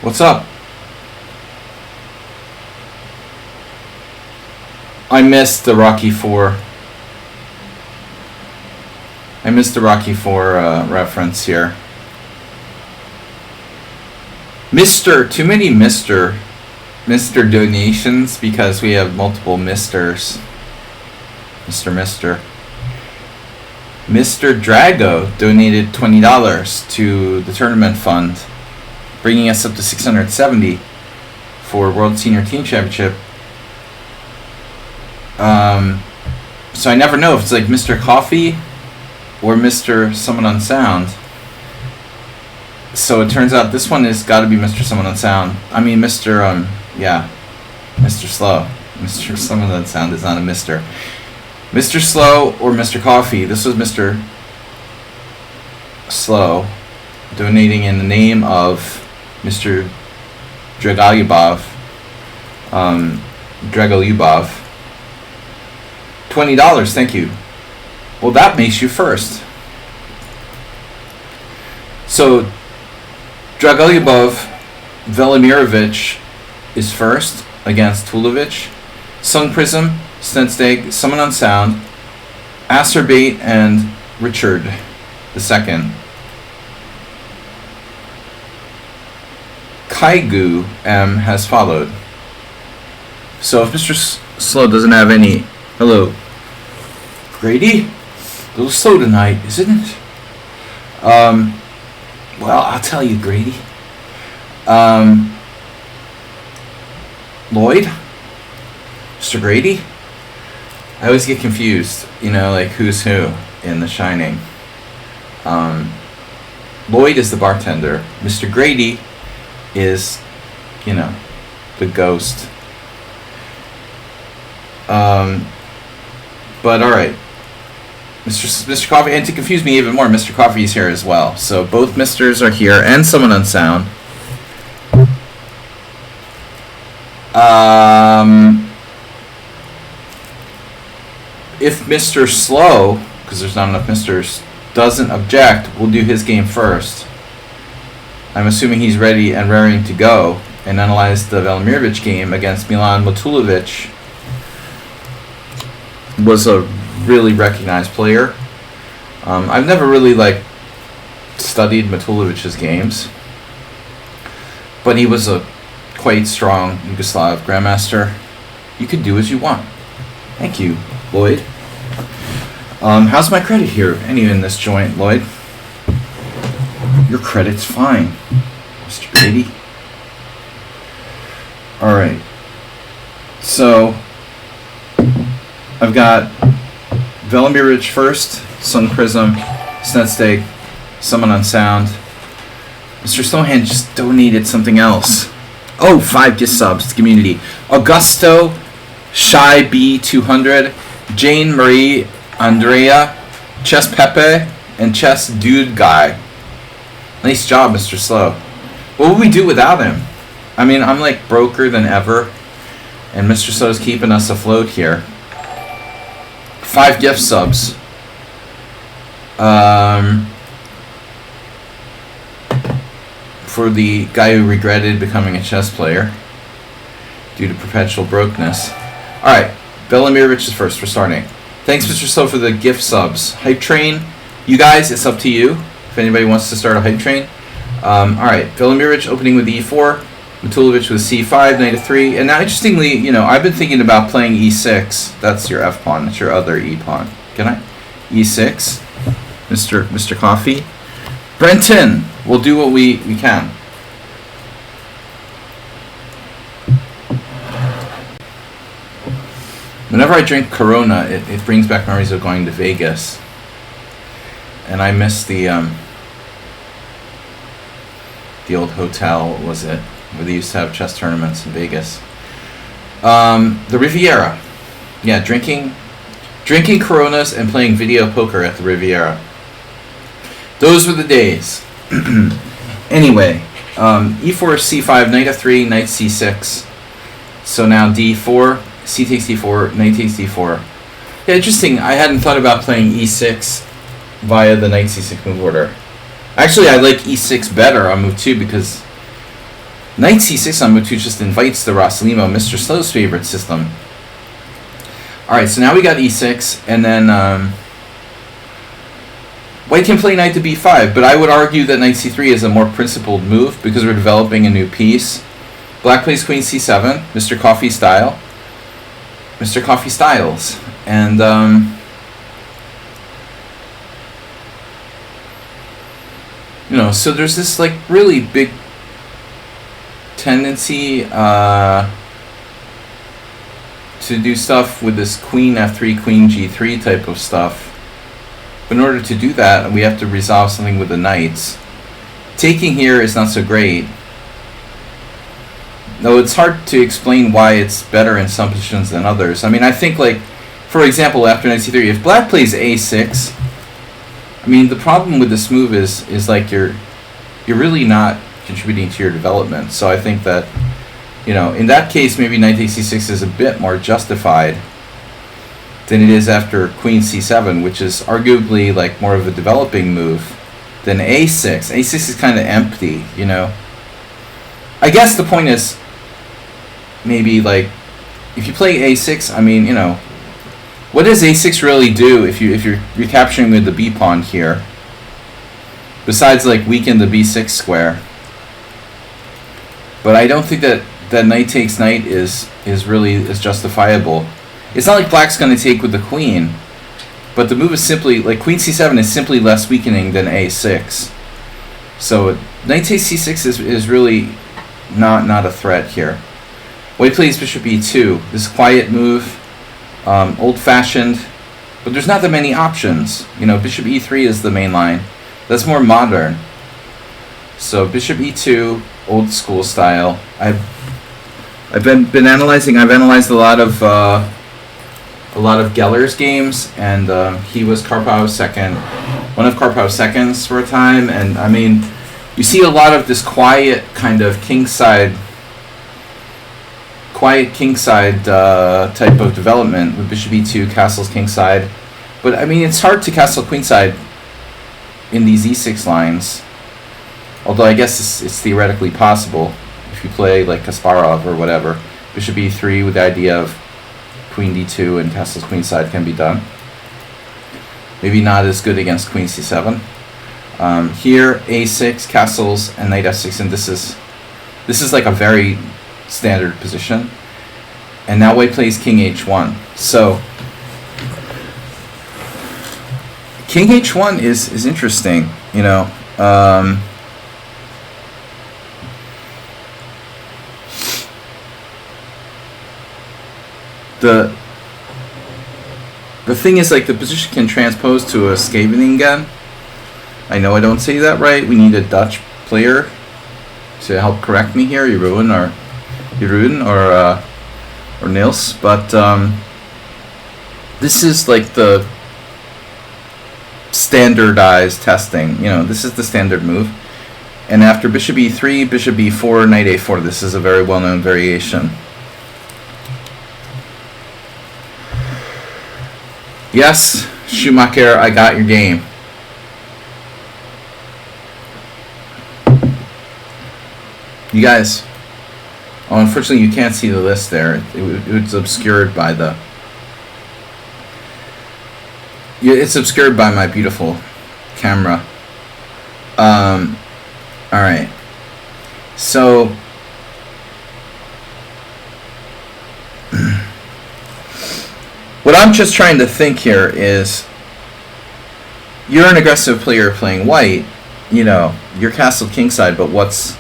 What's up? I missed the Rocky 4. I missed the Rocky 4 reference here. Too many Mr. donations because we have multiple Misters. Mr. Drago donated $20 to the tournament fund, bringing us up to 670 for World Senior Team Championship. So I never know if it's like Mr. Coffee or Mr. Someone on Sound. So it turns out this one has got to be Mr. Someone on Sound. I mean, Mr. Slow. Mr. Someone on Sound is not a Mr. Mr. Slow or Mr. Coffee. This was Mr. Slow donating in the name of Mr. Dragolyubov. $20, thank you. Well, that makes you first. So, Dragolyubov Velimirovich is first against Tulovic. Sung Prism, Stensteg, Summon on Sound, Acerbate, and Richard the second. Kaigu M has followed. So if Mr. Slow doesn't have any... Hello. Grady? A little slow tonight, isn't it? Well, I'll tell you, Grady. Lloyd? Mr. Grady? I always get confused, like who's who in The Shining. Lloyd is the bartender. Mr. Grady is, the ghost. But alright. Mr. Coffee, and to confuse me even more, Mr. Coffee is here as well. So both Misters are here, and Someone on Sound. If Mr. Slow, because there's not enough Misters, doesn't object, we'll do his game first. I'm assuming he's ready and raring to go and analyze the Velimirovich game against Milan Matulovic. Was a really recognized player. I've never really studied Matulovic's games, but he was a quite strong Yugoslav grandmaster. You could do as you want. Thank you, Lloyd. How's my credit here? Anyway, in this joint, Lloyd? Your credit's fine, Mr. Grady. Alright. So, I've got Velimirovich first, Sun Prism, Snedsteg, Summon on Sound. Mr. Snowhand just donated something else. Oh, 5 gift subs to community. Augusto, Shy B200, Jane Marie, Andrea, Chess Pepe, and Chess Dude Guy. Nice job, Mr. Slow. What would we do without him? I mean, I'm broker than ever, and Mr. Slow's keeping us afloat here. 5 gift subs. For the guy who regretted becoming a chess player due to perpetual brokenness. Alright, Velimirovich is first. We're starting. Thanks, Mr. Slow, for the gift subs. Hype Train. You guys, it's up to you if anybody wants to start a Hype Train. Alright, Velimirovich opening with e4. Matulovic with c5, knight f3. And now, interestingly, I've been thinking about playing e6. That's your f pawn. That's your other e pawn. Can I? e6. Mr. Coffee. Brenton, we'll do what we can. Whenever I drink Corona, it brings back memories of going to Vegas. And I miss the old hotel, what was it? Where they used to have chess tournaments in Vegas. The Riviera. Yeah, drinking Coronas and playing video poker at the Riviera. Those were the days. Anyway, e4, c5, knight f3, knight c6. So now d4, c takes d4, knight takes d4. Yeah, interesting. I hadn't thought about playing e6 via the knight c6 move order. Actually, I like e6 better on move 2 because Knight c6 on move 2 just invites the Rossalimo, Mr. Slow's favorite system. Alright, so now we got e6, and then white can play knight to b5, but I would argue that knight c3 is a more principled move because we're developing a new piece. Black plays queen c7, Mr. Coffee style. Mr. Coffee styles. And you know, so there's this like really big tendency to do stuff with this queen f3, queen g3 type of stuff. But in order to do that, we have to resolve something with the knights. Taking here is not so great. Though it's hard to explain why it's better in some positions than others. I mean, I think, like, for example, after knight c3, if black plays a6, I mean, the problem with this move is like you're really not contributing to your development. So I think that, you know, in that case, maybe knight takes c6 is a bit more justified than it is after queen c7, which is arguably like more of a developing move than a6. A6 is kind of empty, you know. I guess the point is maybe like if you play a6, I mean, you know, what does a6 really do if you're recapturing with the b pawn here? Besides like weaken the b6 square. But I don't think that knight takes knight is really as justifiable. It's not like black's going to take with the queen, but the move is simply like queen c7 is simply less weakening than a6. So knight takes c6 is really not a threat here. White plays bishop e2. This quiet move, old-fashioned, but there's not that many options. You know, bishop e3 is the main line. That's more modern. So bishop e2, old school style. I've been analyzing. I've analyzed a lot of Geller's games, and he was Karpov's second, one of Karpov's seconds for a time. And I mean, you see a lot of this quiet kind of kingside type of development with bishop e2, castles kingside. But I mean, it's hard to castle queenside in these e6 lines. Although I guess it's theoretically possible if you play like Kasparov or whatever. Bishop e3 with the idea of queen d2 and castles queenside can be done. Maybe not as good against queen c7. Here a6, castles, and knight f6, and this is like a very standard position. And now white plays king h1. So king h1 is interesting, you know. The thing is, like, the position can transpose to a Scheveningen. I know I don't say that right. We need a Dutch player to help correct me here, Jeroen or Nils. But this is like the standardized testing. You know, this is the standard move. And after bishop e3, bishop b4, knight a4, this is a very well-known variation. Yes, Schumacher, I got your game. You guys, oh, unfortunately you can't see the list there. It's obscured by the... Yeah, it's obscured by my beautiful camera. Alright. So... what I'm just trying to think here is, you're an aggressive player playing white, you know, you're castle kingside, but what's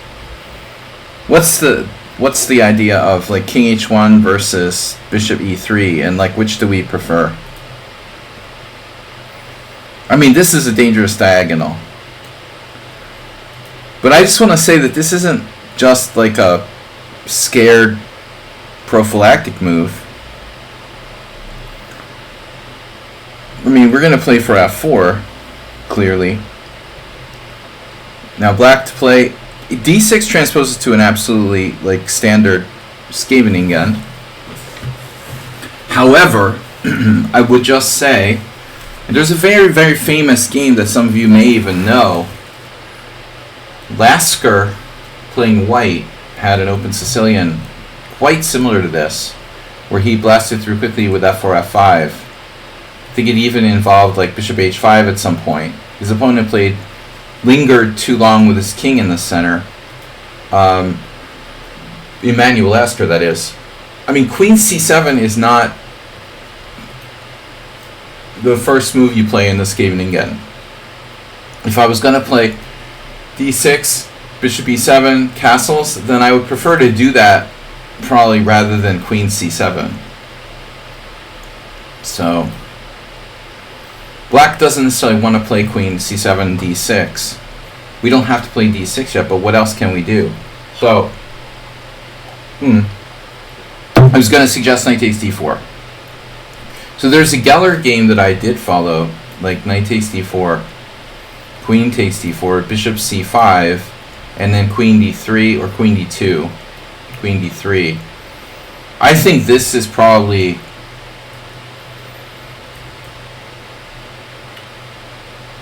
the idea of like king h1 versus bishop e3, and like which do we prefer? I mean, this is a dangerous diagonal. But I just want to say that this isn't just like a scared prophylactic move. I mean, we're going to play for f4, clearly. Now, black to play... d6 transposes to an absolutely, like, standard Scheveningen. However, I would just say... and there's a very, very famous game that some of you may even know. Lasker playing white had an open Sicilian quite similar to this, where he blasted through quickly with f4, f5. I think it even involved like bishop h5 at some point. His opponent lingered too long with his king in the center. Emmanuel Asker, that is. I mean, queen c7 is not the first move you play in this game again. If I was going to play d6, bishop e7, castles, then I would prefer to do that probably rather than queen c7. So black doesn't necessarily want to play queen c7, d6. We don't have to play d6 yet, but what else can we do? So I was going to suggest knight takes d4. So there's a Geller game that I did follow, like knight takes d4, queen takes d4, bishop c5, and then queen d3 or queen d2, queen d3. I think this is probably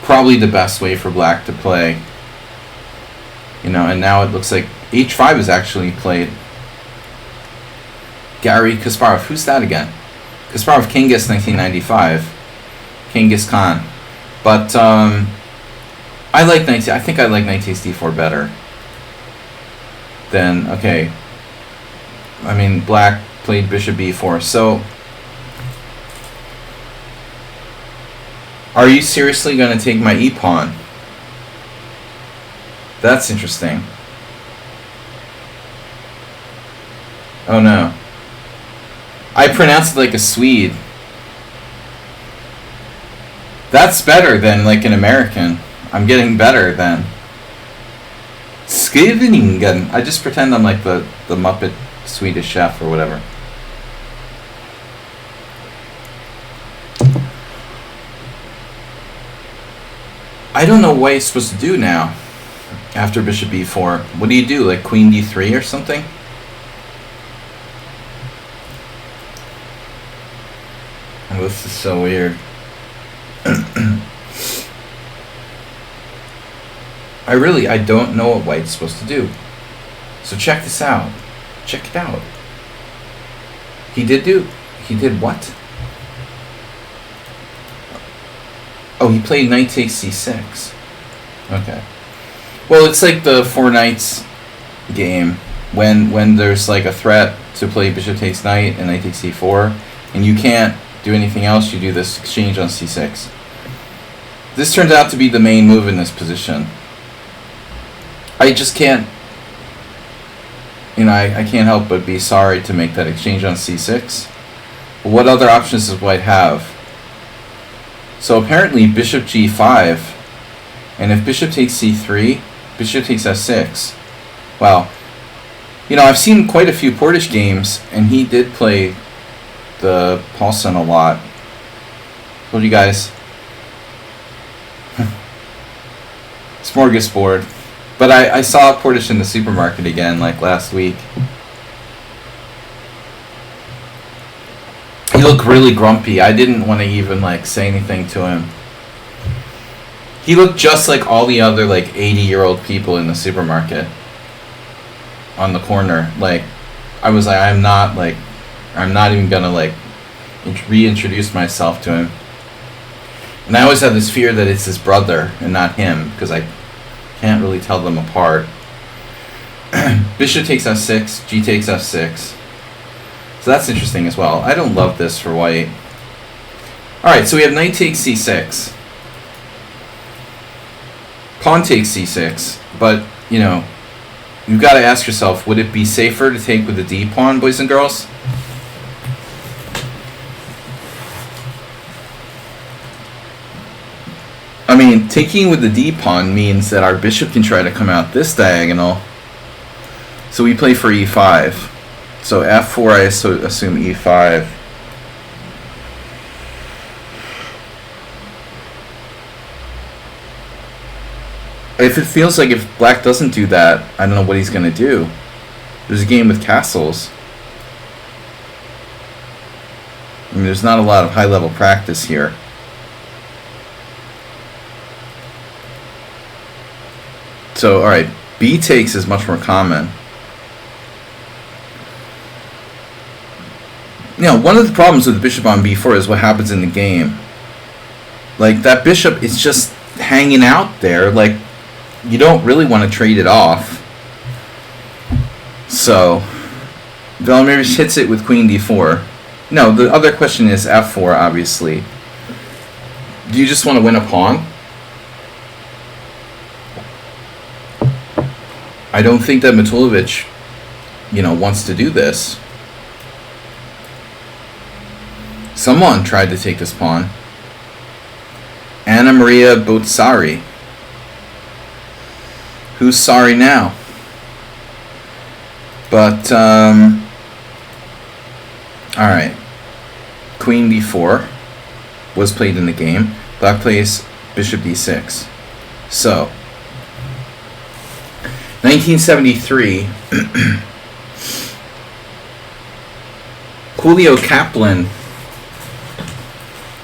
the best way for black to play. You know, and now it looks like h5 is actually played. Gary Kasparov, who's that again? Kasparov, Kangas 1995, Kangas Khan. But I think I like knight takes d4 better than, okay, I mean, black played bishop b4. So are you seriously going to take my e-pawn? That's interesting. Oh no. I pronounced it like a Swede. That's better than like an American. I'm getting better then. Scheveningen. I just pretend I'm like the Muppet Swedish chef or whatever. I don't know what you're supposed to do now after bishop b4. What do you do? Like queen d3 or something? Oh, this is so weird. I don't know what white's supposed to do. So check this out. Check it out. He did what? Oh, he played knight takes c6. Okay. Well, it's like the four knights game when there's like a threat to play bishop takes knight and knight takes c4, and you can't do anything else. You do this exchange on c6. This turns out to be the main move in this position. I just can't, I can't help but be sorry to make that exchange on c6. But what other options does white have? So apparently bishop g5, and if bishop takes c3, bishop takes f6. Well, I've seen quite a few Portish games, and he did play the Paulson a lot. Told you guys. Smorgasbord. But I saw Portish in the supermarket again, like last week. He looked really grumpy. I didn't want to even say anything to him. He looked just like all the other 80-year-old people in the supermarket on the corner. I was like, I'm not even gonna reintroduce myself to him. And I always have this fear that it's his brother and not him, because I can't really tell them apart. Bishop takes f6, g takes f6. So that's interesting as well. I don't love this for white. Alright, so we have knight takes c6. Pawn takes c6. But, you've got to ask yourself, would it be safer to take with the d pawn, boys and girls? I mean, taking with the d pawn means that our bishop can try to come out this diagonal. So we play for e5. So f4, I assume e5. If it feels like if black doesn't do that, I don't know what he's going to do. There's a game with castles. I mean, there's not a lot of high-level practice here. So, alright, b takes is much more common. You know, one of the problems with the bishop on b4 is what happens in the game. Like, that bishop is just hanging out there. Like, you don't really want to trade it off. So, Velimirovich hits it with queen d4. No, the other question is f4, obviously. Do you just want to win a pawn? I don't think that Matulovic, you know, wants to do this. Someone tried to take this pawn. Anna Maria Botsari. Who's sorry now? But, alright. Queen d4 was played in the game. Black plays bishop d6. So, 1973, Julio Kaplan.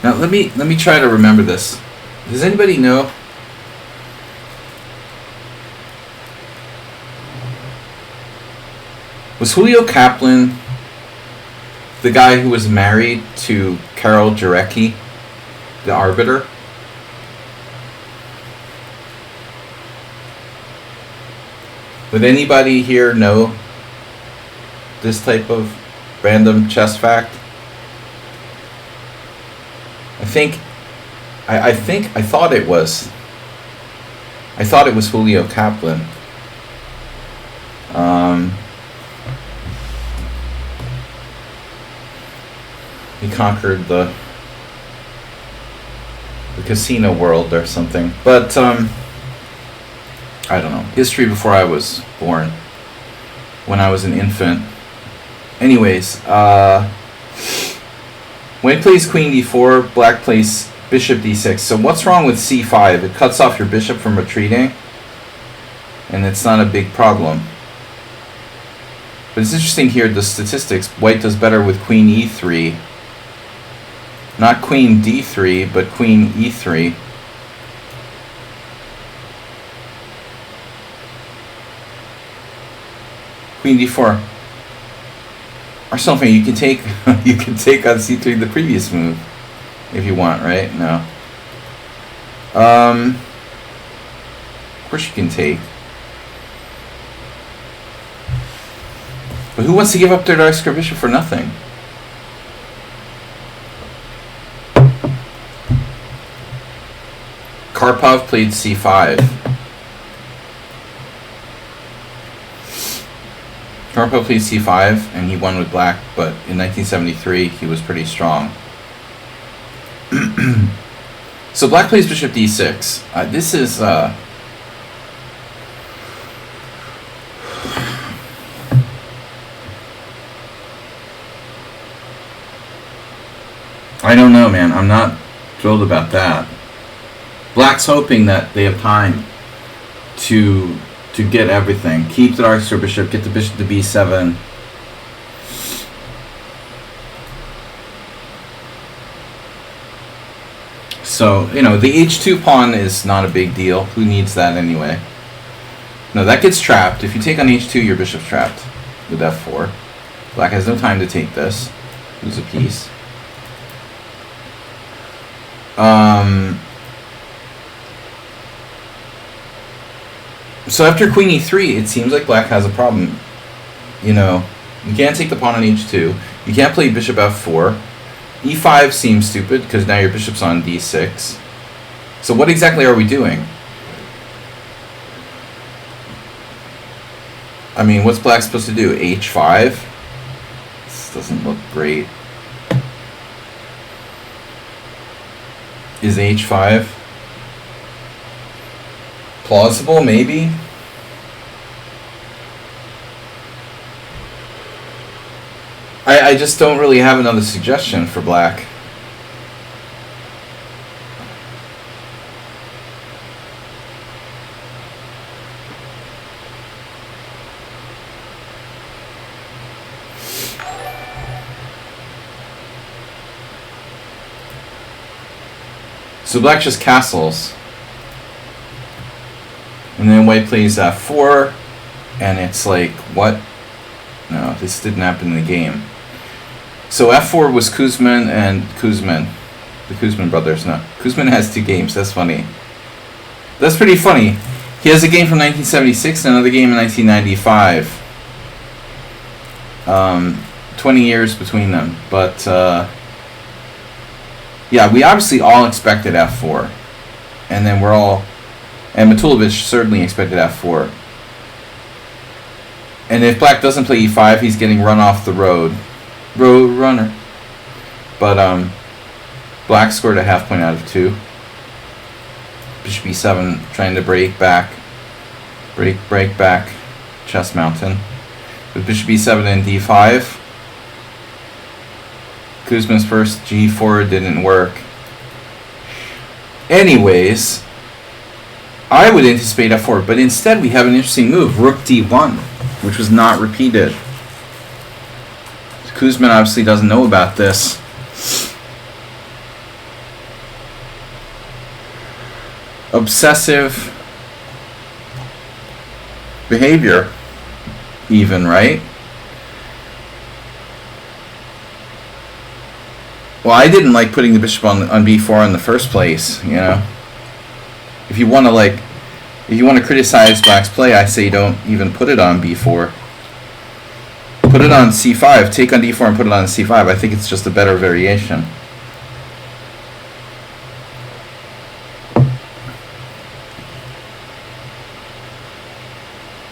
Now let me try to remember this. Does anybody know? Was Julio Kaplan the guy who was married to Karol Jarecki, the arbiter? Would anybody here know this type of random chess fact? I thought it was Julio Kaplan. He conquered the casino world or something. But I don't know. History before I was born. When I was an infant. Anyways, when he plays queen d4, black plays bishop d6. So what's wrong with c5? It cuts off your bishop from retreating. And it's not a big problem. But it's interesting here, the statistics. White does better with queen e3. Not queen d3, but queen e3. Queen d4. Or something you can take you can take on c3 the previous move if you want, right? No. Of course you can take. But who wants to give up their dark square bishop for nothing? Karpov played c5. Karpov played c5 and he won with black, but in 1973 he was pretty strong. So black plays bishop d6. This is I don't know, man. I'm not thrilled about that. Black's hoping that they have time to get everything. Keep the dark square bishop, get the bishop to b7. So, you know, the h2 pawn is not a big deal. Who needs that anyway? No, that gets trapped. If you take on h2, your bishop's trapped with f4. Black has no time to take this. Lose a piece. So after queen e3, it seems like black has a problem. You know, you can't take the pawn on h2. You can't play bishop f4. e5 seems stupid because now your bishop's on d6. So what exactly are we doing? I mean, what's black supposed to do? h5? This doesn't look great. Is h5 plausible? Maybe. I just don't really have another suggestion for black. So black just castles. And then white plays f4. And it's like, what? No, this didn't happen in the game. So F4 was Kuzmin and Kuzmin. The Kuzmin brothers, no. Kuzmin has 2 games, that's funny. That's pretty funny. He has a game from 1976 and another game in 1995. 20 years between them. But, yeah, we obviously all expected F4. And then we're all... And Matulovic certainly expected F4. And if Black doesn't play E5, he's getting run off the road. Road runner. But, Black scored a half point out of 2. Bishop E7 trying to break back. Break back. Chess mountain. With Bishop E7 and D5. Kuzmin's first G4 didn't work. Anyways, I would anticipate F4, but instead we have an interesting move, Rook D1, which was not repeated. Kuzmin obviously doesn't know about this. Obsessive behavior, even, right? Well, I didn't like putting the bishop on b4 in the first place, you know. If you want to criticize Black's play, I say don't even put it on b4. Put it on c5, take on d4 and put it on c5. I think it's just a better variation.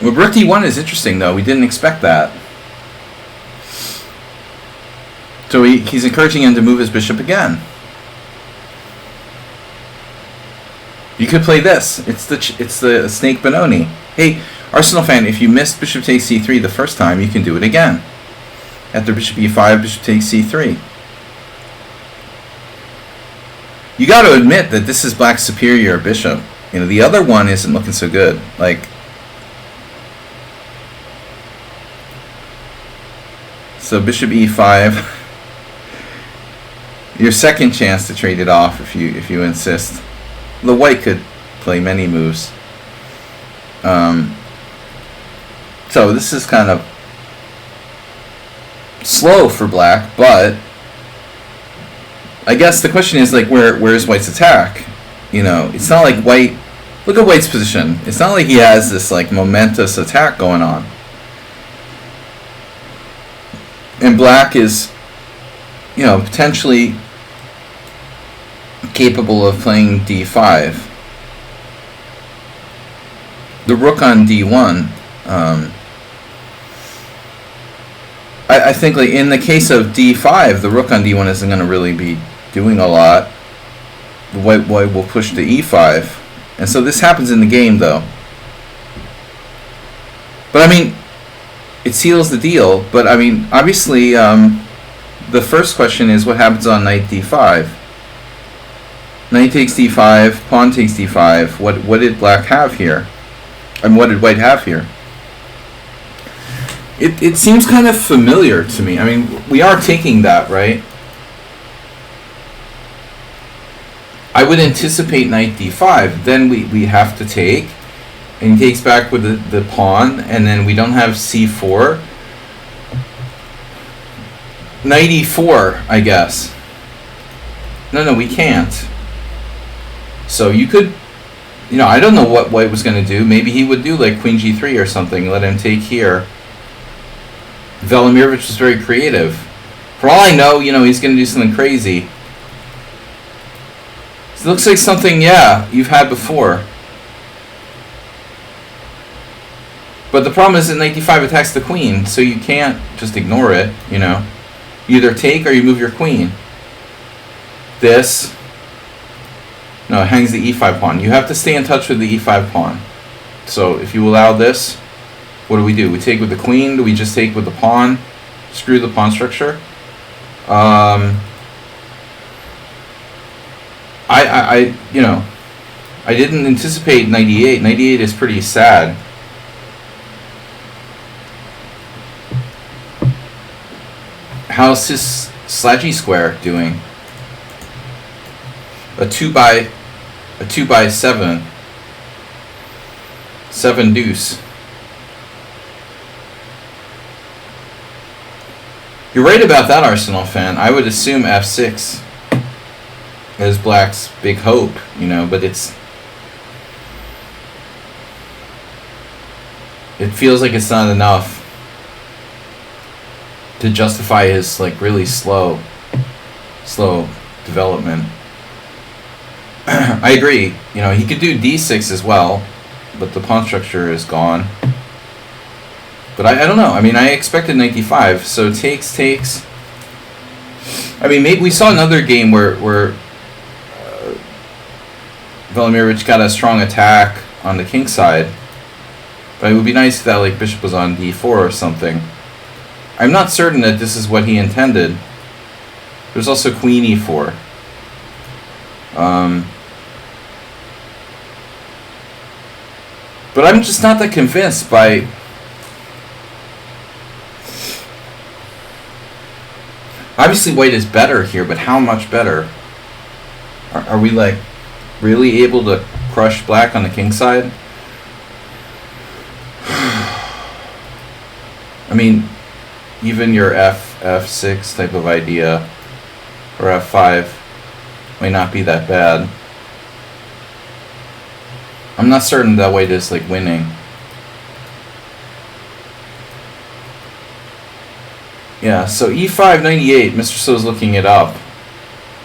Well, Rook d1 is interesting, though. We didn't expect that. So he's encouraging him to move his bishop again. You could play this. It's the Snake Benoni. Hey, Arsenal fan, if you missed bishop takes c3 the first time, you can do it again. After bishop e5, bishop takes c3. You got to admit that this is Black's superior bishop. You know, the other one isn't looking so good. Like, so bishop e5. Your second chance to trade it off if you insist. The white could play many moves. So this is kind of slow for Black, but I guess the question is, like, where's White's attack? You know, it's not like White. Look at White's position. It's not like he has this like momentous attack going on. And Black is, you know, potentially capable of playing d5. The rook on d1. I think, like, in the case of d5, the rook on d1 isn't going to really be doing a lot. The white will push to e5. And so this happens in the game, though. But, I mean, it seals the deal. But, I mean, obviously, the first question is what happens on knight d5? Knight takes d5, pawn takes d5. What did Black have here? And what did White have here? It seems kind of familiar to me. I mean, we are taking that, right? I would anticipate knight d5. Then we have to take. And he takes back with the pawn. And then we don't have c4. Knight e4, I guess. No, we can't. So you could, you know, I don't know what White was going to do. Maybe he would do like queen g3 or something. Let him take here. Velimirovich was very creative. For all I know, you know, he's going to do something crazy. It looks like something, yeah, you've had before. But the problem is that knight d5 attacks the queen, so you can't just ignore it, you know. You either take or you move your queen. This. No, it hangs the e5 pawn. You have to stay in touch with the e5 pawn. So if you allow this, what do? We take with the queen? Do we just take with the pawn? Screw the pawn structure? You know, I didn't anticipate knight e8. Knight e8 is pretty sad. How's his Slaggy square doing? A 2 by 7. 7 deuce. You're right about that, Arsenal fan. I would assume f6 is black's big hope, you know, but it feels like it's not enough to justify his like really slow development. I agree. You know, he could do d6 as well, but the pawn structure is gone. But I don't know. I mean, I expected knight d5, so takes. I mean, maybe we saw another game where Velimirovich got a strong attack on the king side. But it would be nice if that like bishop was on d4 or something. I'm not certain that this is what he intended. There's also queen e4. But I'm just not that convinced by... Obviously white is better here, but how much better? Are we like really able to crush black on the king side? I mean, even your f6 type of idea, or f5, might not be that bad. I'm not certain that white is like winning. Yeah, so e5, 98, Mr. So's looking it up.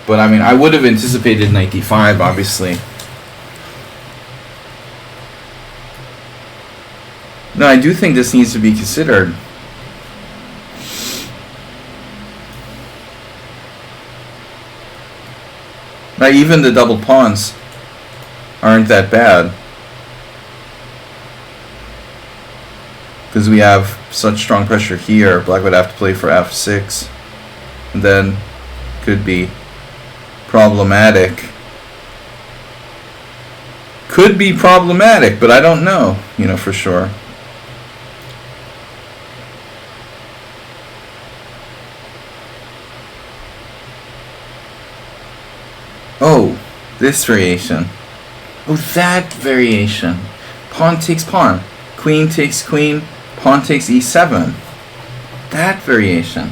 But I mean, I would have anticipated knight d5, obviously. No, I do think this needs to be considered. Now, even the double pawns aren't that bad, because we have such strong pressure here. Black would have to play for f6, and then could be problematic. Could be problematic, but I don't know, you know, for sure. Oh, this variation. Oh, that variation. Pawn takes pawn. Queen takes queen. Pawn takes e7. That variation.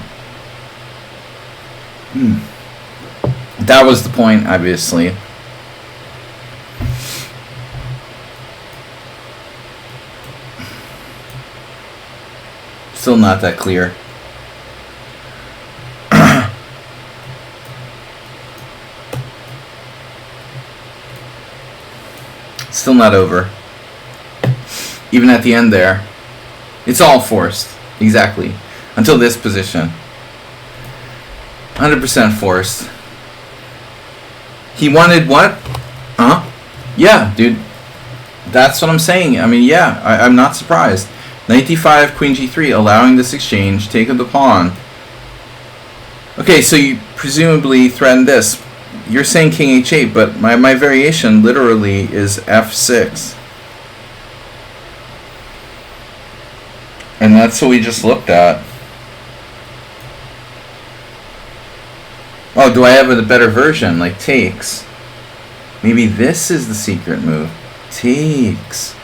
That was the point, obviously. Still not that clear. Still not over. Even at the end there. It's all forced. Exactly. Until this position. 100% forced. He wanted what? Huh? Yeah, dude. That's what I'm saying. I mean, yeah, I'm not surprised. Knight d5, queen g3, allowing this exchange, take of the pawn. Okay, so you presumably threatened this. You're saying king h8, but my variation literally is f6. And that's what we just looked at. Oh, do I have a better version? Like takes. Maybe this is the secret move. Takes.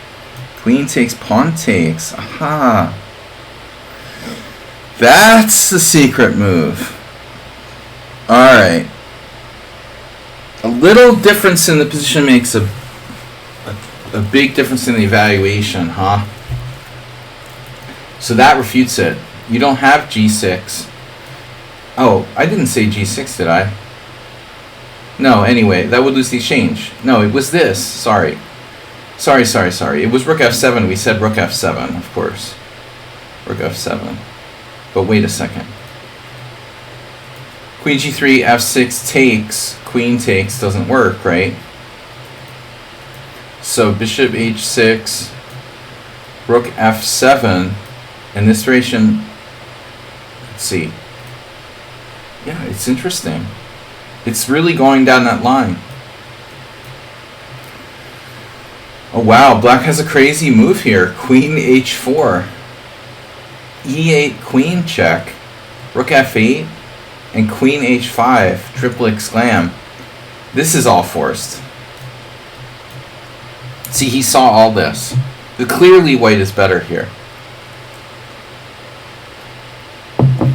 Queen takes, pawn takes. Aha. That's the secret move. Alright. A little difference in the position makes a big difference in the evaluation, huh? So that refutes it. You don't have g6. Oh, I didn't say g6, did I? No, anyway, that would lose the exchange. No, it was this. Sorry. Sorry. It was rook f7. We said rook f7, of course. Rook f7. But wait a second. Queen g3, f6 takes, queen takes doesn't work, right? So bishop h6, rook f7, and this variation, let's see. Yeah, it's interesting. It's really going down that line. Oh wow, black has a crazy move here. Queen h4, e8 queen check, rook f8, and queen h5, triple exclam. This is all forced. See, he saw all this. Clearly white is better here.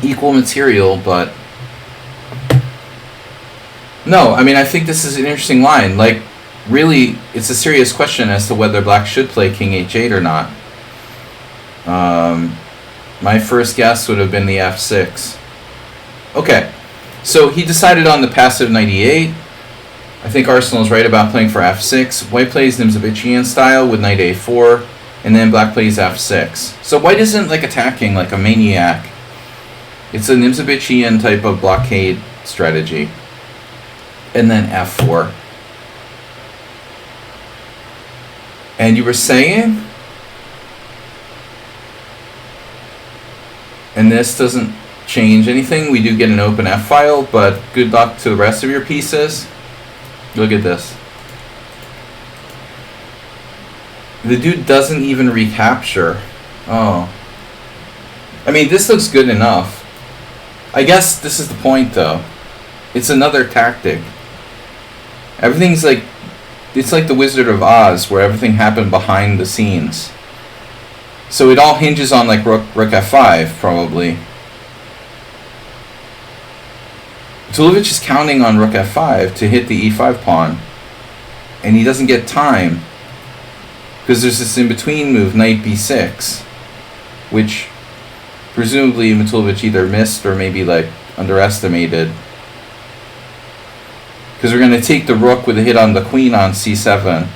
equal material, but no, I mean, I think this is an interesting line. Like, really, it's a serious question as to whether black should play king h8 or not. My first guess would have been the f6. Okay, so he decided on the passive knight e8. I think Arsenal is right about playing for f6. White plays Nimzovician style with knight a4, and then black plays f6. So white isn't like attacking like a maniac. It's a Nimzovician type of blockade strategy. And then f4. And you were saying? And this doesn't change anything. We do get an open f-file, but good luck to the rest of your pieces. Look at this. The dude doesn't even recapture. Oh. I mean, this looks good enough. I guess this is the point, though. It's another tactic. Everything's like... It's like the Wizard of Oz, where everything happened behind the scenes. So it all hinges on, like, rook f5, probably. Tulovic is counting on rook f5 to hit the e5 pawn. And he doesn't get time. Because there's this in-between move, knight b6. Which, presumably, Matulovic either missed or maybe, like, underestimated. Because we're going to take the rook with a hit on the queen on c7.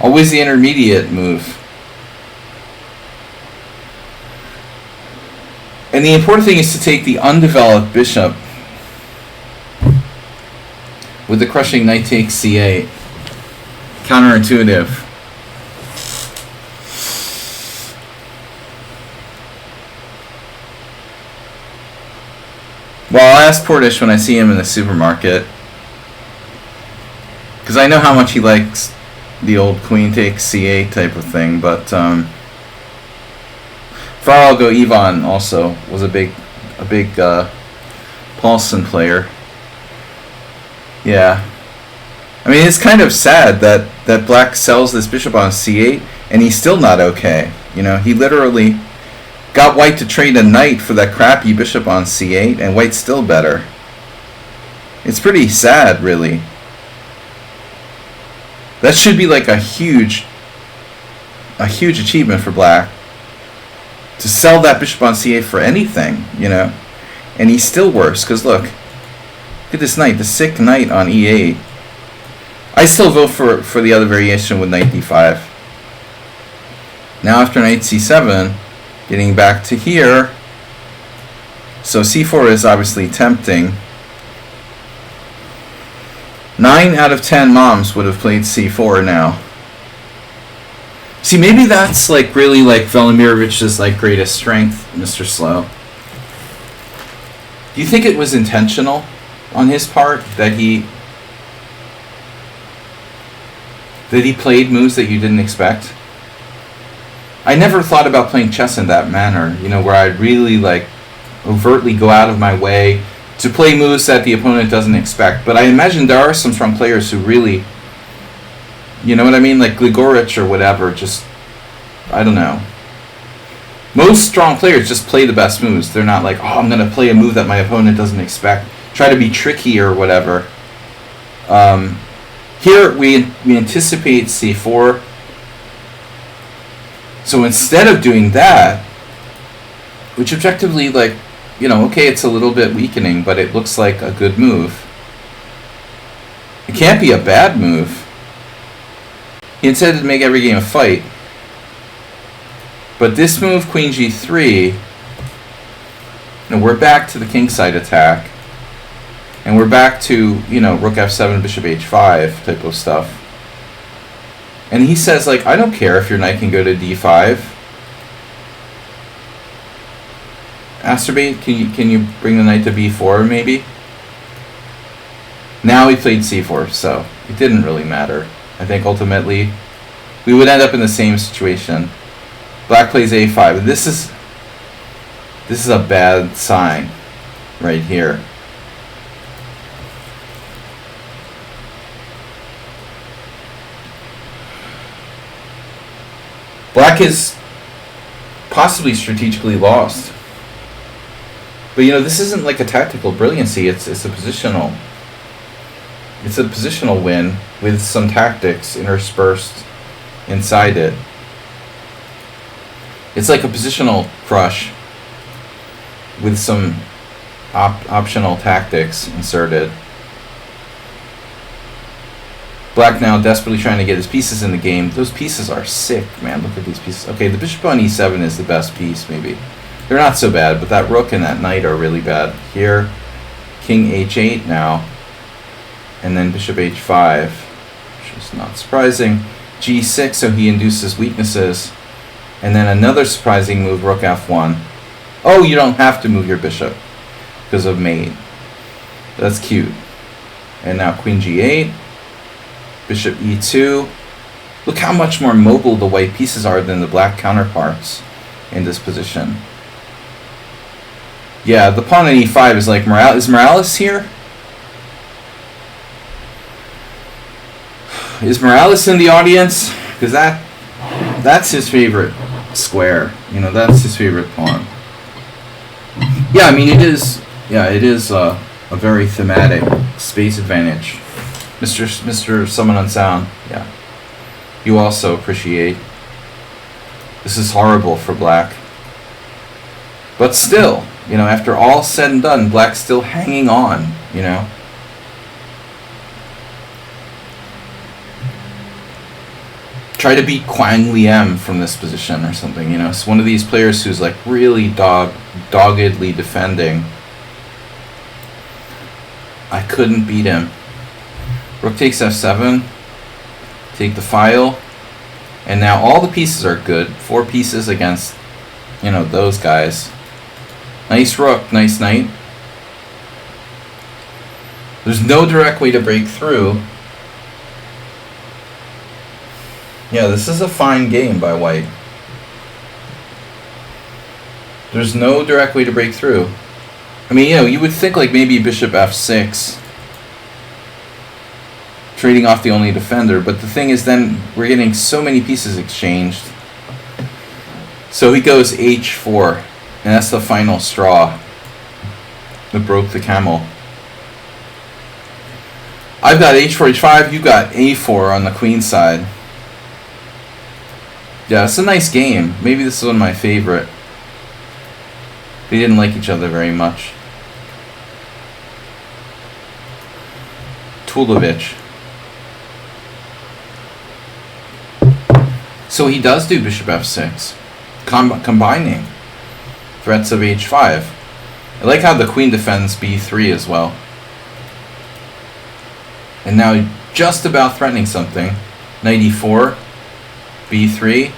Always the intermediate move. And the important thing is to take the undeveloped bishop with the crushing knight takes c8. Counterintuitive. Well, I'll ask Portish when I see him in the supermarket. Because I know how much he likes the old queen takes c8 type of thing, but Faralgo Ivan also was a big Paulson player. Yeah. I mean, it's kind of sad that black sells this bishop on c8 and he's still not okay. You know, he literally got white to trade a knight for that crappy bishop on c8 and white's still better. It's pretty sad, really. That should be like a huge achievement for black. To sell that bishop on c8 for anything, you know. And he's still worse, because look at this knight, the sick knight on e8. I still vote for the other variation with knight d5. Now after knight c7, getting back to here, so c4 is obviously tempting. 9 out of 10 moms would have played c4 now. See, maybe that's like really like Velimirovich's like greatest strength, Mr. Slow. Do you think it was intentional on his part that he played moves that you didn't expect? I never thought about playing chess in that manner, you know, where I'd really like overtly go out of my way to play moves that the opponent doesn't expect. But I imagine there are some strong players who really, you know what I mean? Like Gligorich or whatever, just, I don't know. Most strong players just play the best moves. They're not like, oh, I'm going to play a move that my opponent doesn't expect. Try to be tricky or whatever. Here, we anticipate c4. So instead of doing that, which objectively, like, you know, okay, it's a little bit weakening, but it looks like a good move. It can't be a bad move. He intended to make every game a fight. But this move, queen g3, and we're back to the kingside attack. And we're back to, you know, rook f7, bishop h5 type of stuff. And he says, like, I don't care if your knight can go to d5. Asterbate, can you bring the knight to b4 maybe? Now he played c4, so it didn't really matter. I think ultimately we would end up in the same situation. Black plays a5. This is a bad sign right here. Black is possibly strategically lost. But you know, this isn't like a tactical brilliancy. It's a positional. It's a positional win with some tactics interspersed inside it. It's like a positional crush with some optional tactics inserted. Black now desperately trying to get his pieces in the game. Those pieces are sick, man. Look at these pieces. Okay, the bishop on e7 is the best piece, maybe. They're not so bad, but that rook and that knight are really bad. Here, king h8 now. And then bishop h5, which is not surprising. g6, so he induces weaknesses. And then another surprising move, rook f1. Oh, you don't have to move your bishop because of mate. That's cute. And now queen g8. Bishop e2. Look how much more mobile the white pieces are than the black counterparts in this position. Yeah, the pawn on e5 is like Is Morales here? Is Morales in the audience? Because that's his favorite square. You know, that's his favorite pawn. Yeah, I mean it is. Yeah, it is a very thematic space advantage. Mr. Someone on Sound, yeah. You also appreciate. This is horrible for black. But still, you know, after all said and done, black's still hanging on, you know. Try to beat Quang Liem from this position or something, you know. It's one of these players who's like really doggedly defending. I couldn't beat him. Rook takes f7, take the file, and now all the pieces are good. 4 pieces against, you know, those guys. Nice rook, nice knight. There's no direct way to break through. Yeah, this is a fine game by white. There's no direct way to break through. I mean, you know, you would think like maybe bishop f6. Trading off the only defender, but the thing is then we're getting so many pieces exchanged. So he goes h4, and that's the final straw that broke the camel. I've got h4, h5, you got a4 on the queen side. Yeah, it's a nice game. Maybe this is one of my favorite. They didn't like each other very much. Tulovic. So he does do bishop f6, combining threats of h5. I like how the queen defends b3 as well. And now just about threatening something. Knight e4, b3,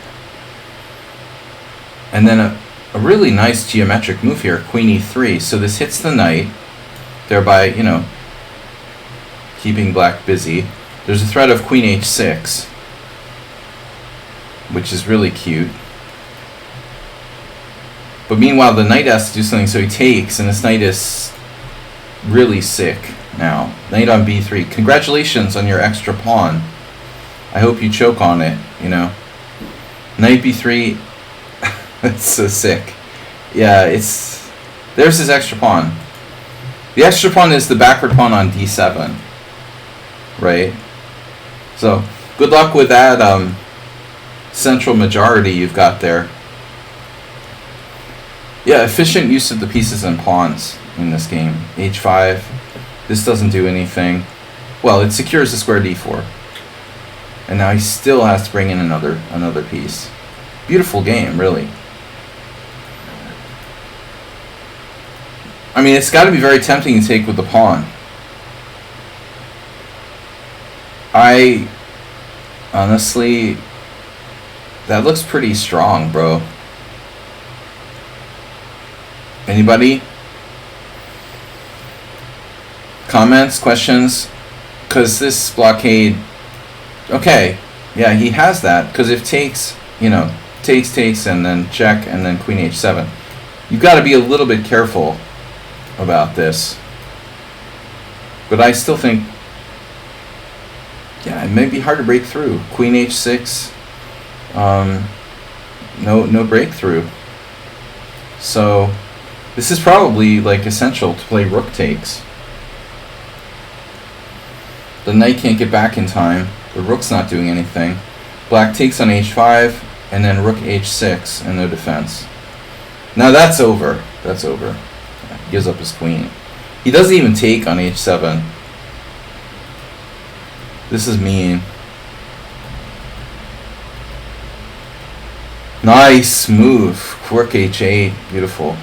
and then a really nice geometric move here, queen e3. So this hits the knight, thereby, you know, keeping black busy. There's a threat of queen h6. Which is really cute. But meanwhile, the knight has to do something, so he takes, and this knight is really sick now. Knight on b3. Congratulations on your extra pawn. I hope you choke on it, you know. Knight b3. That's so sick. Yeah, there's his extra pawn. The extra pawn is the backward pawn on d7. Right? So, good luck with that, central majority you've got there. Yeah, efficient use of the pieces and pawns in this game. h5. This doesn't do anything. Well, it secures the square d4. And now he still has to bring in another piece. Beautiful game, really. I mean, it's got to be very tempting to take with the pawn. I honestly, that looks pretty strong, bro. Anybody? Comments, questions? Because this blockade, okay, yeah, he has that. Because if takes, you know, takes, and then check, and then queen h7. You've got to be a little bit careful about this. But I still think, yeah, it may be hard to break through. Queen h6, no breakthrough. So, This is probably like essential to play rook takes. The knight can't get back in time. The rook's not doing anything. Black takes on h5, and then rook h6, and no defense. Now that's over. That's over. He gives up his queen. He doesn't even take on h7. This is mean. Nice move. Rook h8. Beautiful.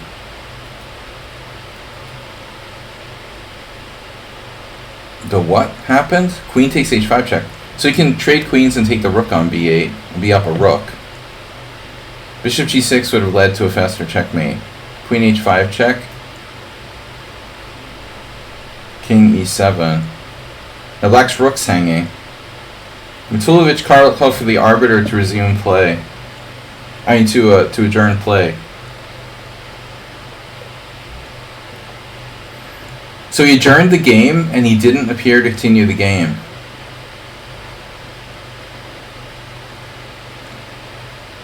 The what happened? Queen takes h5 check. So you can trade queens and take the rook on b8 and be up a rook. Bishop g6 would have led to a faster checkmate. Queen h5 check. King e7. Now black's rook's hanging. Matulovic called for the arbiter to resume play. I mean to adjourn play. So he adjourned the game and he didn't appear to continue the game.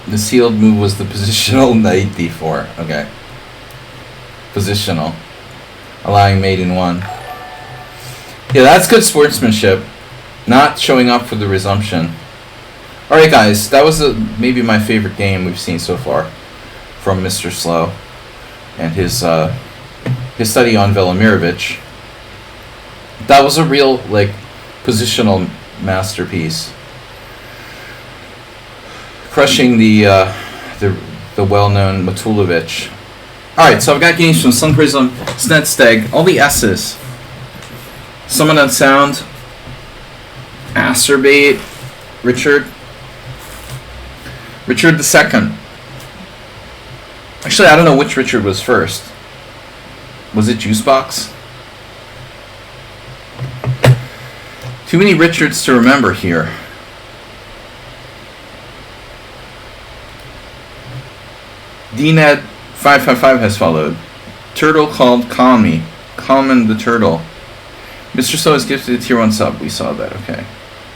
The sealed move was the positional knight d4. Okay. Positional. Allowing mate in 1. Yeah, that's good sportsmanship. Not showing up for the resumption. Alright guys, that was maybe my favorite game we've seen so far from Mr. Slow and his study on Velimirovich. That was a real like positional masterpiece. Crushing the well-known Matulovic. Alright, so I've got games from Sun Prism, Snedsteg, all the S's. Summon on Sound, Acerbate, Richard II. Actually, I don't know which Richard was first. Was it Juicebox? Too many Richards to remember here. DNED 555 has followed. Turtle called Kami. Common the Turtle. Mr. Slow has gifted a tier 1 sub. We saw that, okay.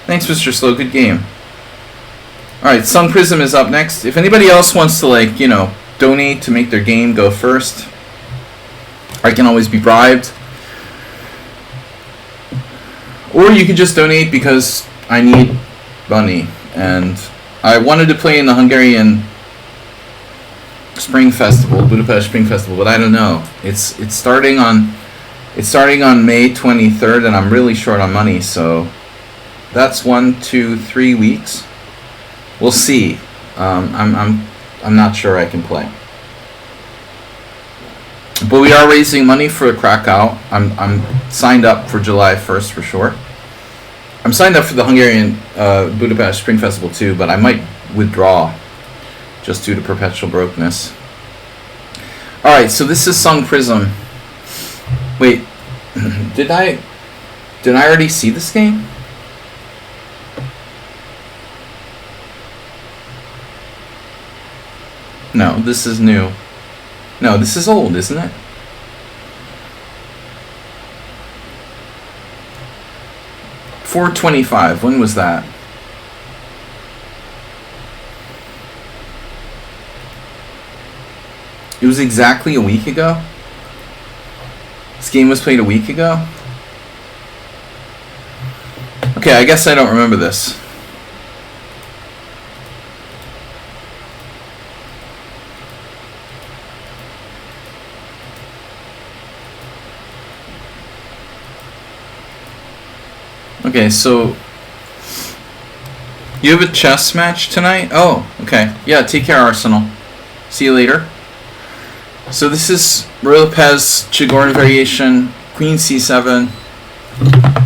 Thanks, Mr. Slow. Good game. Alright, Sun Prism is up next. If anybody else wants to, like, you know, donate to make their game go first, I can always be bribed. Or you can just donate because I need money. And I wanted to play in the Hungarian Spring Festival, Budapest Spring Festival, but I don't know. It's starting on May 23rd, and I'm really short on money, so that's 1, 2, 3 weeks. We'll see. I'm not sure I can play, but we are raising money for Krakow. I'm signed up for July 1st for sure. I'm signed up for the Hungarian Budapest Spring Festival too, but I might withdraw just due to perpetual brokenness. Alright, so this is Sun Prism. Wait, did I already see this game? No, this is new. No, this is old, isn't it? $4.25. When was that? It was exactly a week ago? This game was played a week ago? Okay, I guess I don't remember this. Okay, so you have a chess match tonight? Oh, okay. Yeah, take care, Arsenal. See you later. So this is Royal Pez, Chigorin variation, Queen C7,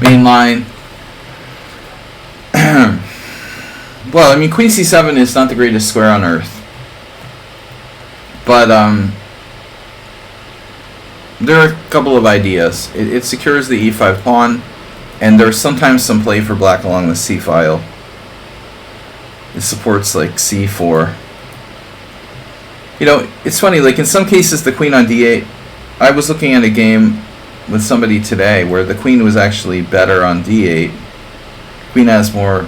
main line. Well, I mean, Queen C7 is not the greatest square on earth. But there are a couple of ideas. It secures the E5 pawn, and there's sometimes some play for black along the C file. It supports like C4. You know, it's funny, like in some cases the queen on D8, I was looking at a game with somebody today where the queen was actually better on D8. Queen has more...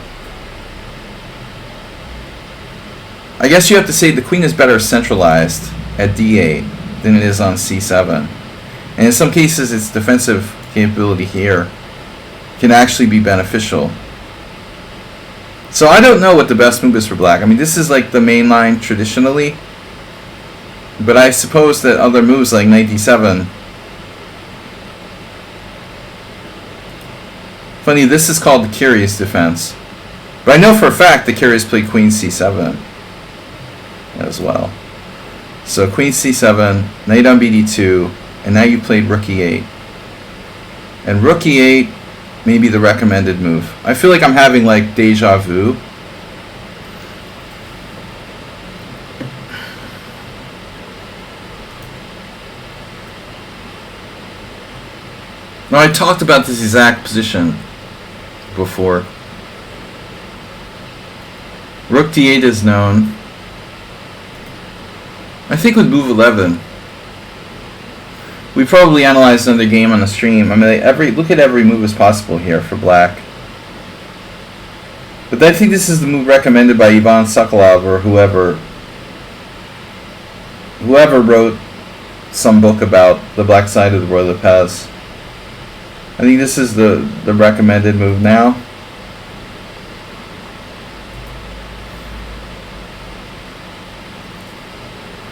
I guess you have to say the queen is better centralized at D8 than it is on c7. And in some cases, its defensive capability here can actually be beneficial. So I don't know what the best move is for black. I mean, this is like the main line traditionally. But I suppose that other moves like knight d7... Funny, this is called the curious defense. But I know for a fact the curious played queen c7 as well. So queen c7, knight on bd2, and now you played rook e8. And rook e8 may be the recommended move. I feel like I'm having like deja vu. Now I talked about this exact position before. Rook d8 is known. I think with move 11, we probably analyzed another game on the stream. I mean, look at every move as possible here for black. But I think this is the move recommended by Ivan Sokolov or whoever wrote some book about the black side of the Royal Pez. I think this is the recommended move now.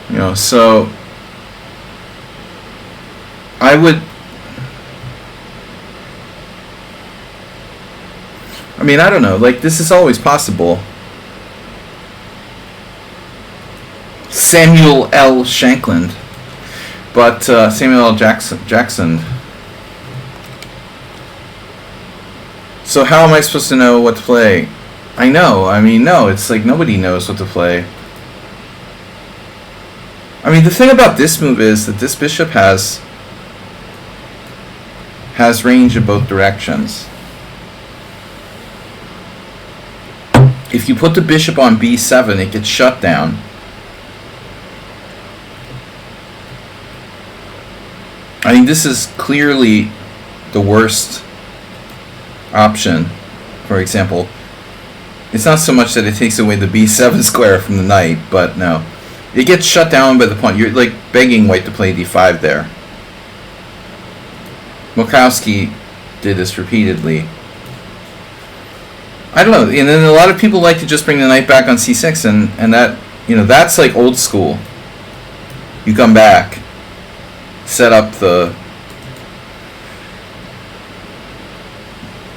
You know, so I would, I mean, I don't know, like this is always possible. Samuel L. Shankland, but Samuel L. Jackson. So how am I supposed to know what to play? I know, I mean, no, it's like nobody knows what to play. I mean, the thing about this move is that this bishop has range in both directions. If you put the bishop on b7, it gets shut down. I think this is clearly the worst option. For example, it's not so much that it takes away the b7 square from the knight, but no. It gets shut down by the pawn. You're like begging white to play d5 there. Mokowski did this repeatedly. I don't know, and then a lot of people like to just bring the knight back on c6, and that, you know, that's like old school. You come back, set up the,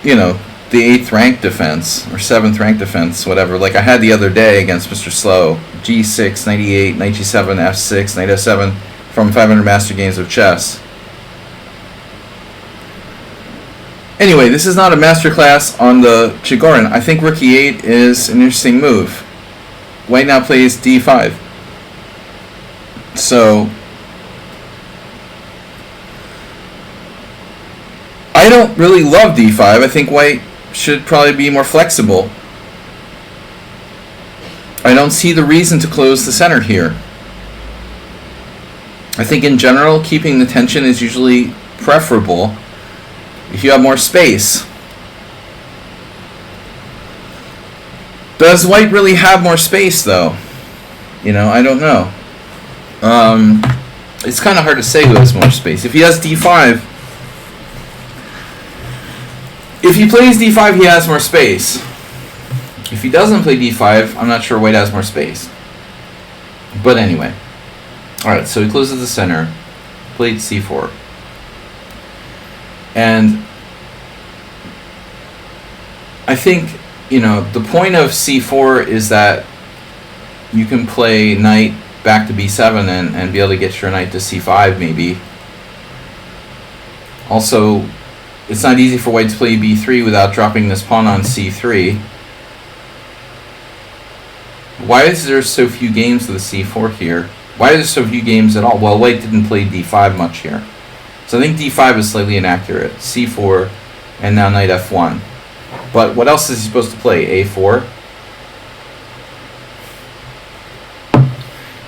you know, the 8th rank defense or 7th rank defense, whatever. Like I had the other day against Mr. Slow, g6, knight e8, knight g7, f6, knight f7 from 500 master games of chess. Anyway, this is not a masterclass on the Chigorin. I think rook e8 is an interesting move. White now plays d5. So I don't really love d5. I think white should probably be more flexible. I don't see the reason to close the center here. I think in general, keeping the tension is usually preferable if you have more space. Does white really have more space though? You know, I don't know. It's kind of hard to say who has more space. If he has d5, if he plays d5, he has more space. If he doesn't play d5, I'm not sure white has more space. But anyway. Alright, so he closes the center. Played c4. And I think, you know, the point of c4 is that you can play knight back to b7 and be able to get your knight to c5 maybe. Also, it's not easy for white to play b3 without dropping this pawn on c3. Why is there so few games with the c4 here? Why are there so few games at all? Well, white didn't play d5 much here. So I think d5 is slightly inaccurate. c4 and now knight f1. But what else is he supposed to play? a4?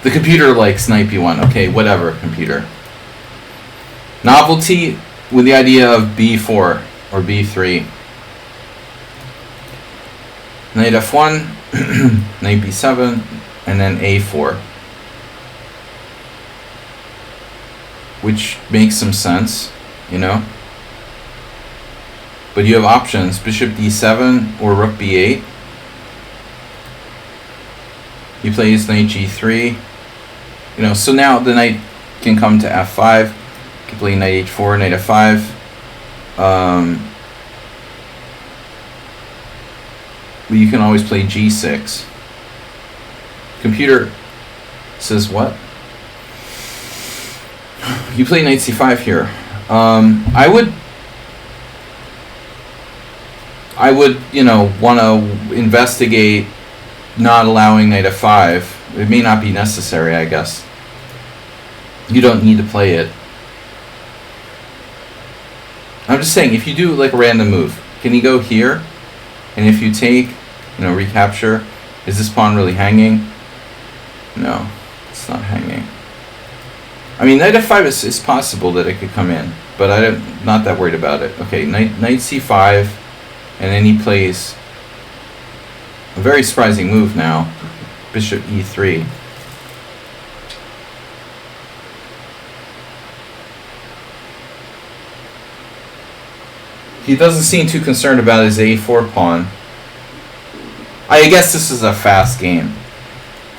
The computer likes knight b1. Okay, whatever, computer. Novelty with the idea of b4 or b3. Knight f1, knight b7, and then a4. which makes some sense, you know. But you have options: bishop d7 or rook b8. He plays knight g3. You know, so now the knight can come to f5. You can play knight h4, knight f5. But you can always play g6. Computer says what? You play knight c5 here. I would, you know, want to investigate not allowing knight f5. It may not be necessary, I guess. You don't need to play it. I'm just saying, if you do like a random move, can you go here? And if you take, you know, recapture, is this pawn really hanging? No, it's not hanging. I mean, knight f5 is possible that it could come in, but I'm not that worried about it. Okay, knight c5, and then he plays a very surprising move now, bishop e3. He doesn't seem too concerned about his a4 pawn. I guess this is a fast game.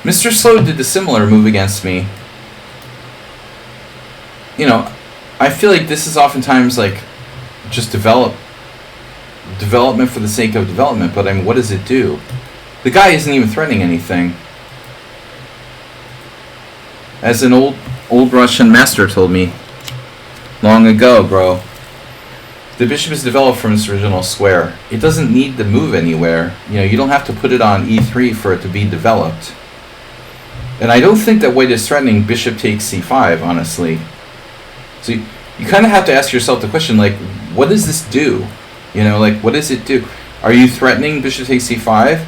Mr. Slow did a similar move against me. You know, I feel like this is oftentimes like just development for the sake of development, but I mean, what does it do? The guy isn't even threatening anything. As an old Russian master told me long ago, bro, the bishop is developed from its original square. It doesn't need to move anywhere. You know, you don't have to put it on e3 for it to be developed. And I don't think that white is threatening bishop takes c5, honestly. So you kind of have to ask yourself the question, like, what does this do? You know, like, what does it do? Are you threatening bishop takes c5?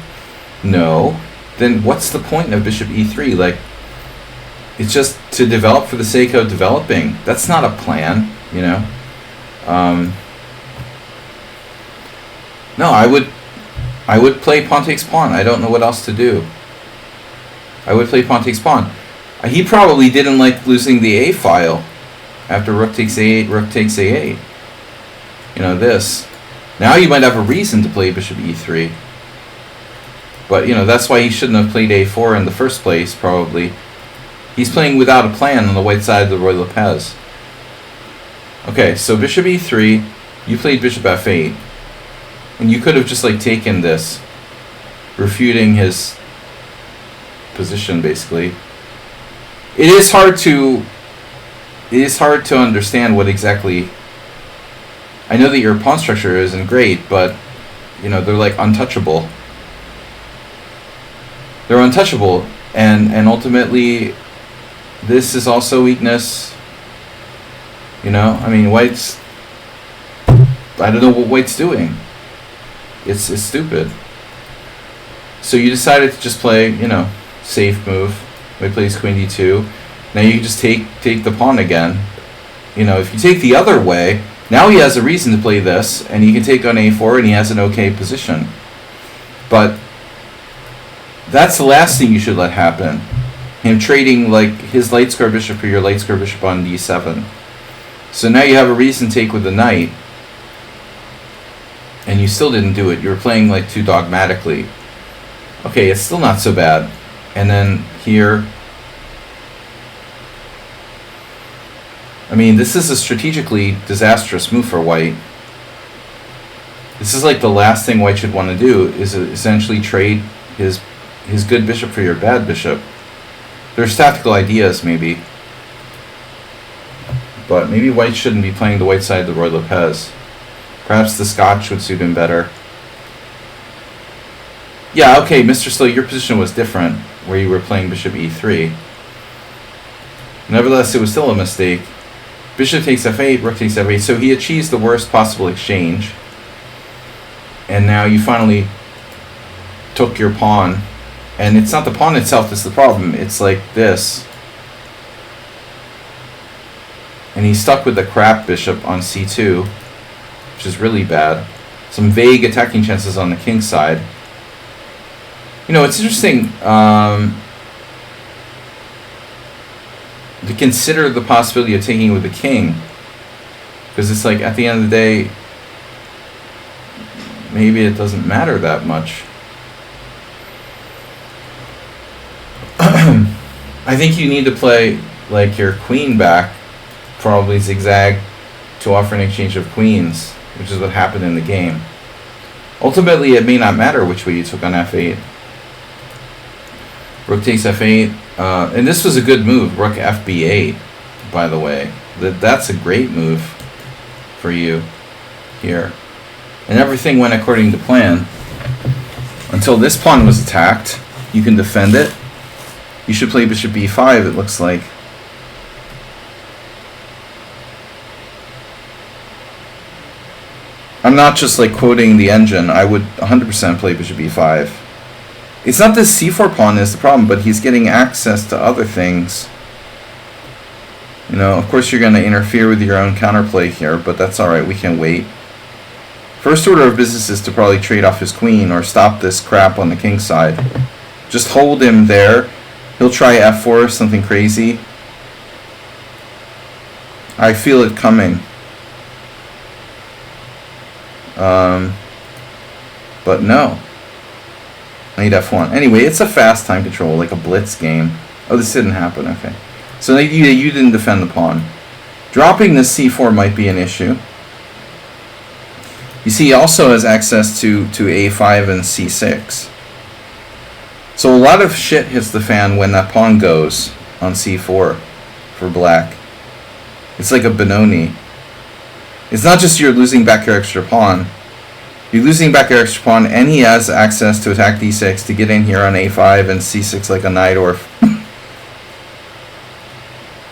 No. Then what's the point of bishop e3? Like, it's just to develop for the sake of developing. That's not a plan, you know. No, I would play pawn takes pawn. I don't know what else to do. I would play pawn takes pawn. He probably didn't like losing the a file after rook takes a8, rook takes a8. You know, this. Now you might have a reason to play bishop e3. But, you know, that's why he shouldn't have played a4 in the first place, probably. He's playing without a plan on the white side of the Roy Lopez. Okay, so bishop e3, you played bishop f8. And you could have just, like, taken this, refuting his position, basically. It is hard to understand what exactly... I know that your pawn structure isn't great, but, you know, they're, like, untouchable. They're untouchable, and ultimately, this is also weakness. You know, I mean, white's... I don't know what white's doing. It's stupid. So you decided to just play, you know, safe move. White plays queen d2. Now you can just take the pawn again. You know, if you take the other way, now he has a reason to play this, and he can take on a4, and he has an okay position. But that's the last thing you should let happen. Him trading, like, his light square bishop for your light square bishop on d7. So now you have a reason to take with the knight. And you still didn't do it. You were playing, like, too dogmatically. Okay, it's still not so bad. And then here... I mean, this is a strategically disastrous move for white. This is like the last thing white should want to do, is essentially trade his good bishop for your bad bishop. There's tactical ideas, maybe. But maybe white shouldn't be playing the white side of the Roy Lopez. Perhaps the Scotch would suit him better. Yeah, okay, Mr. Slow, your position was different, where you were playing bishop e3. Nevertheless, it was still a mistake. Bishop takes f8, rook takes f8, so he achieves the worst possible exchange. And now you finally took your pawn. And it's not the pawn itself that's the problem, it's like this. And he's stuck with the crap bishop on c2. Which is really bad. Some vague attacking chances on the king's side. You know, it's interesting. to consider the possibility of taking with the king, because it's like at the end of the day, maybe it doesn't matter that much. I think you need to play like your queen back, probably zigzag, to offer an exchange of queens, which is what happened in the game. Ultimately, it may not matter which way you took on f8. Rook takes f8, and this was a good move. Rook fb8, by the way. That's a great move for you here. And everything went according to plan until this pawn was attacked. You can defend it. You should play bishop b5, it looks like. I'm not just like quoting the engine. I would 100% play bishop b5. It's not this c4 pawn is the problem, but he's getting access to other things. You know, of course you're going to interfere with your own counterplay here, but that's alright, we can wait. First order of business is to probably trade off his queen or stop this crap on the king side. Just hold him there. He'll try f4, something crazy. I feel it coming. But no. Knight f1. Anyway, it's a fast time control, like a blitz game. Oh, this didn't happen, okay. So you didn't defend the pawn. Dropping this c4 might be an issue. You see, he also has access to a5 and c6. So a lot of shit hits the fan when that pawn goes on c4 for black. It's like a Benoni. It's not just you're losing back your extra pawn. You're losing back your extra pawn, and he has access to attack d6 to get in here on a5 and c6 like a knight or...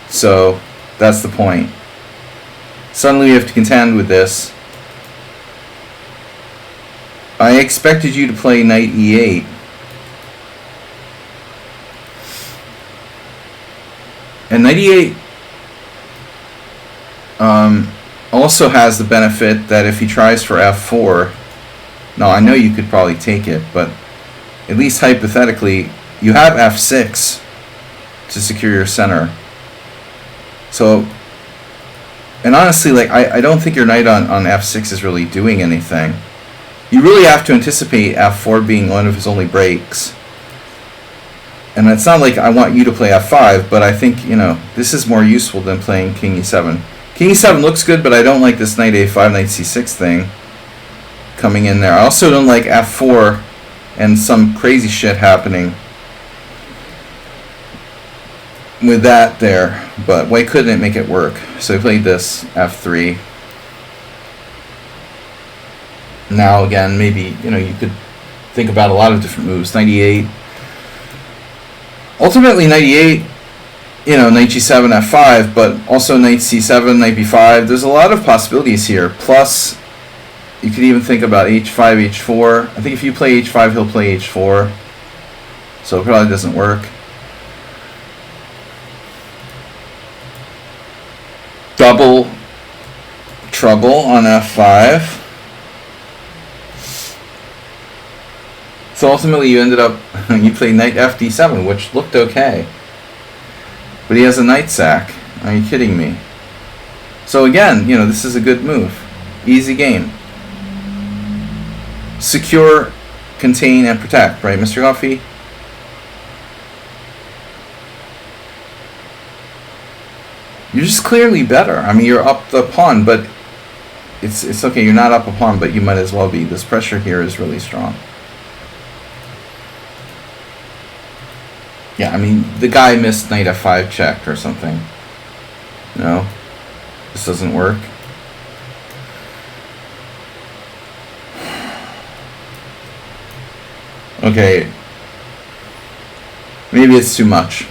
So, that's the point. Suddenly we have to contend with this. I expected you to play knight e8. And knight e8 also has the benefit that if he tries for f4, now I know you could probably take it, but at least hypothetically, you have f6 to secure your center. So, and honestly, like I don't think your knight on f6 is really doing anything. You really have to anticipate f4 being one of his only breaks. And it's not like I want you to play f5, but I think, you know, this is more useful than playing king e7. King e7 looks good, but I don't like this knight a5, knight c6 thing coming in there. I also don't like f4 and some crazy shit happening with that there. But why couldn't it make it work? So I played this f3. Now again, maybe, you know, you could think about a lot of different moves. Knight e8. Ultimately, knight e8, you know, knight g7, f5, but also knight c7, knight b5. There's a lot of possibilities here. Plus, you could even think about h5, h4. I think if you play h5, he'll play h4. So it probably doesn't work. Double trouble on f5. So ultimately you ended up, you played knight fd7, which looked okay. But he has a knight sack. Are you kidding me? So again, you know, this is a good move. Easy game. Secure, contain, and protect, right, Mr. Coffee? You're just clearly better. I mean, you're up the pawn, but it's okay. You're not up a pawn, but you might as well be. This pressure here is really strong. Yeah, I mean, the guy missed knight f5 check or something. No, this doesn't work. Okay, maybe it's too much.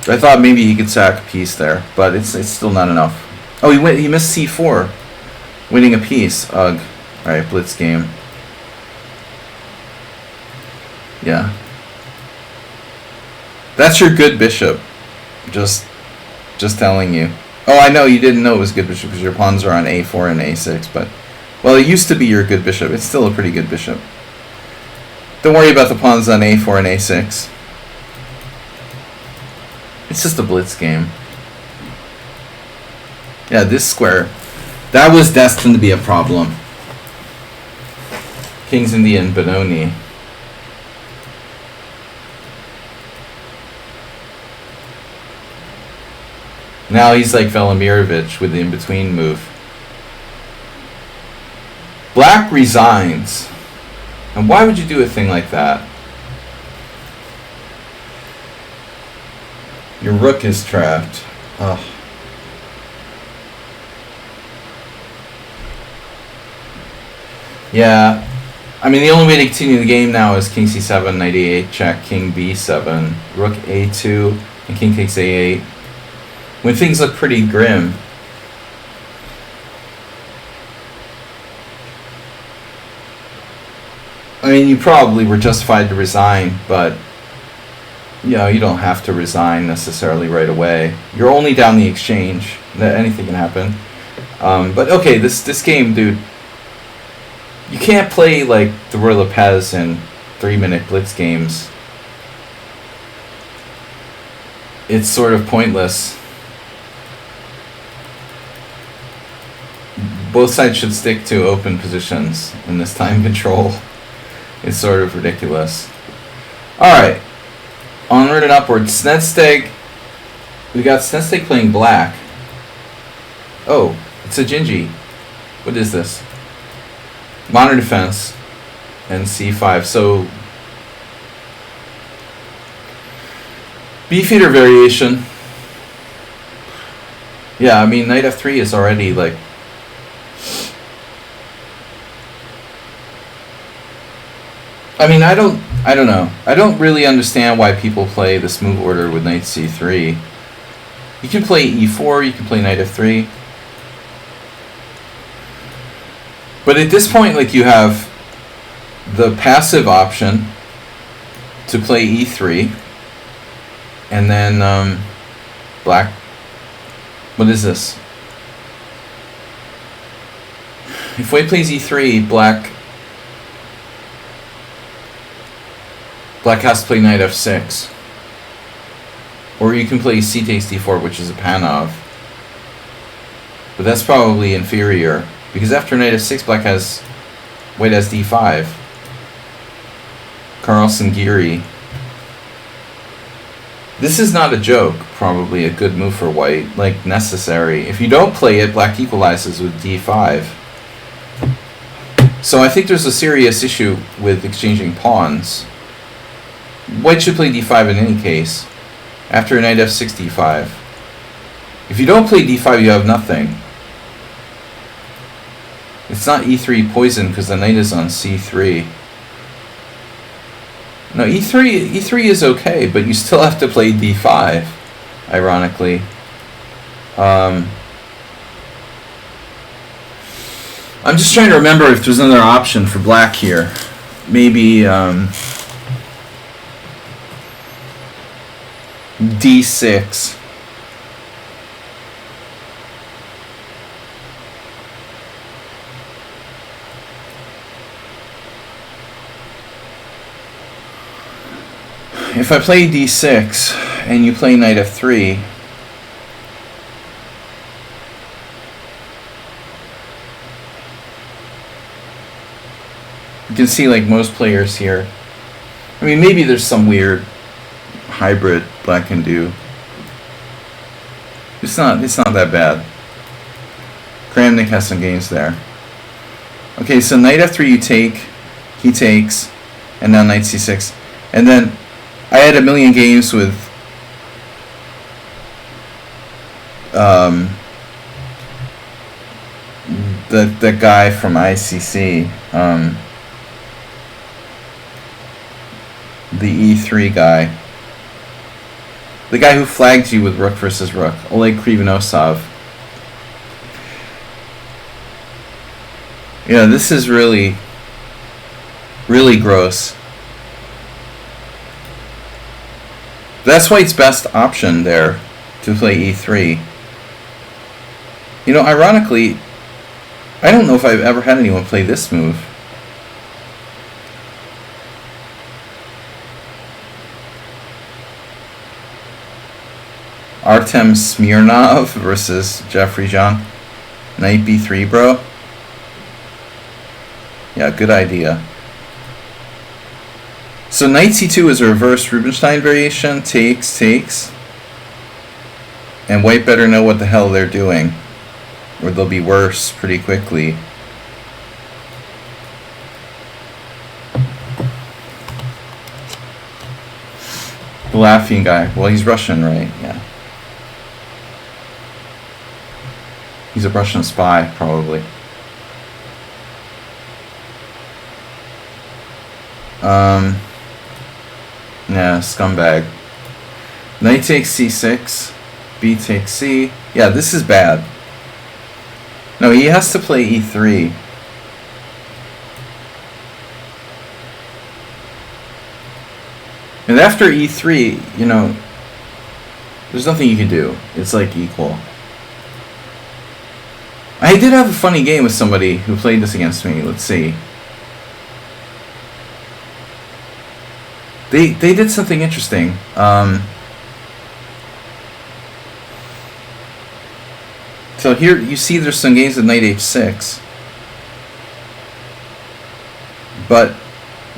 I thought maybe he could sack a piece there, but it's still not enough. Oh, he missed c4, winning a piece. Ugh. All right, blitz game. Yeah. That's your good bishop. Just telling you. Oh, I know you didn't know it was good bishop because your pawns are on a4 and a6, but well, it used to be your good bishop. It's still a pretty good bishop. Don't worry about the pawns on a4 and a6. It's just a blitz game. Yeah, this square, that was destined to be a problem. King's Indian Benoni. Now he's like Velimirovich with the in-between move. Black resigns. And why would you do a thing like that? Your rook is trapped. Ugh. Yeah. I mean, the only way to continue the game now is king c7, knight a8, check, king b7, rook a2, and king takes a8. When things look pretty grim. I mean, you probably were justified to resign, but you know, you don't have to resign necessarily right away. You're only down the exchange. Anything can happen. But okay, this game, dude, you can't play like the Roy Lopez in 3-minute blitz games. It's sort of pointless. Both sides should stick to open positions in this time control. It's sort of ridiculous. Alright. Onward and upward. Snedsteg. We got Snedsteg playing black. Oh, it's a Gingy. What is this? Modern defense. And c5. So, beefeater variation. Yeah, I mean, knight f3 is already like... I mean, I don't know. I don't really understand why people play this move order with knight c3. You can play e4, you can play knight f3. But at this point, like, you have the passive option to play e3. And then black... What is this? If white plays e3, black has to play knight f6. Or you can play c takes d4, which is a Panov. But that's probably inferior. Because after knight f6, white has d5. Carlsen Geary. This is not a joke, probably a good move for white, like necessary. If you don't play it, black equalizes with d5. So I think there's a serious issue with exchanging pawns. White should play d5 in any case. After knight f6, d5. If you don't play d5, you have nothing. It's not e3 poison because the knight is on c3. No, e3 is okay, but you still have to play d5, ironically. I'm just trying to remember if there's another option for black here. Maybe d6. If I play d6 and you play knight f3, you can see like most players here. I mean, maybe there's some weird hybrid black can do. It's not that bad. Kramnik has some games there. Okay, so knight f3 you take, he takes, and now knight c6. And then I had a million games with the guy from ICC, the E3 guy, the guy who flagged you with rook versus rook, Oleg Krivonosov. Yeah, this is really, really gross. That's White's best option there, to play e3. You know, ironically, I don't know if I've ever had anyone play this move. Artem Smirnov versus Jeffrey Zhang. Knight b3, bro. Yeah, good idea. So knight c2 is a reverse Rubinstein variation. Takes, takes. And white better know what the hell they're doing, or they'll be worse pretty quickly. The laughing guy. Well, he's Russian, right? Yeah. He's a Russian spy, probably. Yeah, scumbag. Knight takes c6. B takes c. Yeah, this is bad. No, he has to play e3. And after e3, you know, there's nothing you can do. It's like equal. I did have a funny game with somebody who played this against me. Let's see. They did something interesting. So here you see there's some games with knight h6. But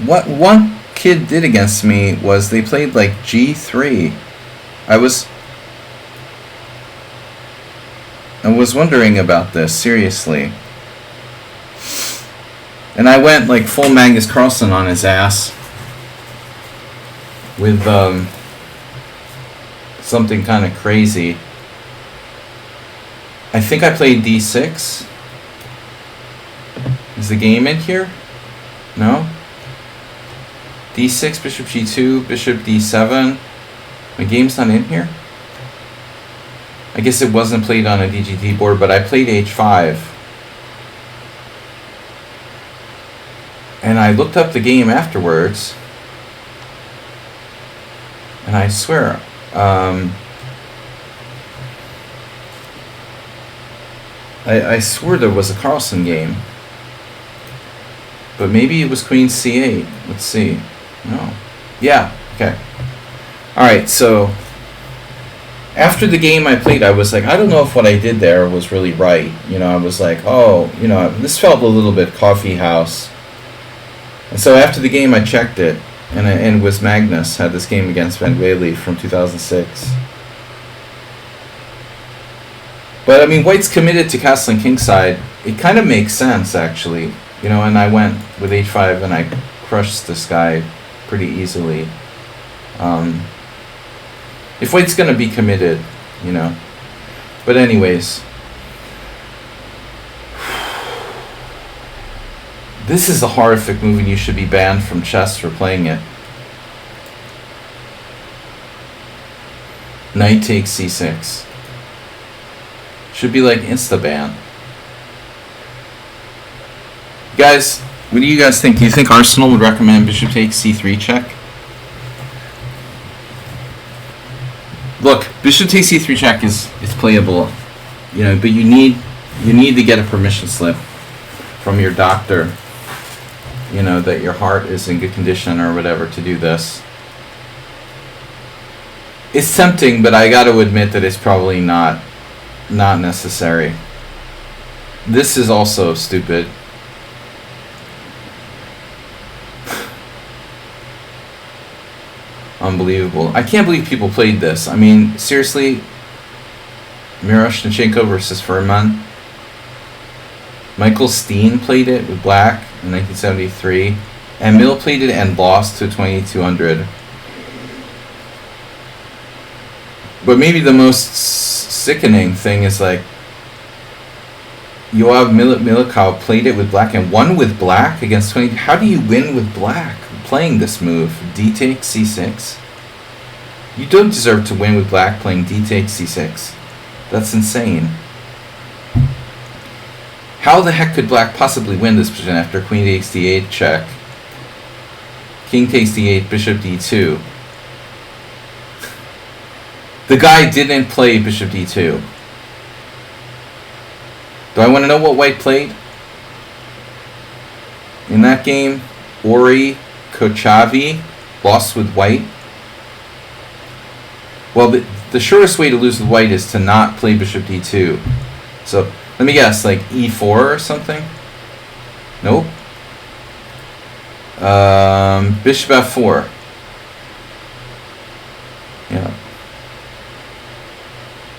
what one kid did against me was they played like g3. I was wondering about this, seriously. And I went like full Magnus Carlsen on his ass with something kind of crazy. I think I played d6. Is the game in here? No? d6, bishop g2, bishop d7. My game's not in here? I guess it wasn't played on a DGT board, but I played h5. And I looked up the game afterwards. And I swear, I swore there was a Carlsen game. But maybe it was queen c8. Let's see. No. Yeah, okay. Alright, so after the game I played, I was like, I don't know if what I did there was really right. You know, I was like, oh, you know, this felt a little bit coffee house. And so after the game I checked it, and it was Magnus, had this game against Van Whaley from 2006. But I mean, white's committed to castling kingside. It kind of makes sense, actually. You know, and I went with h5 and I crushed this guy pretty easily. If white's going to be committed, you know. But anyways. This is a horrific move and you should be banned from chess for playing it. Knight takes c6. Should be like insta-ban. Guys, what do you guys think? Do you think Arsenal would recommend bishop takes c3 check? Look, bishop takes c3 check is playable, you know, but you need to get a permission slip from your doctor, you know, that your heart is in good condition or whatever to do this. It's tempting, but I got to admit that it's probably not necessary. This is also stupid. Unbelievable. I can't believe people played this. I mean, seriously, Miroshnichenko versus Furman. Michael Steen played it with black in 1973. And Mill played it and lost to 2200. But maybe the most sickening thing is like Yoav Milikow played it with black and won with black against 20. How do you win with black playing this move? D takes c6. You don't deserve to win with black playing d takes c6. That's insane. How the heck could black possibly win this position after queen takes d8 check? King takes d8, bishop d2. The guy didn't play bishop d2. Do I want to know what white played? In that game, Ori Kochavi lost with white. Well, the surest way to lose with white is to not play bishop d2. So let me guess, like e4 or something? Nope. Bishop f4. Yeah.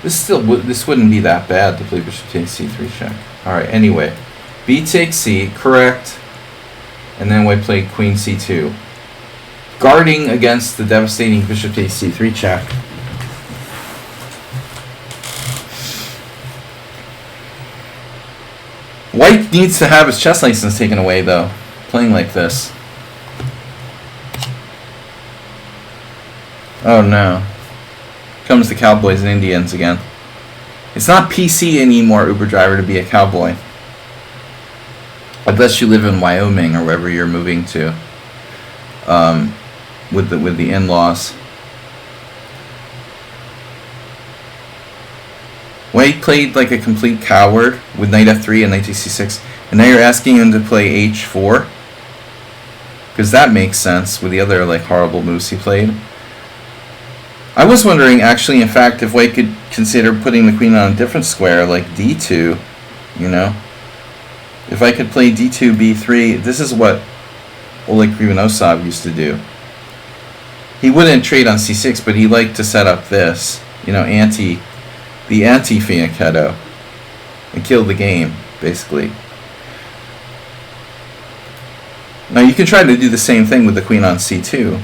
This wouldn't be that bad to play bishop takes c3 check. All right. Anyway, b takes c, correct, and then white played queen c2, guarding against the devastating bishop takes c3 check. White needs to have his chess license taken away, though, playing like this. Oh no. Comes the Cowboys and Indians again. It's not PC anymore, Uber driver, to be a cowboy. Unless you live in Wyoming or wherever you're moving to. With the in-laws. White played like a complete coward with knight f3 and knight to c6, and now you're asking him to play h4? Because that makes sense with the other like horrible moves he played. I was wondering, actually, in fact, if white could consider putting the queen on a different square, like d2, you know? If I could play d2, b3, this is what Oleg Krivonosov used to do. He wouldn't trade on c6, but he liked to set up this, you know, the anti-fianchetto, and kill the game, basically. Now you can try to do the same thing with the queen on c2,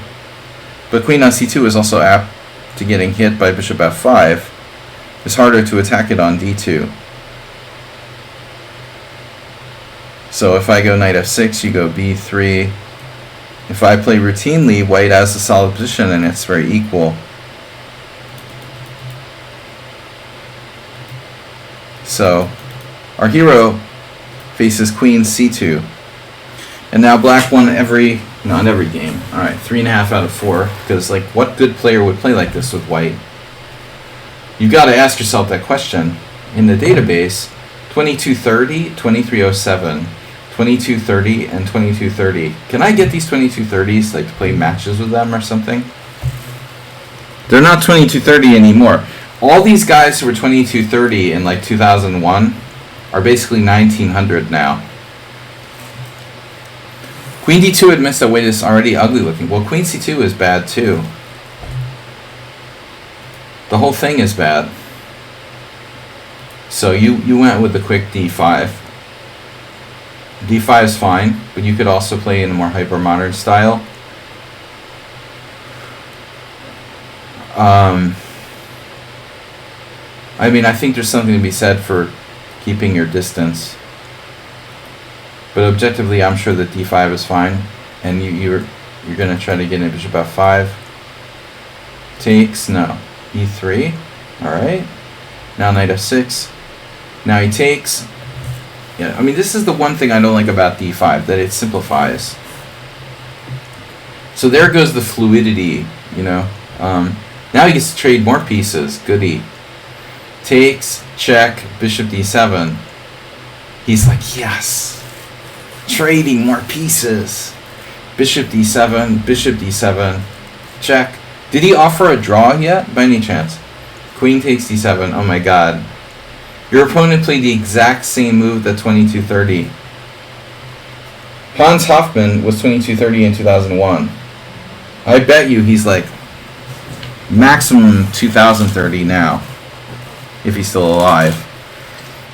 but queen on c2 is also apt to getting hit by bishop f5. It's harder to attack it on d2. So if I go knight f6, you go b3. If I play routinely, white has a solid position and it's very equal. So our hero faces queen c2. And now black won not every game. Alright, 3.5 out of 4. Because, like, what good player would play like this with white? You've got to ask yourself that question. In the database, 2230, 2307, 2230, and 2230. Can I get these 2230s, like, to play matches with them or something? They're not 2230 anymore. All these guys who were 2230 in, like, 2001 are basically 1900 now. Queen d2 admits that white is already ugly looking. Well, queen c2 is bad too. The whole thing is bad. So you went with the quick d5. d5 is fine, but you could also play in a more hyper-modern style. I mean, I think there's something to be said for keeping your distance. But objectively, I'm sure that d5 is fine, and you're going to try to get in bishop f5. Takes, no. e3, all right. Now knight f6. Now he takes. Yeah, I mean, this is the one thing I don't like about d5, that it simplifies. So there goes the fluidity, you know. Now he gets to trade more pieces. Goody. Takes, check, bishop d7. He's like, yes. Trading more pieces. Bishop d7, check. Did he offer a draw yet, by any chance? Queen takes d7, oh my god. Your opponent played the exact same move that 2230. Hans Hofmann was 2230 in 2001. I bet you he's like maximum 2030 now, if he's still alive,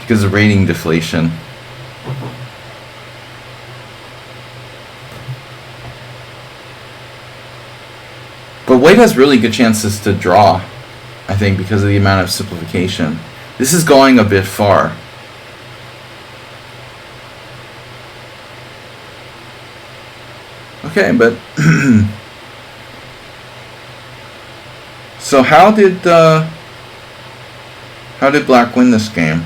because of rating deflation. But white has really good chances to draw, I think, because of the amount of simplification. This is going a bit far. Okay, but so how did black win this game?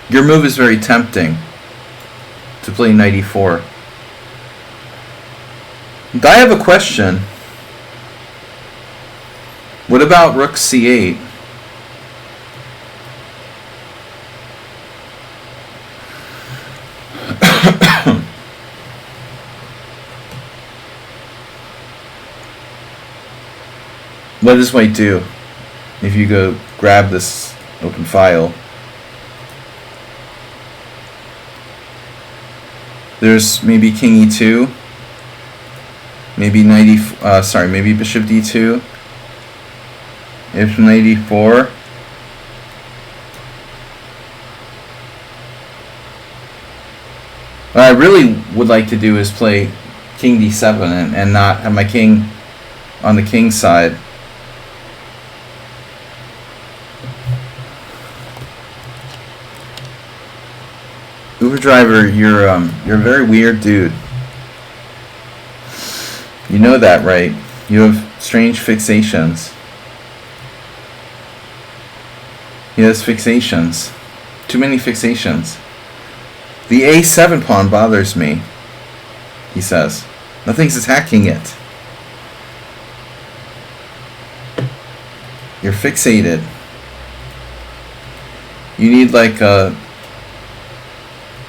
Your move is very tempting to play knight e4. I have a question. What about rook c8? What does white do? If you go grab this open file, there's maybe king e2, maybe maybe bishop d2, if knight e4. What I really would like to do is play king d7 and not have my king on the king side. Uber driver, you're a very weird dude. You know that, right? You have strange fixations. He has fixations. Too many fixations. The a7 pawn bothers me, he says. Nothing's attacking it. You're fixated. You need like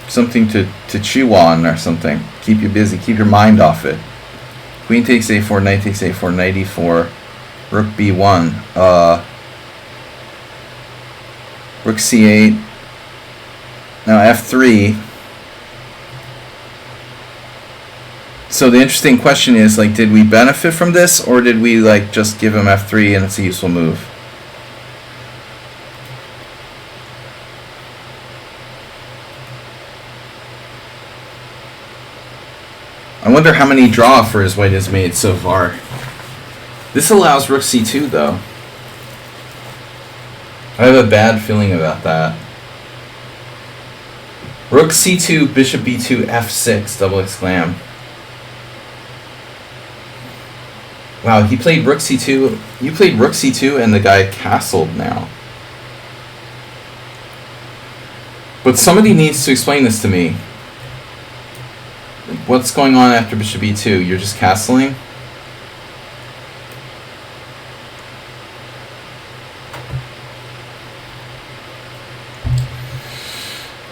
something to chew on or something. Keep you busy. Keep your mind off it. Queen takes a4, knight takes a4, knight e4, rook b1, rook c8, now f3. So the interesting question is, like, did we benefit from this, or did we like just give him f3 and it's a useful move? I wonder how many draw offers white has made so far. This allows rook c2 though. I have a bad feeling about that. Rook c2, bishop b2, f6, double exclam. Wow, he played rook c2. You played rook c2 and the guy castled now. But somebody needs to explain this to me. What's going on after bishop e2? You're just castling?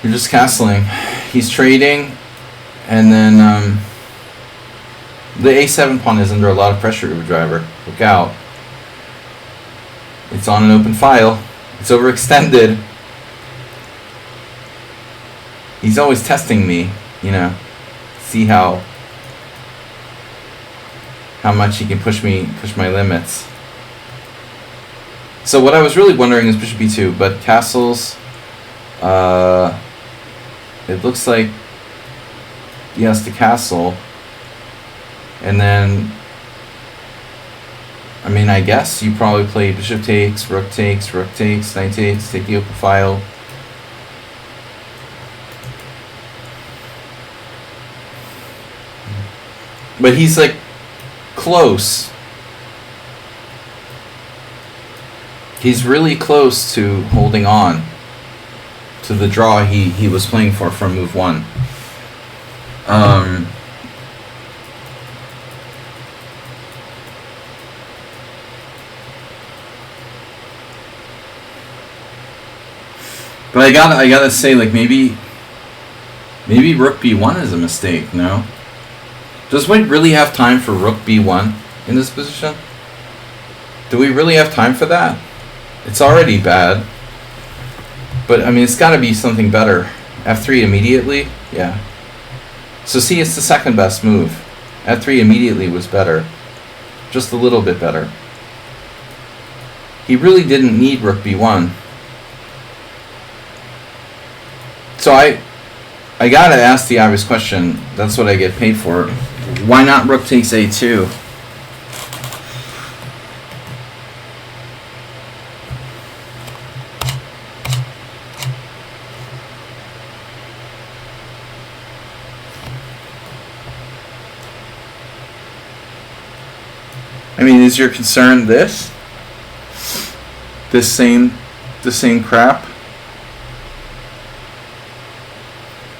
You're just castling. He's trading, and then the a7 pawn is under a lot of pressure, Uber driver. Look out. It's on an open file. It's overextended. He's always testing me, you know. See how much he can push my limits. So what I was really wondering is bishop e2, but castles. It looks like he has to castle, and then I mean, I guess you probably play bishop takes, knight takes, take the open file. But he's like close. He's really close to holding on to the draw he was playing for from move 1. But I gotta say, like, maybe rook b1 is a mistake, no? Does white really have time for rook b1 in this position? Do we really have time for that? It's already bad. But, I mean, it's got to be something better. f3 immediately? Yeah. So, see, it's the second best move. f3 immediately was better. Just a little bit better. He really didn't need rook b1. So, I got to ask the obvious question. That's what I get paid for. Why not rook takes a2? I mean, is your concern this same crap?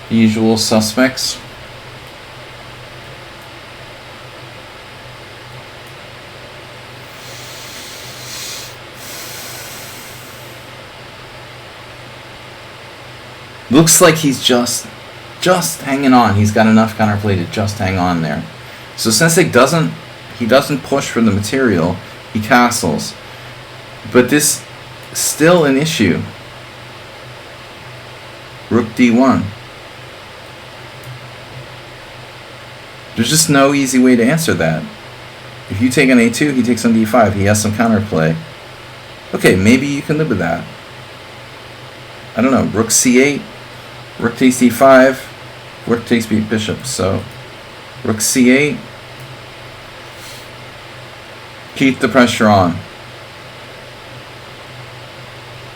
The usual suspects. Looks like he's just hanging on. He's got enough counterplay to just hang on there. So Sensei doesn't push for the material. He castles. But this still an issue. Rook d1. There's just no easy way to answer that. If you take on a2, he takes on d5. He has some counterplay. Okay, maybe you can live with that. I don't know. Rook c8. Rook takes d5. Rook takes bishop. So, rook c8. Keep the pressure on.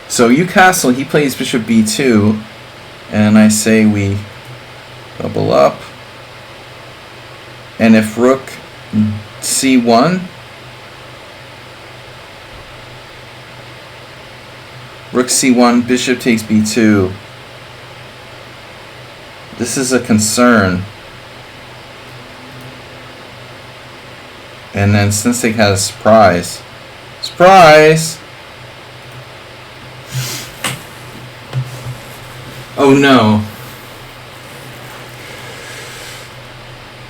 So you castle, he plays bishop b2, and I say we double up. And if rook c1, rook c1, bishop takes b2. This is a concern. And then Sensei has surprise. Surprise! Oh no.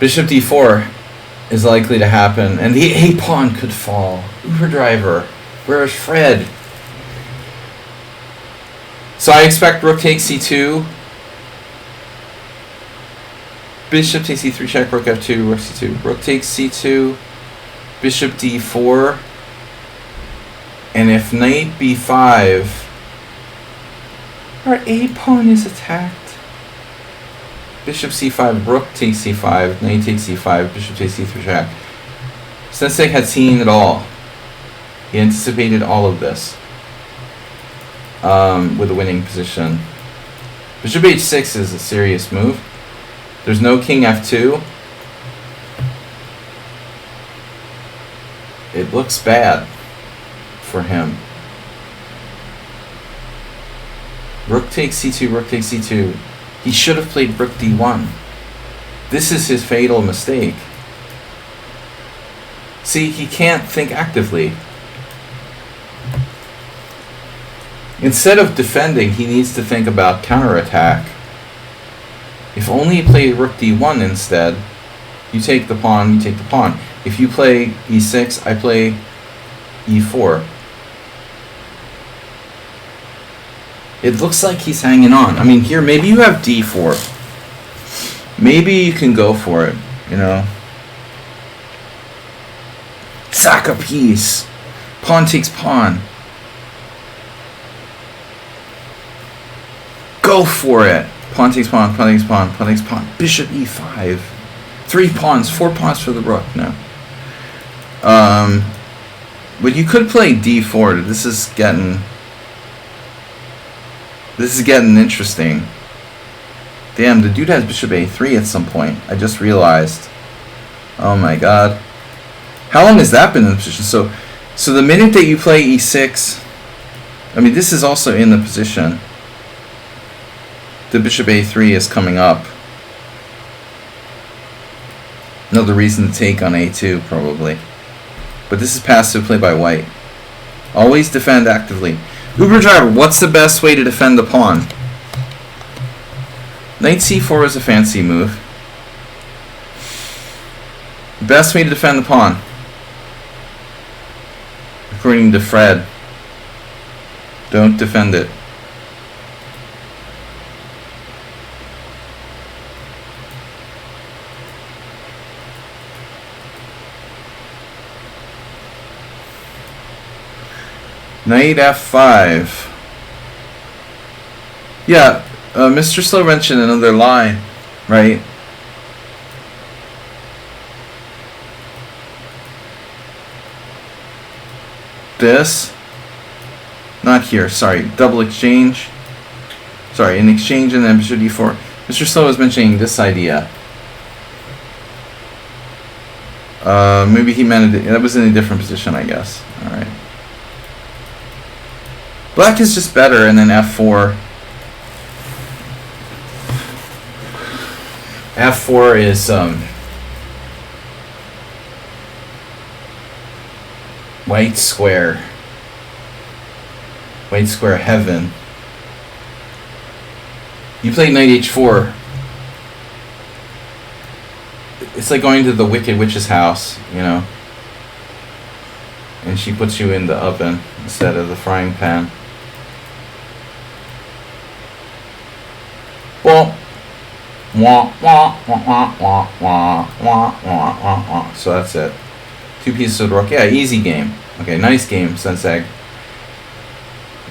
Bishop d4 is likely to happen, and the a pawn could fall. Uber driver, where's Fred? So I expect rook takes c2. Bishop takes c3 check, rook f2, rook c2. Rook takes c2, bishop d4, and if knight b5, our a pawn is attacked. Bishop c5, rook takes c5, knight takes c5, bishop takes c3 check. Sensei had seen it all. He anticipated all of this with a winning position. Bishop h6 is a serious move. There's no king f2. It looks bad for him. Rook takes c2, rook takes c2. He should have played rook d1. This is his fatal mistake. See, he can't think actively. Instead of defending, he needs to think about counterattack. If only you play rook d1 instead, you take the pawn, you take the pawn. If you play e6, I play e4. It looks like he's hanging on. I mean, here, maybe you have d4. Maybe you can go for it, you know. Sack a piece. Pawn takes pawn. Go for it. Pawn takes pawn, pawn takes pawn, pawn takes pawn. Bishop e5. 3 pawns, 4 pawns for the rook. No. But you could play d4. This is getting interesting. Damn, the dude has bishop a3 at some point. I just realized. Oh my god. How long has that been in the position? So the minute that you play e6, I mean, this is also in the position. The bishop a3 is coming up. Another reason to take on a2, probably. But this is passive play by white. Always defend actively. Uber driver, what's the best way to defend the pawn? Knight c4 is a fancy move. Best way to defend the pawn, according to Fred, don't defend it. Knight f5. Yeah, Mr. Slow mentioned another line, right? This. Not here, sorry. Double exchange. Sorry, an exchange and then bishop d4. Mr. Slow was mentioning this idea. Maybe he meant it. That was in a different position, I guess. Alright. Black is just better, and then f4. f4 is white square. White square heaven. You play knight h4. It's like going to the Wicked Witch's house, you know. and she puts you in the oven instead of the frying pan. Well, so that's it. 2 pieces of rook. Yeah, easy game. Okay, nice game, Sensei.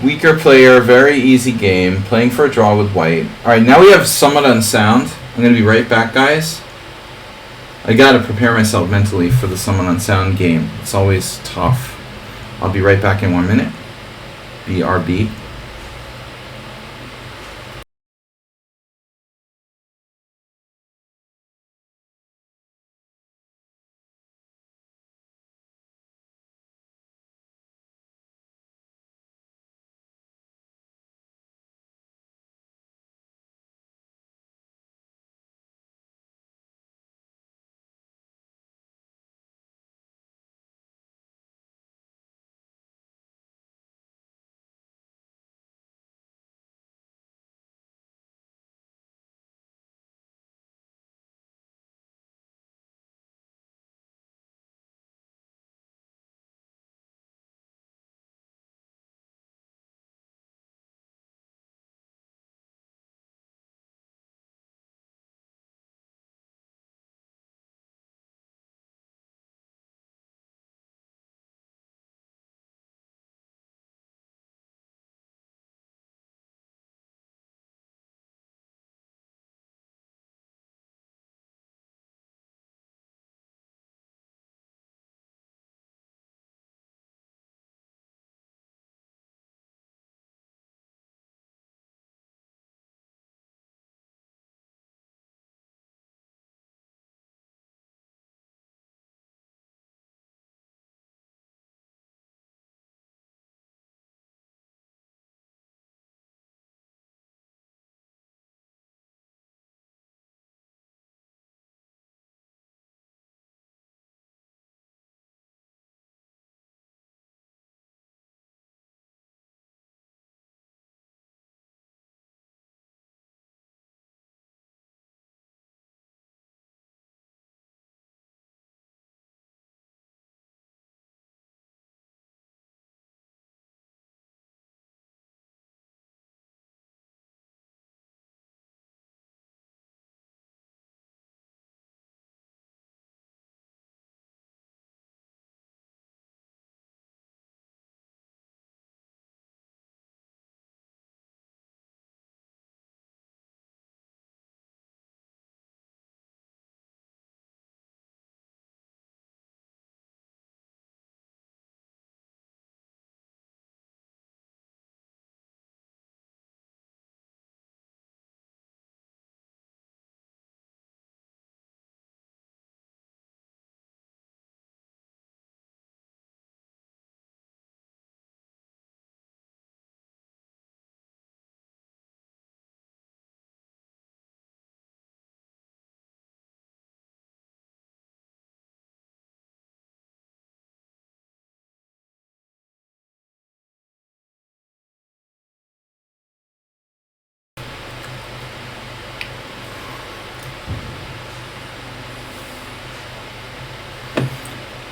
Weaker player, very easy game. Playing for a draw with white. Alright, now we have somewhat unsound. I'm going to be right back, guys. I got to prepare myself mentally for the somewhat unsound game. It's always tough. I'll be right back in 1 minute. BRB.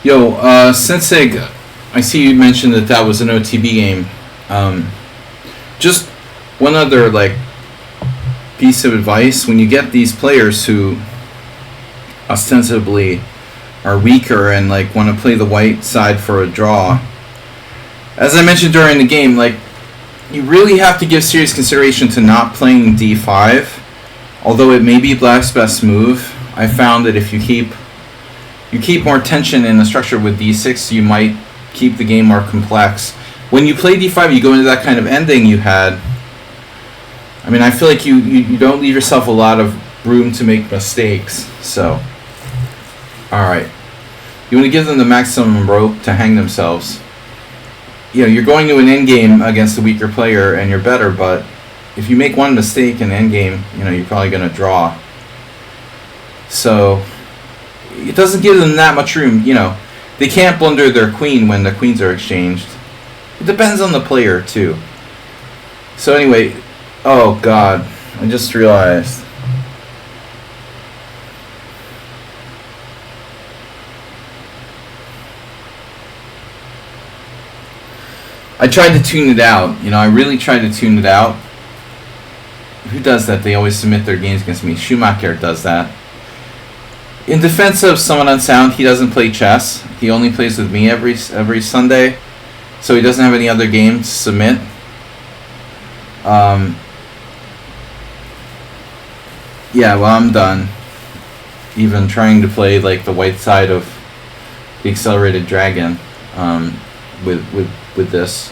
Yo, Sensei, I see you mentioned that was an OTB game. Just one other piece of advice: when you get these players who ostensibly are weaker and want to play the white side for a draw, as I mentioned during the game, you really have to give serious consideration to not playing d5. Although it may be black's best move, I found that if you keep more tension in the structure with d6, you might keep the game more complex. When you play d5, you go into that kind of ending you had. I mean, I feel like you don't leave yourself a lot of room to make mistakes. So, alright. You want to give them the maximum rope to hang themselves. You're going to an endgame against a weaker player and you're better, but if you make one mistake in endgame, you're probably going to draw. So it doesn't give them that much room. They can't blunder their queen when the queens are exchanged. It depends on the player too. So anyway, oh god, I just realized. I tried to tune it out. You know, I really tried to tune it out. Who does that? They always submit their games against me. Schumacher does that. In defense of someone unsound, he doesn't play chess. He only plays with me every Sunday, so he doesn't have any other games to submit. Yeah, well, I'm done. Even trying to play like the white side of the accelerated dragon with this.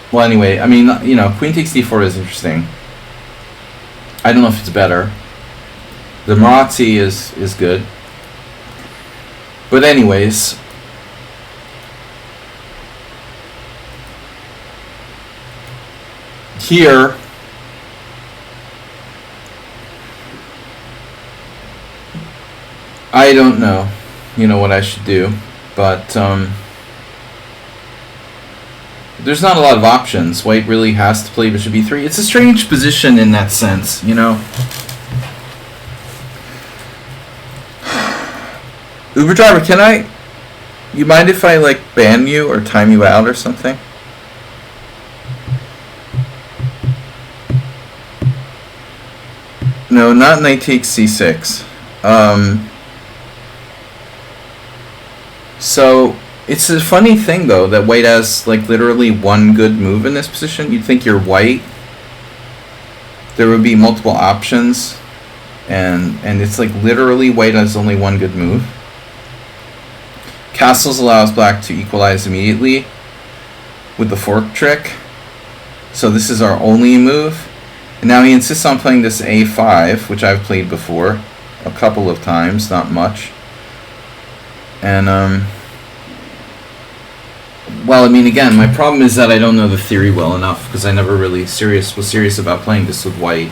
Well, anyway, I mean, you know, queen takes d4 is interesting. I don't know if it's better. The Marazzi is good. But anyways, here I don't know, you know, what I should do, but there's not a lot of options. White really has to play bishop e3. It's a strange position in that sense, you know. Uber driver, you mind if I like ban you or time you out or something? No, not knight takes c6. So it's a funny thing though that white has like literally one good move in this position. You'd think you're white, there would be multiple options, and it's like literally white has only one good move. Castles allows black to equalize immediately with the fork trick, so this is our only move. And now he insists on playing this a5, which I've played before a couple of times, not much. And well, I mean, again, my problem is that I don't know the theory well enough because I never really was serious about playing this with white.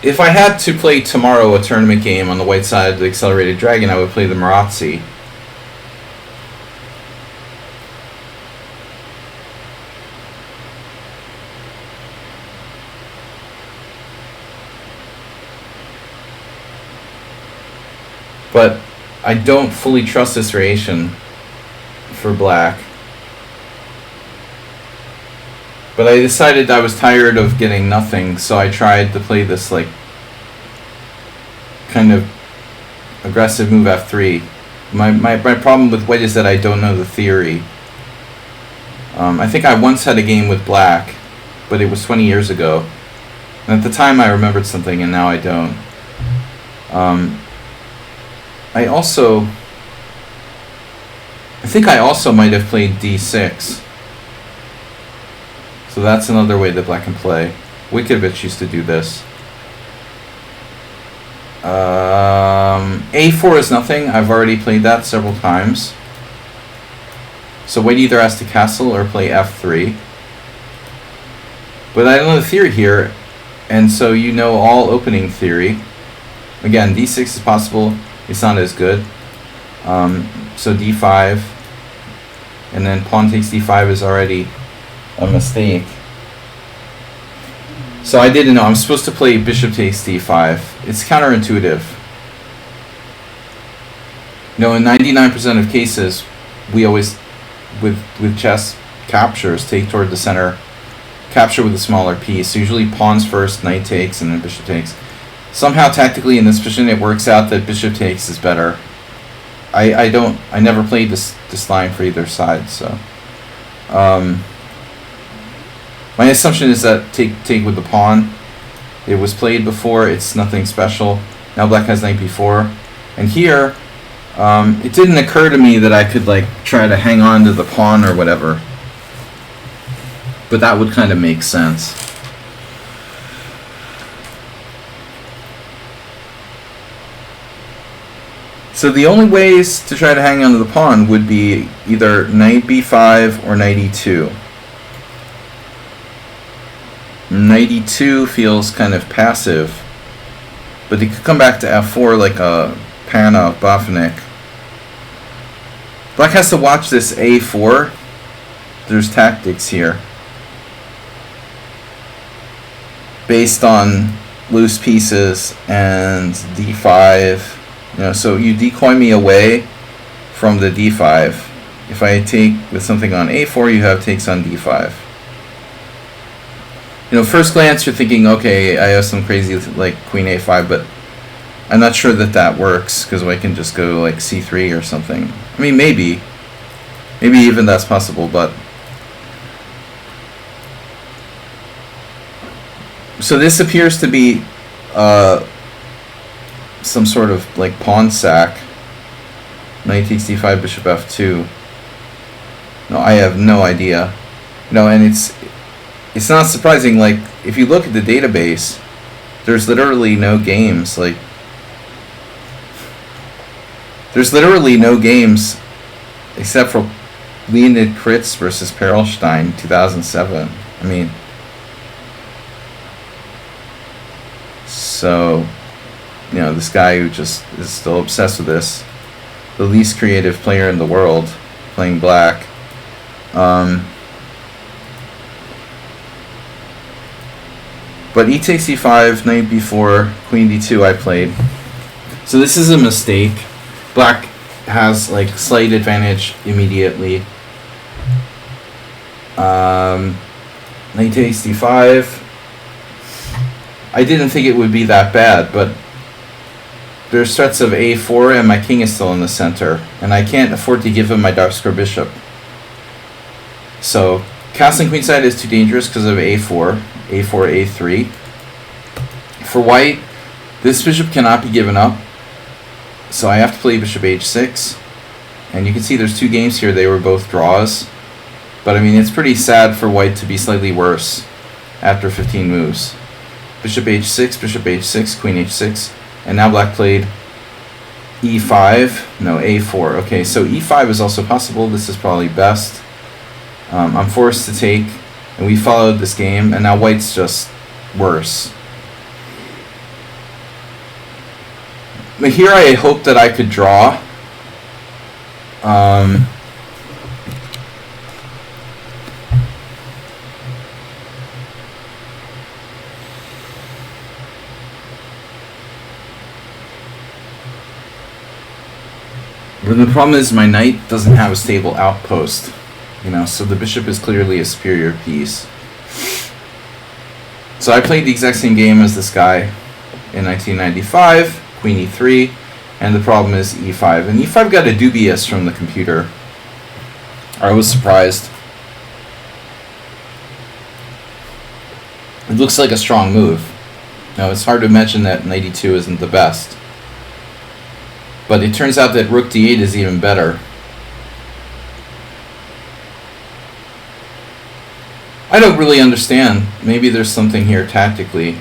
If I had to play tomorrow a tournament game on the white side of the accelerated dragon, I would play the Marazzi. But I don't fully trust this variation for black. But I decided I was tired of getting nothing, so I tried to play this like kind of aggressive move f3. My problem with white is that I don't know the theory. I think I once had a game with black, but it was 20 years ago. And at the time I remembered something and now I don't. I think I also might have played d6. So that's another way that black can play. Wikovich used to do this. A4 is nothing. I've already played that several times. So white either has to castle or play f3. But I don't know the theory here, and so you know all opening theory. Again, d6 is possible. It's not as good. So d5, and then pawn takes d5 is already a mistake. So I didn't know. I'm supposed to play bishop takes d5. It's counterintuitive. You know, in 99% of cases, we always, with chess captures, take toward the center, capture with a smaller piece. So usually pawns first, knight takes, and then bishop takes. Somehow tactically in this position it works out that bishop takes is better. I never played this line for either side, so my assumption is that take with the pawn. It was played before, it's nothing special. Now black has knight b4, and here it didn't occur to me that I could like try to hang on to the pawn or whatever, but that would kind of make sense. So the only ways to try to hang on to the pawn would be either knight b5 or knight e2. Knight e2 feels kind of passive, but it could come back to f4 like a Pana Bafinic. Black has to watch this a4. There's tactics here based on loose pieces and d5. You know, so you decoy me away from the d5. If I take with something on a4, you have takes on d5. You know, first glance you're thinking, okay, I have some crazy like queen a5, but I'm not sure that that works because I can just go like c3 or something. I mean, maybe even that's possible, but so this appears to be some sort of like pawn sack. Knight takes d5, bishop f2. No, I have no idea. No, and it's not surprising. Like, if you look at the database, there's literally no games. Like, there's literally no games except for Leonid Kritz versus Perelstein, 2007. I mean, so, you know, this guy who just is still obsessed with this, the least creative player in the world, playing black. But e takes e5, knight b4, queen d2 I played. So this is a mistake. Black has like slight advantage immediately. Knight takes d5. I didn't think it would be that bad, but there's threats of a4 and my king is still in the center, and I can't afford to give him my dark square bishop. So castling queenside is too dangerous because of a4, a3. For white, this bishop cannot be given up, so I have to play bishop h6. And you can see there's two games here, they were both draws. But I mean, it's pretty sad for white to be slightly worse after 15 moves. Bishop h6, queen h6, and now black played e5, no, a4. Okay, so e5 is also possible. This is probably best. I'm forced to take, and we followed this game, and now white's just worse. But here I hoped that I could draw. But the problem is my knight doesn't have a stable outpost, you know, so the bishop is clearly a superior piece. So I played the exact same game as this guy in 1995, queen e3, and the problem is e5. And e5 got a dubious from the computer. I was surprised. It looks like a strong move. Now, it's hard to imagine that knight e2 isn't the best. But it turns out that rook d8 is even better. I don't really understand. Maybe there's something here tactically.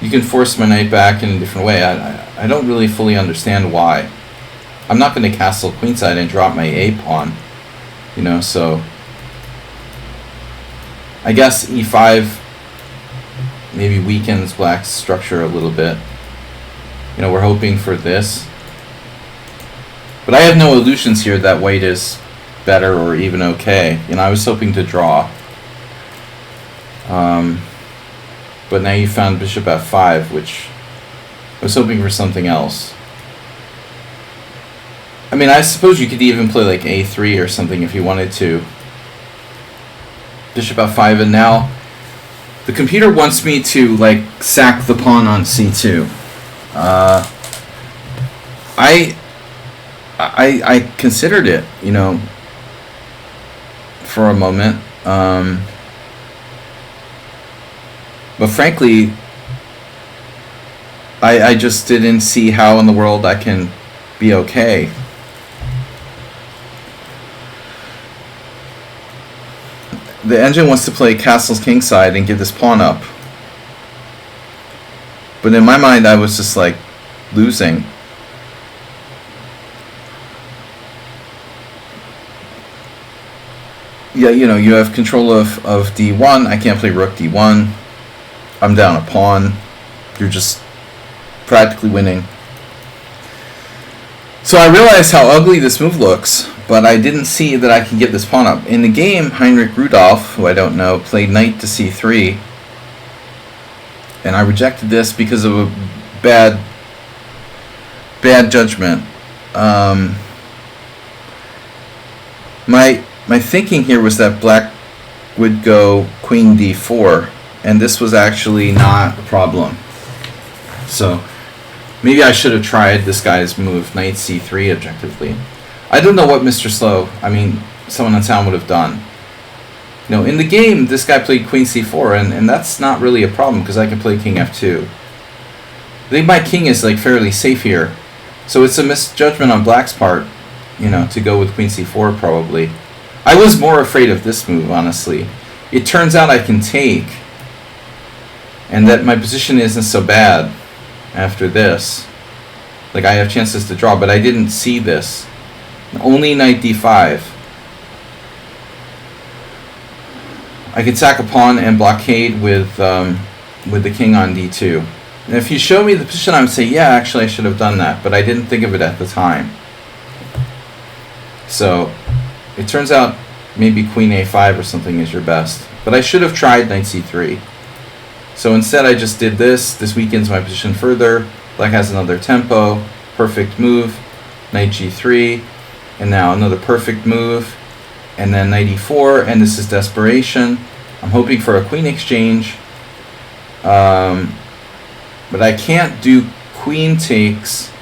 You can force my knight back in a different way. I don't really fully understand why. I'm not going to castle queenside and drop my a pawn. You know, so I guess e5 maybe weakens black's structure a little bit. You know, we're hoping for this. But I have no illusions here that white is better or even okay. You know, I was hoping to draw. But now you found bishop f5, which I was hoping for something else. I mean, I suppose you could even play like a3 or something if you wanted to. Bishop f5, and now the computer wants me to like sack the pawn on c2. I considered it, you know, for a moment. But frankly, I just didn't see how in the world I can be okay. The engine wants to play castles kingside and give this pawn up. But in my mind, I was just like losing. Yeah, you know, you have control of d1. I can't play rook d1. I'm down a pawn. You're just practically winning. So I realized how ugly this move looks, but I didn't see that I can get this pawn up. In the game, Heinrich Rudolph, who I don't know, played knight to c3. and I rejected this because of a bad judgment. My thinking here was that black would go queen d4, and this was actually not a problem. So maybe I should have tried this guy's move, knight c3, objectively. I don't know what Mr. Slow, someone on sound would have done. In the game, this guy played queen c4, and that's not really a problem because I can play king f2. I think my king is fairly safe here. So it's a misjudgment on black's part, to go with queen c4 probably. I was more afraid of this move, honestly. It turns out I can take, and that my position isn't so bad after this. I have chances to draw, but I didn't see this. Only knight d5. I could sack a pawn and blockade with the king on d2. And if you show me the position, I would say, yeah, actually I should have done that, but I didn't think of it at the time. So it turns out maybe queen a5 or something is your best. But I should have tried knight c3. So instead I just did this. This weakens my position further. Black has another tempo. Perfect move. Knight g3. And now another perfect move. And then knight e4. And this is desperation. I'm hoping for a queen exchange. But I can't do queen takes.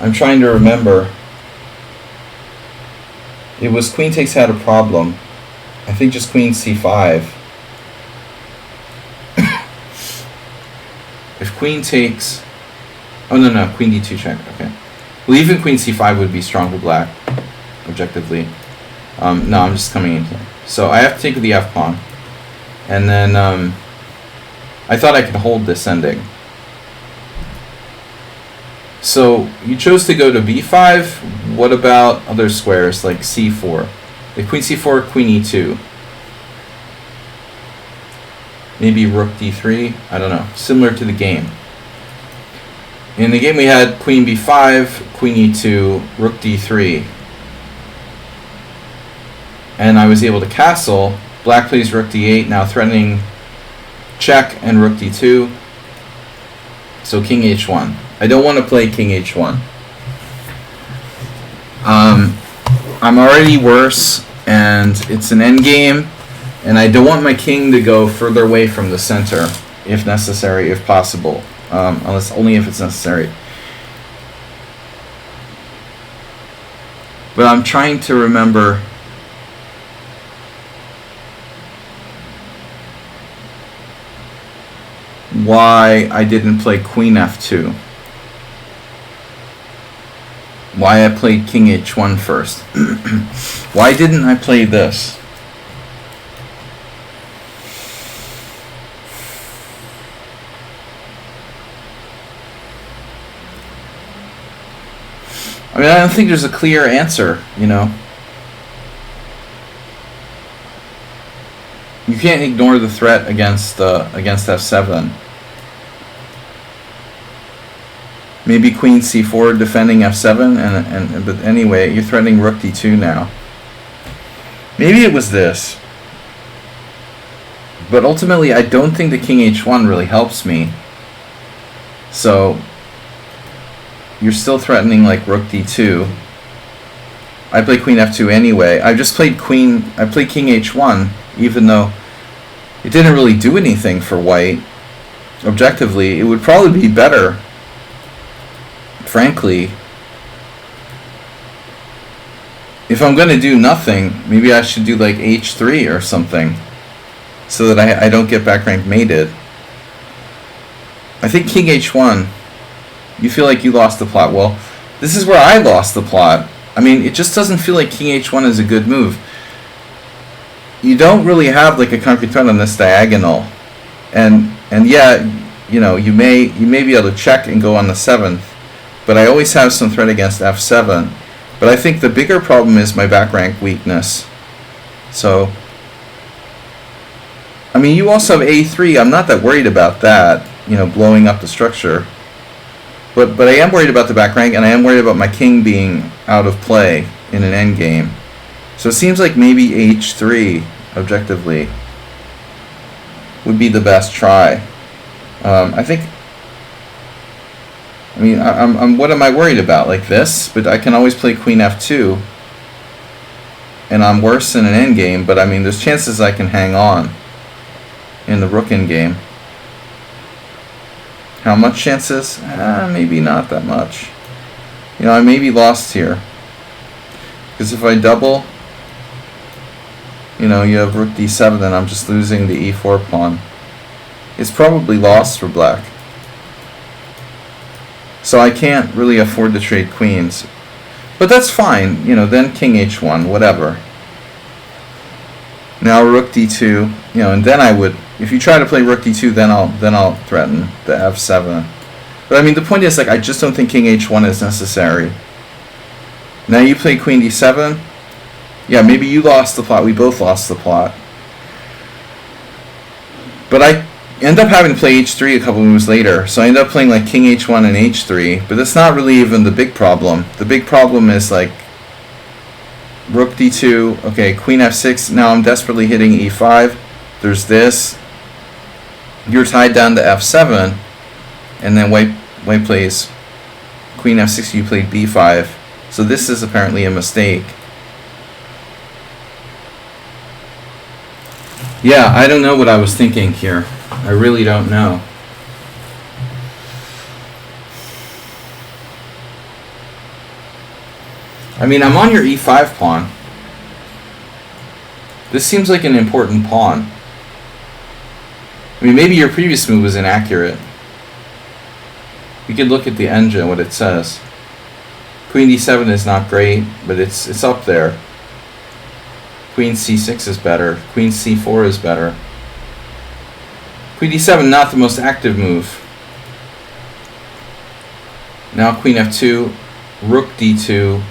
I'm trying to remember. It was queen takes had a problem. I think just queen c5. If queen takes... Oh, no, queen d2 check. Okay. Well, even queen c5 would be strong for black, objectively. No, I'm just coming in here. So I have to take with the f-pawn. And then I thought I could hold this ending. So you chose to go to b5. What about other squares like c4? Like queen c4, queen e2. Maybe rook d3. I don't know. Similar to the game. In the game we had queen b5, queen e2, rook d3. And I was able to castle. Black plays rook d8, now threatening check and rook d2. So king h1. I don't want to play king h1. I'm already worse, and it's an endgame, and I don't want my king to go further away from the center, if necessary, if possible, unless only if it's necessary. But I'm trying to remember why I didn't play queen f2. Why I played king h1 first. Why didn't I play this? I don't think there's a clear answer, You can't ignore the threat against f7. Maybe queen c4 defending f7, but anyway, you're threatening rook d2 now. Maybe it was this. But ultimately, I don't think the king h1 really helps me. So you're still threatening rook d2. I play queen f2 anyway. I played king h1, even though it didn't really do anything for white. Objectively, it would probably be better. Frankly, if I'm going to do nothing, maybe I should do h3 or something, so that I don't get back rank mated. I think king h1, you feel like you lost the plot. Well, this is where I lost the plot. It just doesn't feel like king h1 is a good move. You don't really have a concrete threat on this diagonal, and yeah, you may be able to check and go on the 7th. But I always have some threat against f7. But I think the bigger problem is my back rank weakness. So, you also have a3. I'm not that worried about that, blowing up the structure. But I am worried about the back rank, and I am worried about my king being out of play in an endgame. So it seems like maybe h3, objectively. would be the best try. I think. I mean, I'm. What am I worried about? Like this, but I can always play Queen F2, and I'm worse in an endgame. But I mean, there's chances I can hang on in the Rook endgame. How much chances? Maybe not that much. You know, I may be lost here. Because if I double, you know, you have Rook D7, and I'm just losing the E4 pawn. It's probably lost for black. So I can't really afford to trade queens. But that's fine. You know, then King H1, whatever. Now Rook D2, you know, and then I would, if you try to play Rook D2, then I'll threaten the F7. But I mean, the point is, like, I just don't think King H1 is necessary. Now you play Queen D7. Yeah, maybe you lost the plot. We both lost the plot. But I end up having to play H3 a couple moves later. So I end up playing like King H1 and H3. But that's not really even the big problem. The big problem is like Rook D2. Okay, Queen F6. Now I'm desperately hitting E5. There's this. You're tied down to F7. And then white plays Queen F6. You played B5. So this is apparently a mistake. Yeah, I don't know what I was thinking here. I really don't know. I mean, I'm on your E5 pawn. This seems like an important pawn. I mean, maybe your previous move was inaccurate. We could look at the engine, what it says. Queen D7 is not great, but it's up there. Queen C6 is better. Queen C4 is better. Queen D7, not the most active move. Now Queen F2, Rook D2,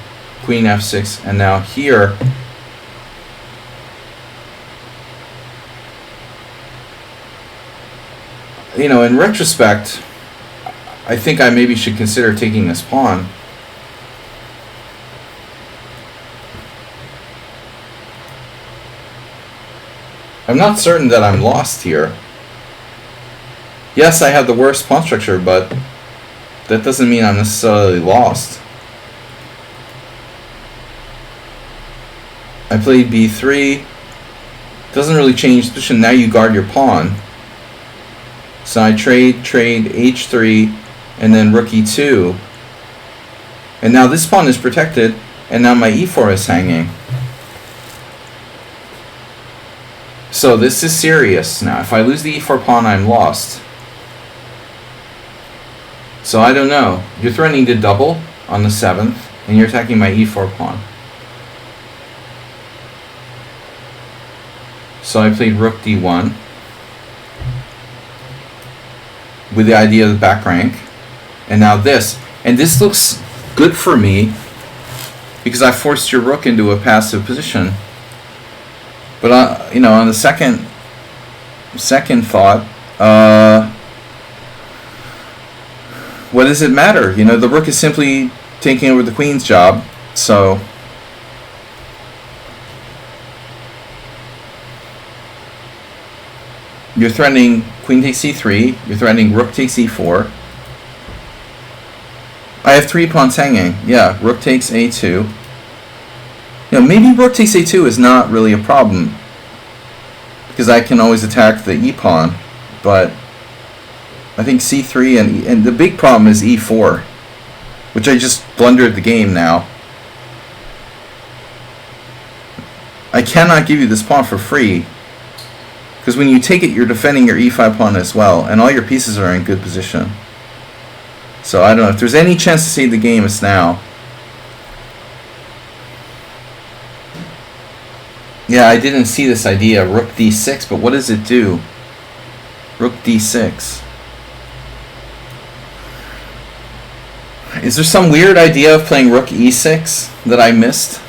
Queen F6, and now here, you know, in retrospect, I think I maybe should consider taking this pawn. I'm not certain that I'm lost here. Yes, I have the worst pawn structure, but that doesn't mean I'm necessarily lost. I played B3. Doesn't really change the position. Now you guard your pawn. So I trade H3, and then Rook E2. And now this pawn is protected, and now my E4 is hanging. So this is serious now. If I lose the E4 pawn, I'm lost. So I don't know. You're threatening to double on the 7th, and you're attacking my E4 pawn. So I played Rook D1 with the idea of the back rank. And now this. And this looks good for me because I forced your rook into a passive position. But you know, on the second thought, what does it matter? You know, the rook is simply taking over the queen's job. So you're threatening queen takes c3. You're threatening rook takes e4. I have 3 pawns hanging. Yeah, rook takes a2. You know, maybe rook takes a2 is not really a problem because I can always attack the e pawn, but I think c3 and the big problem is e4, which I just blundered the game now. I cannot give you this pawn for free because when you take it, you're defending your e5 pawn as well, and all your pieces are in good position. So I don't know if there's any chance to save the game. It's now. Yeah, I didn't see this idea, rook d6, but what does it do? Rook d6. Is there some weird idea of playing rook e6 that I missed?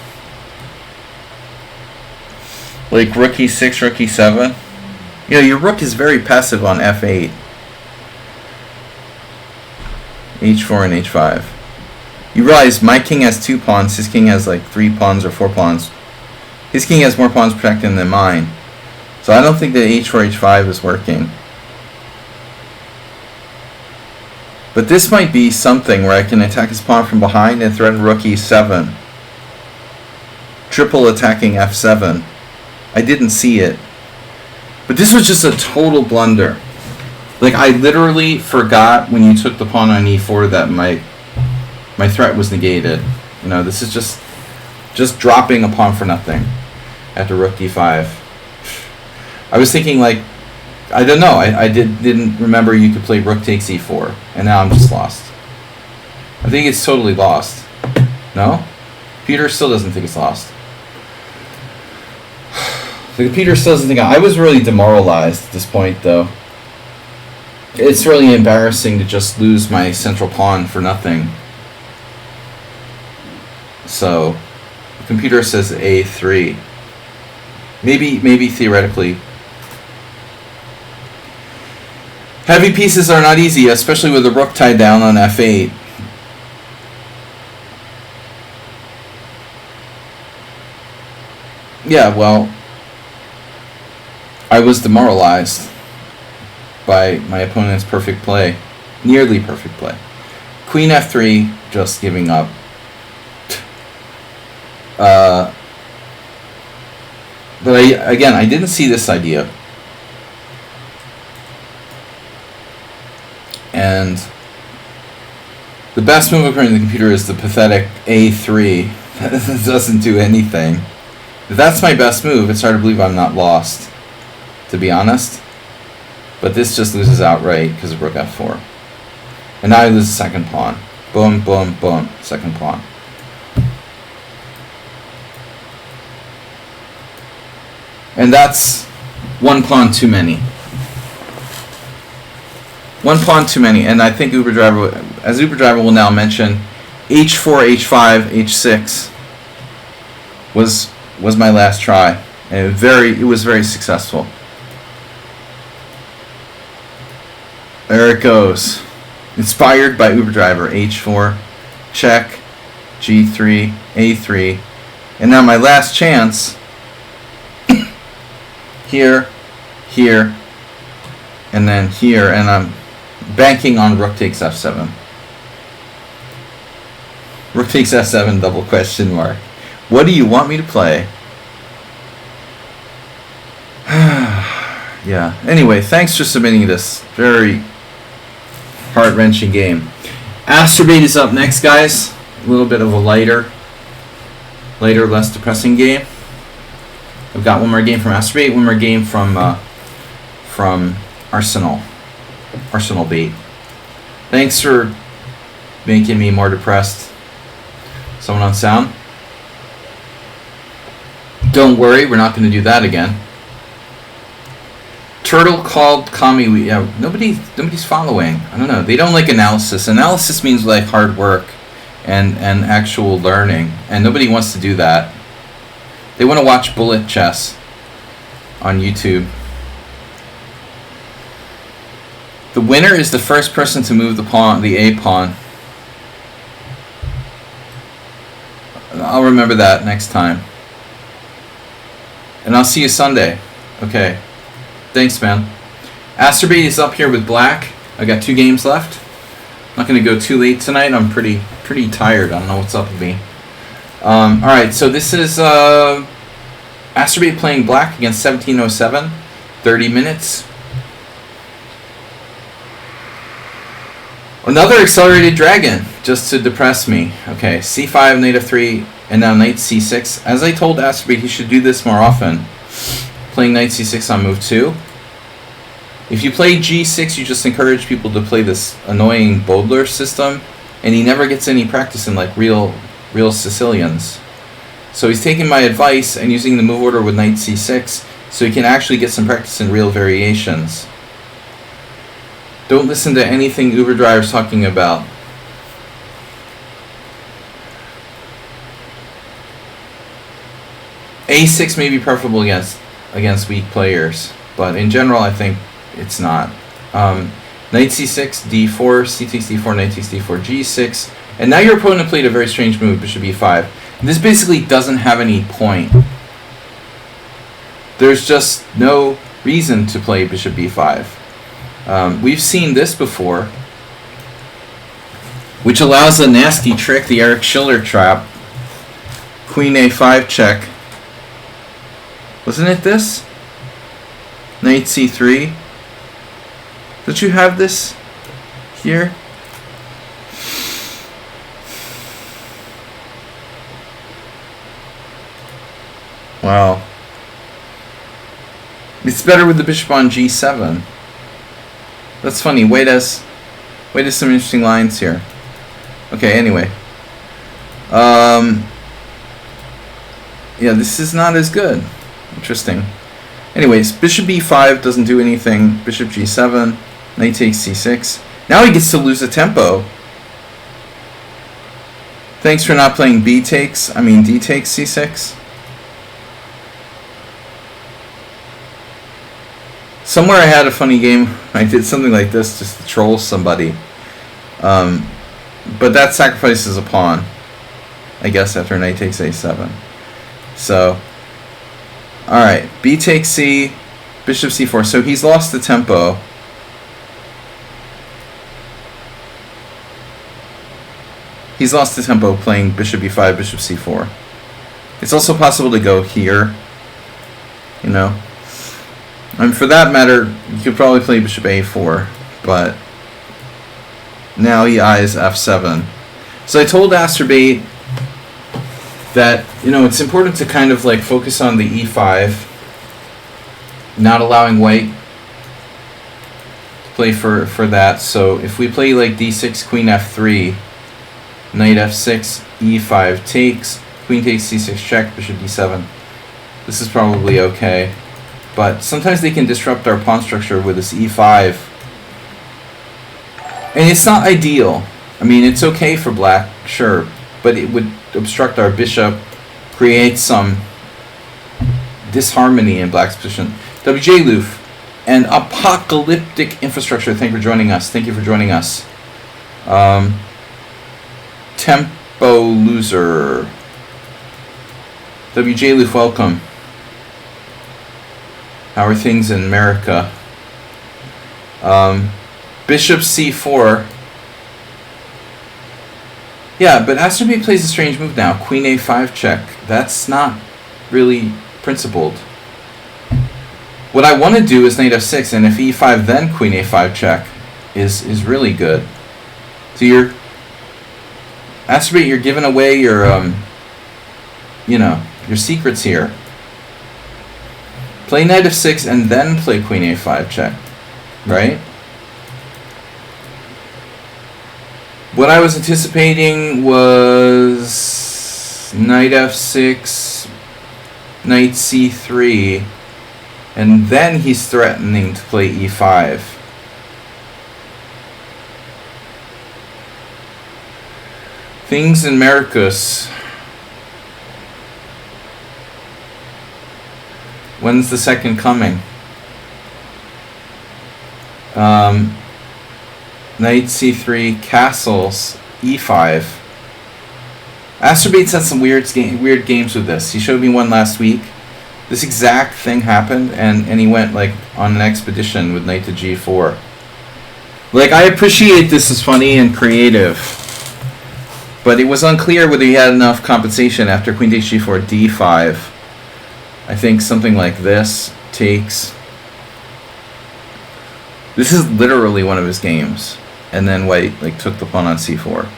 Like rook e6, rook e7? You know, your rook is very passive on f8. h4 and h5. You realize my king has 2 pawns, his king has like 3 pawns or 4 pawns. His king has more pawns protected than mine. So I don't think that h4, h5 is working. But this might be something where I can attack his pawn from behind and threaten rook e7. Triple attacking f7. I didn't see it. But this was just a total blunder. Like, I literally forgot when you took the pawn on e4 that my threat was negated. You know, this is just dropping a pawn for nothing after rook d5. I was thinking, like, I don't know. I didn't remember you could play rook takes e4, and now I'm just lost. I think it's totally lost. No? Peter still doesn't think it's lost. The computer still doesn't think I was really demoralized at this point, though. It's really embarrassing to just lose my central pawn for nothing. So, the computer says a3. Maybe theoretically. Heavy pieces are not easy, especially with the rook tied down on f8. Yeah, well, I was demoralized by my opponent's perfect play. Nearly perfect play. Queen f3, just giving up. But I didn't see this idea. And the best move according to the computer is the pathetic a3. That doesn't do anything. If that's my best move, it's hard to believe I'm not lost, to be honest. But this just loses outright because of rook f4. And now I lose the second pawn. Boom, boom, boom. Second pawn. And that's one pawn too many. One pawn too many. And I think as Uber Driver will now mention, h4, h5, h6 was my last try. And it was very successful. There it goes. Inspired by Uber Driver. H4, check, G3, A3. And now my last chance, here, here, and then here. And I'm banking on rook takes f7. Rook takes f7, double question mark. What do you want me to play? Yeah. Anyway, thanks for submitting this very heart-wrenching game. Astrobate is up next, guys. A little bit of a lighter, less depressing game. I've got one more game from Astrobate, one more game from Arsenal Bait. Thanks for making me more depressed. Someone on sound? Don't worry, we're not going to do that again. Turtle called Kami. Yeah, nobody's following. I don't know. They don't like analysis. Analysis means like hard work and actual learning, and nobody wants to do that. They want to watch bullet chess on YouTube. The winner is the first person to move the A pawn. I'll remember that next time. And I'll see you Sunday. Okay. Thanks, man. Astrobate is up here with black. I got 2 games left. I'm not going to go too late tonight. I'm pretty tired. I don't know what's up with me. Alright, so this is Astrobate playing black against 1707. 30 minutes. Another accelerated dragon, just to depress me. Okay, c5, knight f3, and now knight c6. As I told Astrobate, he should do this more often. Playing knight c6 on move 2. If you play g6, you just encourage people to play this annoying Bodler system, and he never gets any practice in like real Sicilians. So he's taking my advice and using the move order with knight c6 so he can actually get some practice in real variations. Don't listen to anything Uber Driver's talking about. A6 may be preferable against weak players, but in general I think it's not. Knight c6, d4, c takes d4, knight takes d4, g6, and now your opponent played a very strange move, bishop e5. This basically doesn't have any point. There's just no reason to play bishop b5. We've seen this before, which allows a nasty trick, the Eric Schiller trap. Queen a5 check. Wasn't it this? Knight c3. Don't you have this here? Wow. It's better with the bishop on g7. That's funny. Wait as some interesting lines here. Okay, anyway. Yeah, this is not as good. Interesting. Anyways, bishop b5 doesn't do anything. Bishop g7. Knight takes c6. Now he gets to lose a tempo. Thanks for not playing d takes c6. Somewhere I had a funny game. I did something like this just to troll somebody. But that sacrifices a pawn, I guess, after knight takes a7. So, alright, b takes c, bishop c4. So he's lost the tempo. He's lost the tempo playing bishop b5, bishop c4. It's also possible to go here, you know. And for that matter, you could probably play bishop a4, but now he eyes f7. So I told Asterbait that, you know, it's important to kind of like focus on the e5, not allowing white to play for that. So if we play like d6, queen f3, knight f6, e5 takes, queen takes c6 check, bishop d7, this is probably okay. But sometimes they can disrupt our pawn structure with this e5. And it's not ideal. I mean, it's okay for black, sure, but it would obstruct our bishop, create some disharmony in black's position. WJ Loof and Apocalyptic Infrastructure, thank you for joining us. Thank you for joining us. Tempo Loser. WJ Loof, welcome. How are things in America? Bishop c4. Yeah, but Asterbait plays a strange move now. Queen a5 check. That's not really principled. What I want to do is knight f6, and if e5 then queen a5 check is really good. So you're Asterbait, you're giving away your you know, your secrets here. Play knight f6 and then play queen a5 check, right? What I was anticipating was knight f6, knight c3, and then he's threatening to play e5. Things in Marcus. When's the second coming? Knight c3, castles, e5. Asterbait's had some weird games with this. He showed me one last week. This exact thing happened, and he went like on an expedition with knight to g4. Like, I appreciate this as funny and creative, but it was unclear whether he had enough compensation after queen takes g4, d5. I think something like this takes. This is literally one of his games, and then white like took the pawn on c4.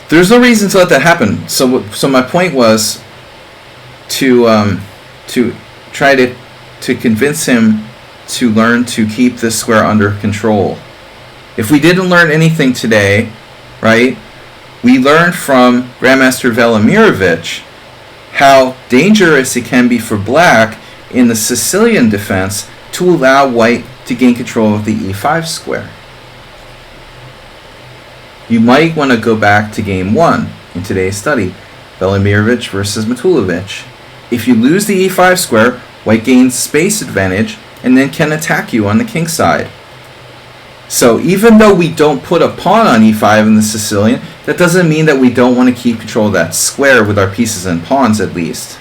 There's no reason to let that happen. So my point was to try to convince him to learn to keep this square under control. If we didn't learn anything today, right? We learned from Grandmaster Velimirovich how dangerous it can be for black in the Sicilian defense to allow white to gain control of the e5 square. You might want to go back to game 1 in today's study, Velimirovich versus Matulovic. If you lose the e5 square, white gains space advantage and then can attack you on the king side. So even though we don't put a pawn on e5 in the Sicilian, that doesn't mean that we don't want to keep control of that square with our pieces and pawns at least.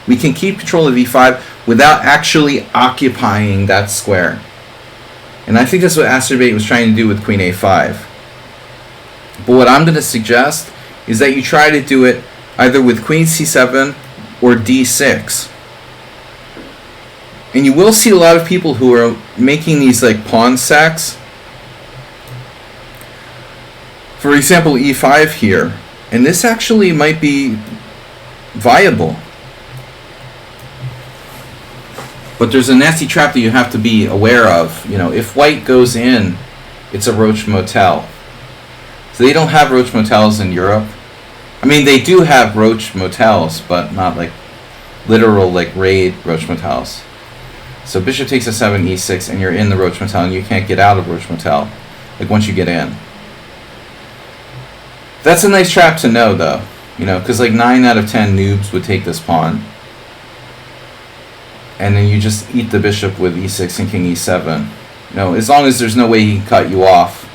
we can keep control of e5 without actually occupying that square. And I think that's what Asterbate was trying to do with queen a5. But what I'm going to suggest is that you try to do it either with queen c7 or d6. And you will see a lot of people who are making these like pawn sacks. For example, e5 here. And this actually might be viable. But there's a nasty trap that you have to be aware of. You know, if white goes in, it's a roach motel. So they don't have roach motels in Europe. I mean, they do have roach motels, but not like literal like raid roach motels. So bishop takes a7, e6, and you're in the roach motel, and you can't get out of roach motel, like once you get in. That's a nice trap to know, though, you know, because like 9 out of 10 noobs would take this pawn. And then you just eat the bishop with e6 and king e7. You know, as long as there's no way he can cut you off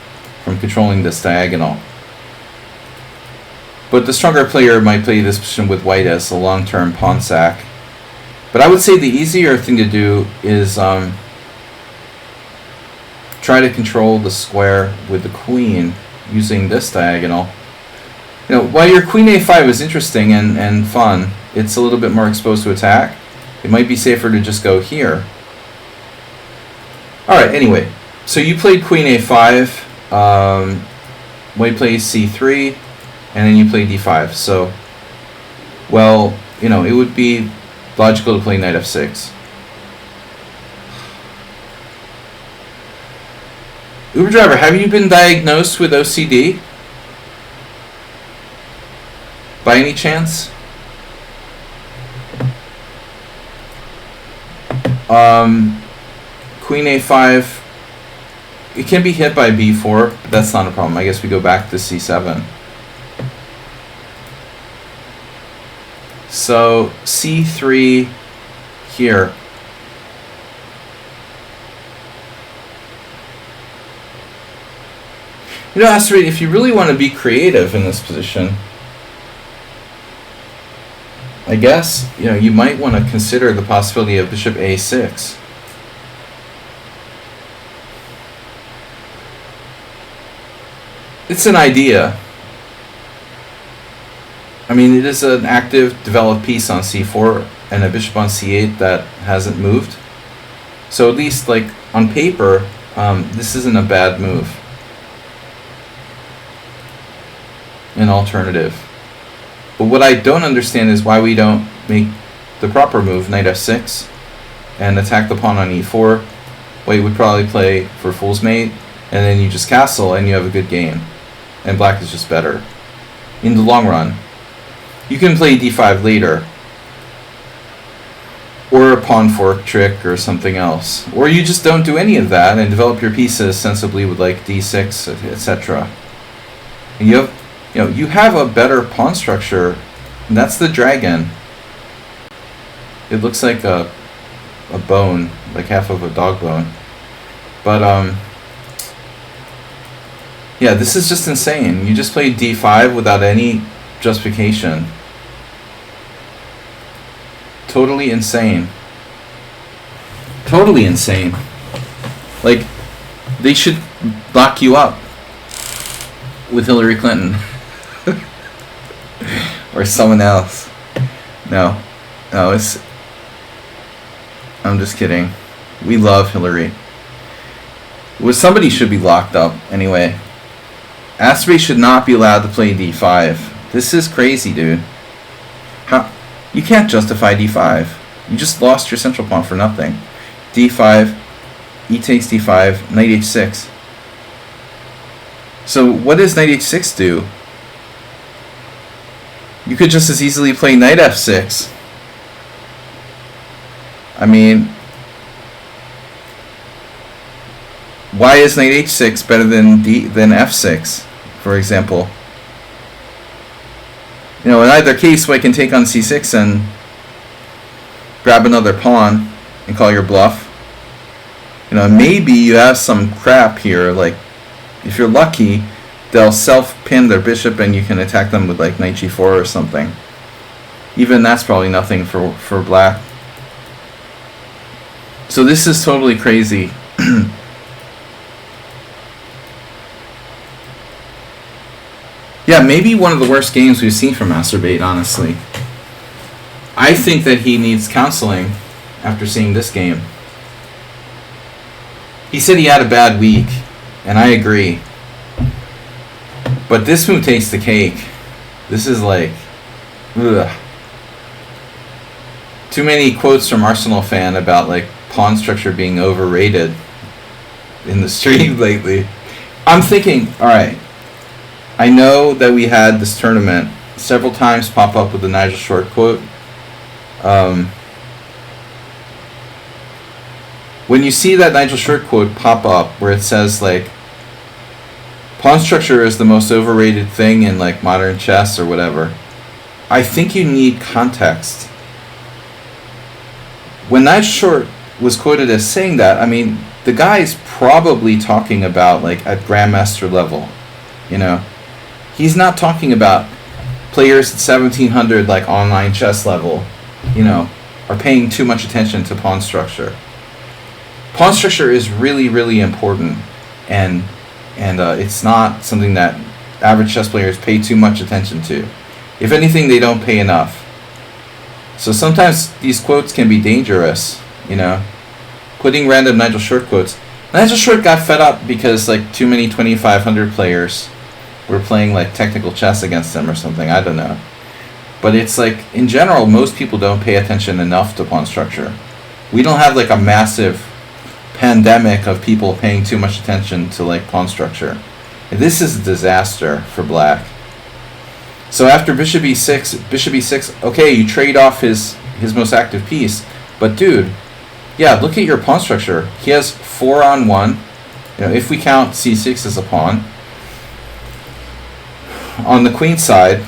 from controlling this diagonal. But the stronger player might play this position with white as a long-term pawn sack. But I would say the easier thing to do is try to control the square with the queen using this diagonal. You know, while your queen a5 is interesting and fun, it's a little bit more exposed to attack. It might be safer to just go here. Alright, anyway. So you played queen a5, white plays c3, and then you play d5. So, well, you know, it would be logical to play knight f6. Uber driver, have you been diagnosed with OCD? By any chance? Queen a5, it can be hit by b4, but that's not a problem. I guess we go back to c7. So c3 here. You know, Asteroid, if you really want to be creative in this position, I guess, you know, you might want to consider the possibility of bishop a6. It's an idea. I mean, it is an active, developed piece on c4 and a bishop on c8 that hasn't moved. So at least, like, on paper, this isn't a bad move. An alternative. But what I don't understand is why we don't make the proper move, knight f6, and attack the pawn on e4. White would probably play for fool's mate, and then you just castle and you have a good game. And black is just better. In the long run. You can play d5 later. Or a pawn fork trick or something else. Or you just don't do any of that and develop your pieces sensibly with like d6, etc. And you have a better pawn structure, and that's the dragon. It looks like a bone, like half of a dog bone. But yeah, this is just insane. You just played d5 without any justification. Totally insane. Totally insane. Like, they should lock you up with Hillary Clinton. Or someone else. No, I'm just kidding. We love Hillary. Well, somebody should be locked up anyway. Asteroid should not be allowed to play d5. This is crazy, dude. How? You can't justify d5. You just lost your central pawn for nothing. d5, e takes d5, knight h6. So what does knight h6 do? You could just as easily play knight f6. I mean, why is knight h6 better than f6, for example? You know, in either case, white can take on c6 and grab another pawn and call your bluff. You know, maybe you have some crap here, like if you're lucky, they'll self-pin their bishop and you can attack them with like knight g4 or something. Even that's probably nothing for black. So this is totally crazy. Yeah, maybe one of the worst games we've seen from Masturbate, honestly. I think that he needs counseling after seeing this game. He said he had a bad week, and I agree. But this move takes the cake. This is like, ugh. Too many quotes from Arsenal fan about like pawn structure being overrated in the street lately. I'm thinking, alright, I know that we had this tournament several times pop up with the Nigel Short quote. When you see that Nigel Short quote pop up where it says like pawn structure is the most overrated thing in like modern chess or whatever, I think you need context. When Nigel Short was quoted as saying that, I mean, the guy's probably talking about like at grandmaster level, you know. He's not talking about players at 1700 like online chess level, you know, are paying too much attention to pawn structure. Pawn structure is really, really important, and it's not something that average chess players pay too much attention to. If anything, they don't pay enough. So sometimes these quotes can be dangerous, you know. Putting random Nigel Short quotes. Nigel Short got fed up because like too many 2500 players were playing like technical chess against him or something. I don't know. But it's like, in general, most people don't pay attention enough to pawn structure. We don't have like a massive pandemic of people paying too much attention to like pawn structure. This is a disaster for black. So after bishop e6, okay, you trade off his most active piece, but dude, yeah, look at your pawn structure. He has 4 on 1. You know, if we count c6 as a pawn. On the queen side,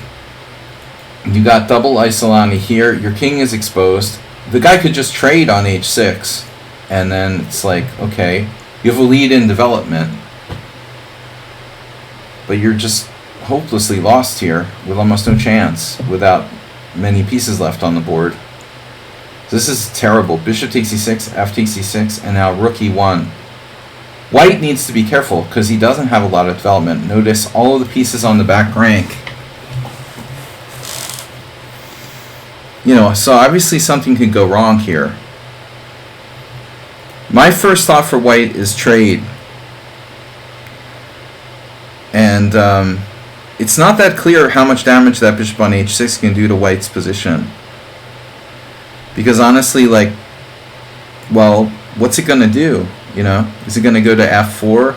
you got double Isolani here. Your king is exposed. The guy could just trade on h6, and then it's like, okay, you have a lead in development, but you're just hopelessly lost here with almost no chance without many pieces left on the board. This is terrible. Bishop takes e6, f takes e6, and now rook e1. White needs to be careful because he doesn't have a lot of development. Notice all of the pieces on the back rank. You know, so obviously something could go wrong here. My first thought for white is trade. And it's not that clear how much damage that bishop on h6 can do to white's position. Because honestly, like, well, what's it going to do? You know, is it going to go to f4,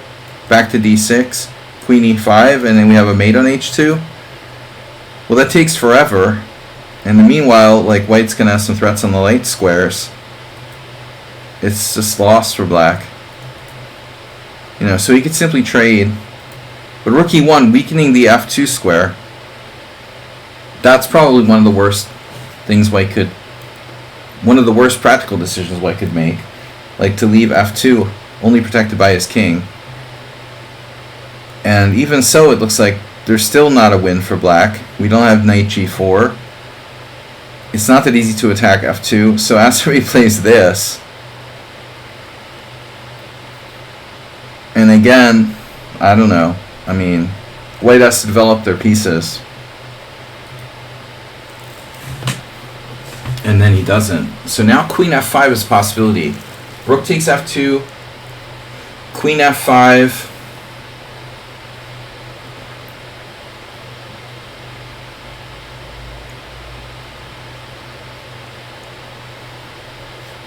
back to d6, queen e5, and then we have a mate on h2? Well, that takes forever. In the meanwhile, like, white's going to have some threats on the light squares. It's just lost for black. You know, so he could simply trade. But rook e1, weakening the f2 square, that's probably one of the worst things white could, one of the worst practical decisions white could make. Like to leave f2 only protected by his king. And even so, it looks like there's still not a win for black. We don't have knight g4. It's not that easy to attack f2. So after he plays this, and again, I don't know. I mean, white has to develop their pieces. And then he doesn't. So now queen f5 is a possibility. Rook takes f2, queen f5,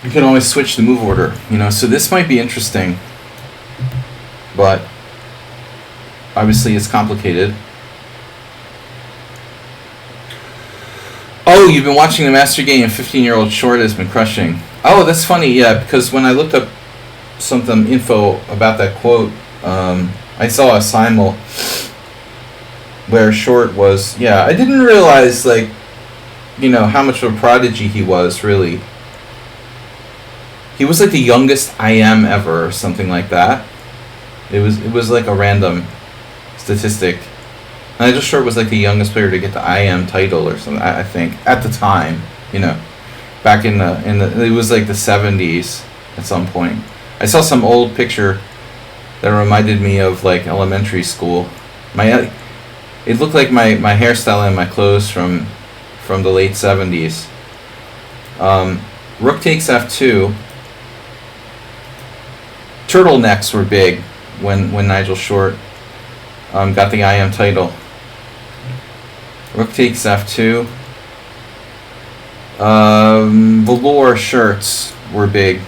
you can always switch the move order, you know, so this might be interesting, but obviously it's complicated. Oh, you've been watching the Master Game, 15-year-old Short has been crushing. Oh, that's funny, yeah, because when I looked up some info about that quote, I saw a simul where Short was, yeah, I didn't realize, like, you know, how much of a prodigy he was, really. He was like the youngest IM ever, or something like that. It was like a random statistic. Nigel Short was like the youngest player to get the IM title or something. I think at the time, you know, back in the it was like the 70s at some point. I saw some old picture that reminded me of like elementary school. It looked like my hairstyle and my clothes from the late 70s. Rook takes f2. Turtlenecks were big when Nigel Short got the IM title. Rook takes f2. Velour shirts were big.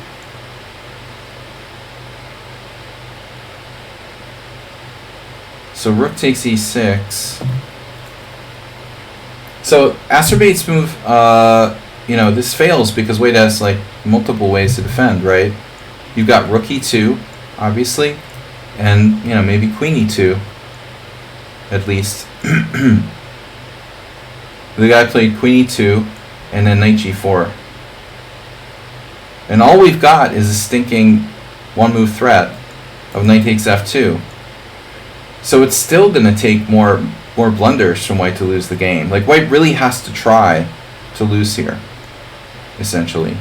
So rook takes e6. So Acerbate's move, you know, this fails because White has like multiple ways to defend, right? You've got rook e2, obviously, and you know, maybe queen e2, at least. The guy played queen e2 and then knight g4. And all we've got is a stinking one-move threat of knight takes f2. So it's still going to take more blunders from White to lose the game. Like, White really has to try to lose here, essentially.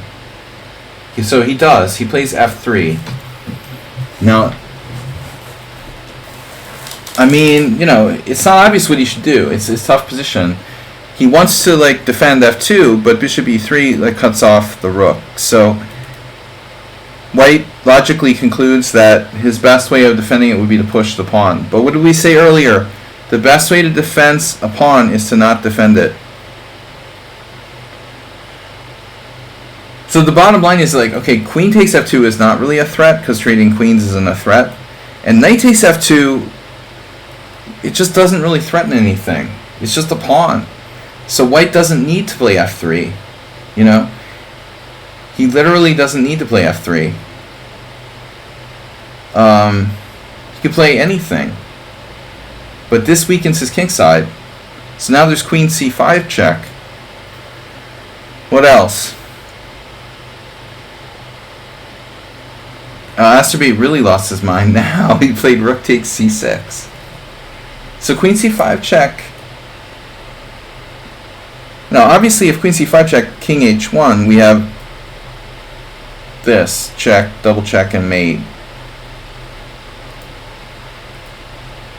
So he does. He plays f3. Now, I mean, you know, it's not obvious what he should do. It's a tough position. He wants to like defend f2, but bishop e3 like cuts off the rook. So White logically concludes that his best way of defending it would be to push the pawn. But what did we say earlier? The best way to defend a pawn is to not defend it. So the bottom line is like, okay, queen takes f2 is not really a threat because trading queens isn't a threat. And knight takes f2, it just doesn't really threaten anything. It's just a pawn. So White doesn't need to play f3, you know? He literally doesn't need to play f3. He could play anything. But this weakens his kingside. So now there's queen c5 check. What else? Asterbate really lost his mind now. He played rook takes c6. So queen c5 check. Now, obviously, if queen c5 check, king h1, we have this check, double check, and mate.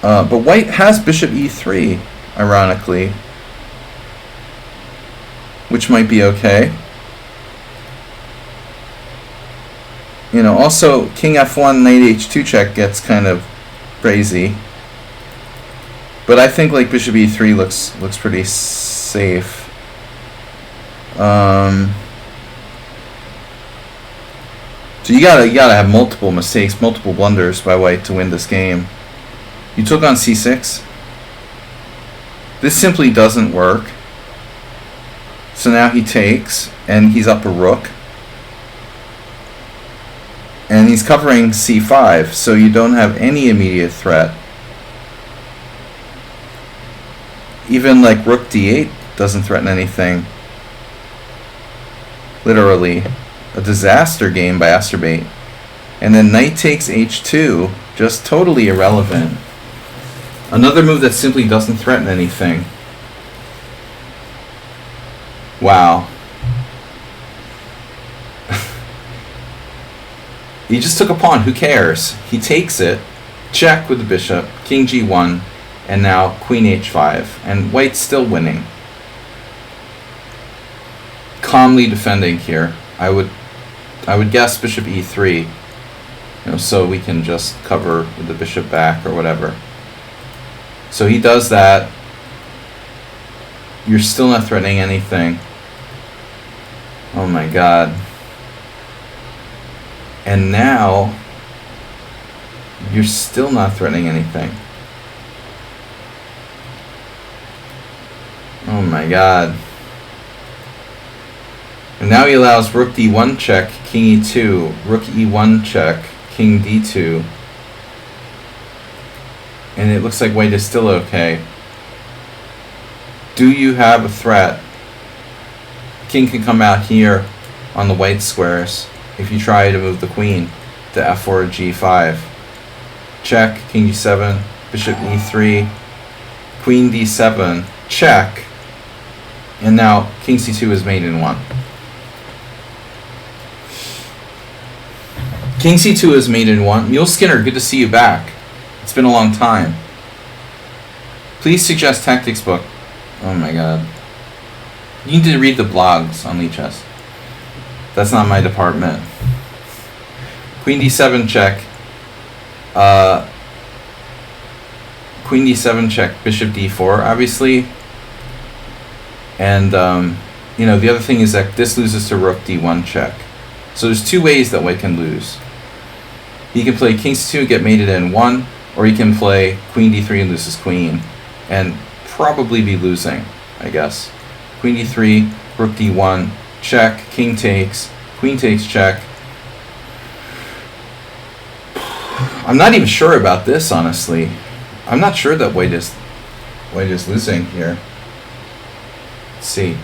But White has bishop e3, ironically, which might be okay. You know, also king f1, knight h2 check gets kind of crazy. But I think like bishop e3 looks pretty safe. So you gotta have multiple mistakes, multiple blunders by White to win this game. You took on c6. This simply doesn't work. So now he takes, and he's up a rook. And he's covering c5, so you don't have any immediate threat. Even like rook d8 doesn't threaten anything. Literally. A disaster game by Asterbate. And then knight takes h2, just totally irrelevant. Another move that simply doesn't threaten anything. Wow. He just took a pawn, who cares? He takes it, check with the bishop, king g1, and now queen h5. And White's still winning. Calmly defending here. I would guess bishop e3, you know, so we can just cover with the bishop back or whatever. So he does that. You're still not threatening anything. Oh my god. And now you're still not threatening anything. Oh my god. And now he allows rook d1 check, king e2, rook e1 check, king d2. And it looks like White is still okay. Do you have a threat? King can come out here on the white squares if you try to move the queen to f4 or g5. Check, king g7, bishop e3. queen d7, check, and now king c2 is mate in 1. King c2 is mate in 1. Mule Skinner, good to see you back. It's been a long time. Please suggest tactics book. Oh my god. You need to read the blogs on lichess. That's not my department. Queen d7 check. Queen d7 check, bishop d4, obviously. And, you know, the other thing is that this loses to rook d1 check. So there's two ways that white can lose. He can play king c2 and get mated in 1, or he can play queen d3 and lose his queen, and probably be losing, I guess. Queen d3, rook d1, check, king takes, queen takes check. I'm not even sure about this, honestly. I'm not sure that white is losing here. Let's see.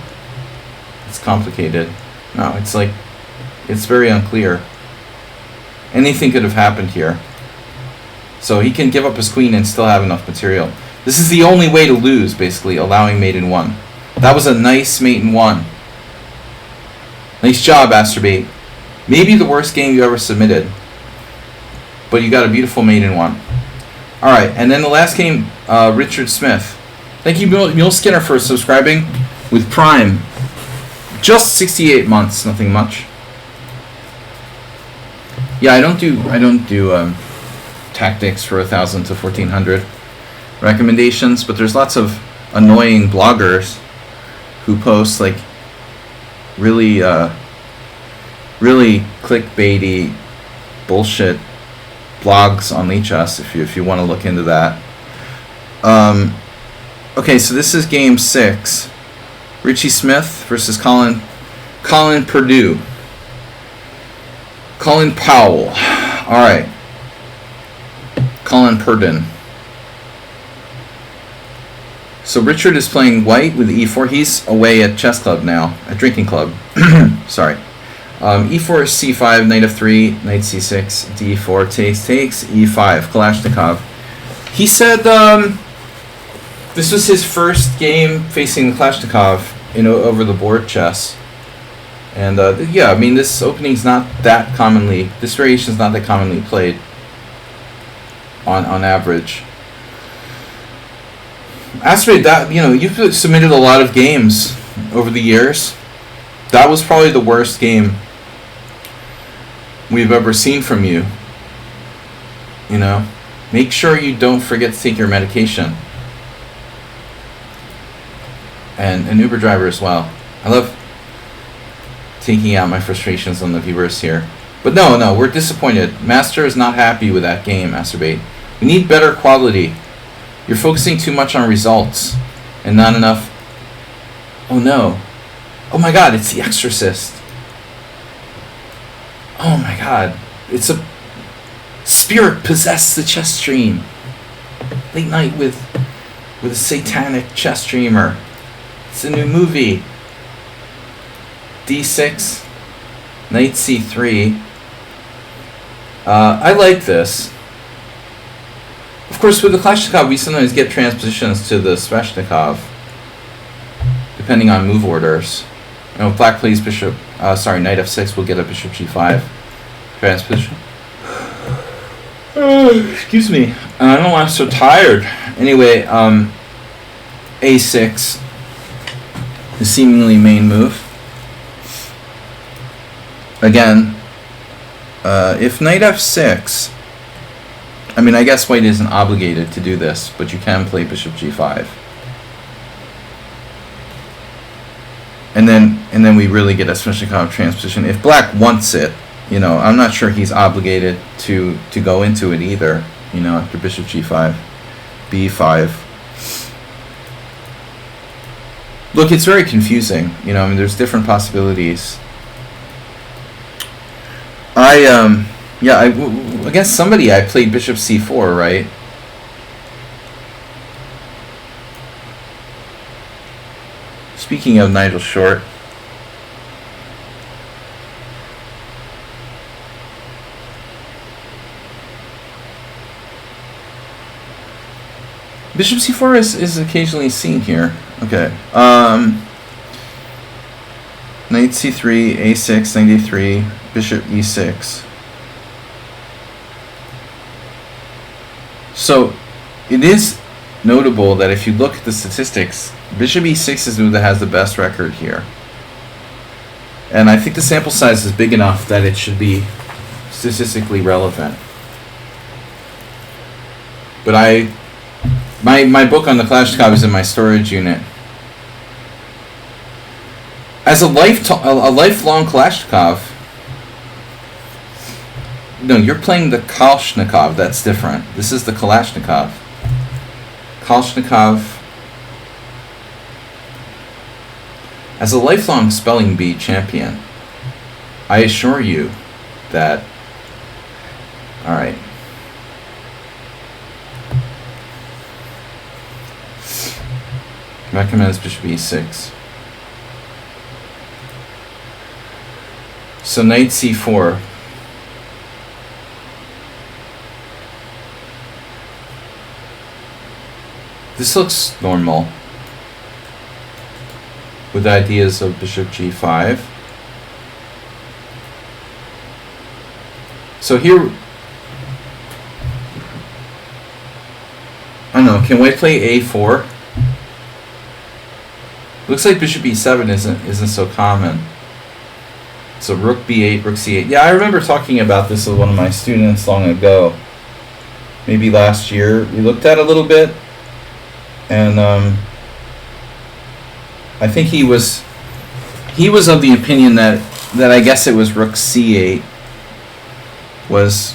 It's complicated. No, it's like, it's very unclear. Anything could have happened here. So he can give up his queen and still have enough material. This is the only way to lose, basically, allowing mate in 1. That was a nice mate in 1. Nice job, Asterbait. Maybe the worst game you ever submitted. But you got a beautiful mate in 1. Alright, and then the last game, Richard Smith. Thank you, Mule Skinner, for subscribing with Prime. Just 68 months, nothing much. Yeah, I don't do tactics for 1,000 to 1,400 recommendations, but there's lots of annoying bloggers who post like really clickbaity bullshit blogs on lichess if you want to look into that. Okay, so this is game 6. Richie Smith versus Colin Purdue. Colin Powell. Alright. Colin Purdon. So Richard is playing white with e4. He's away at chess club now. At drinking club. Sorry. e4 is c5, knight f3, knight c6, d4, takes, e5, Kalashnikov. He said this was his first game facing Kalashnikov in over the board chess. And yeah, I mean, this opening's not that commonly, this variation's not that commonly played on average. Asteroid, that, you know, you've submitted a lot of games over the years. That was probably the worst game we've ever seen from you. You know, make sure you don't forget to take your medication. And an Uber driver as well. I love taking out my frustrations on the viewers here. But no, we're disappointed. Master is not happy with that game, Masturbate. We need better quality. You're focusing too much on results and not enough. Oh no. Oh my god, it's The Exorcist. Oh my god. It's a spirit possessed the chess stream. Late night with a satanic chess streamer. It's a new movie. d6, knight c3. I like this. Of course, with the Kalashnikov, we sometimes get transpositions to the Sveshnikov, depending on move orders. You know, if black plays bishop, knight f6, we'll get a bishop g5 transposition. Excuse me. I don't know why I'm so tired. Anyway, a6, the seemingly main move. Again, if knight f6, I mean, I guess white isn't obligated to do this, but you can play bishop g5. And then we really get a Sveshnikov transposition. If black wants it, you know, I'm not sure he's obligated to go into it either, you know, after bishop g5, b5. Look, it's very confusing, you know, I mean, there's different possibilities. Against somebody I played bishop c4, right? Speaking of Nigel Short, Bishop c4 is occasionally seen here. Okay. Knight c3, a6, knight a3, bishop e6. So it is notable that if you look at the statistics, bishop e6 is the move that has the best record here. And I think the sample size is big enough that it should be statistically relevant. But my book on the Kalashnikov is in my storage unit. As a lifelong Kalashnikov, no, you're playing the Kalashnikov. That's different. This is the Kalashnikov. Kalashnikov. As a lifelong spelling bee champion, I assure you that. All right. Recommends bishop e6. So knight c4. This looks normal, with ideas of bishop g5. So here, I don't know, can white play a4? Looks like bishop e7 isn't so common. So rook b8, rook c8. Yeah, I remember talking about this with one of my students long ago. Maybe last year. We looked at it a little bit. And I think he was of the opinion that I guess it was rook c8 was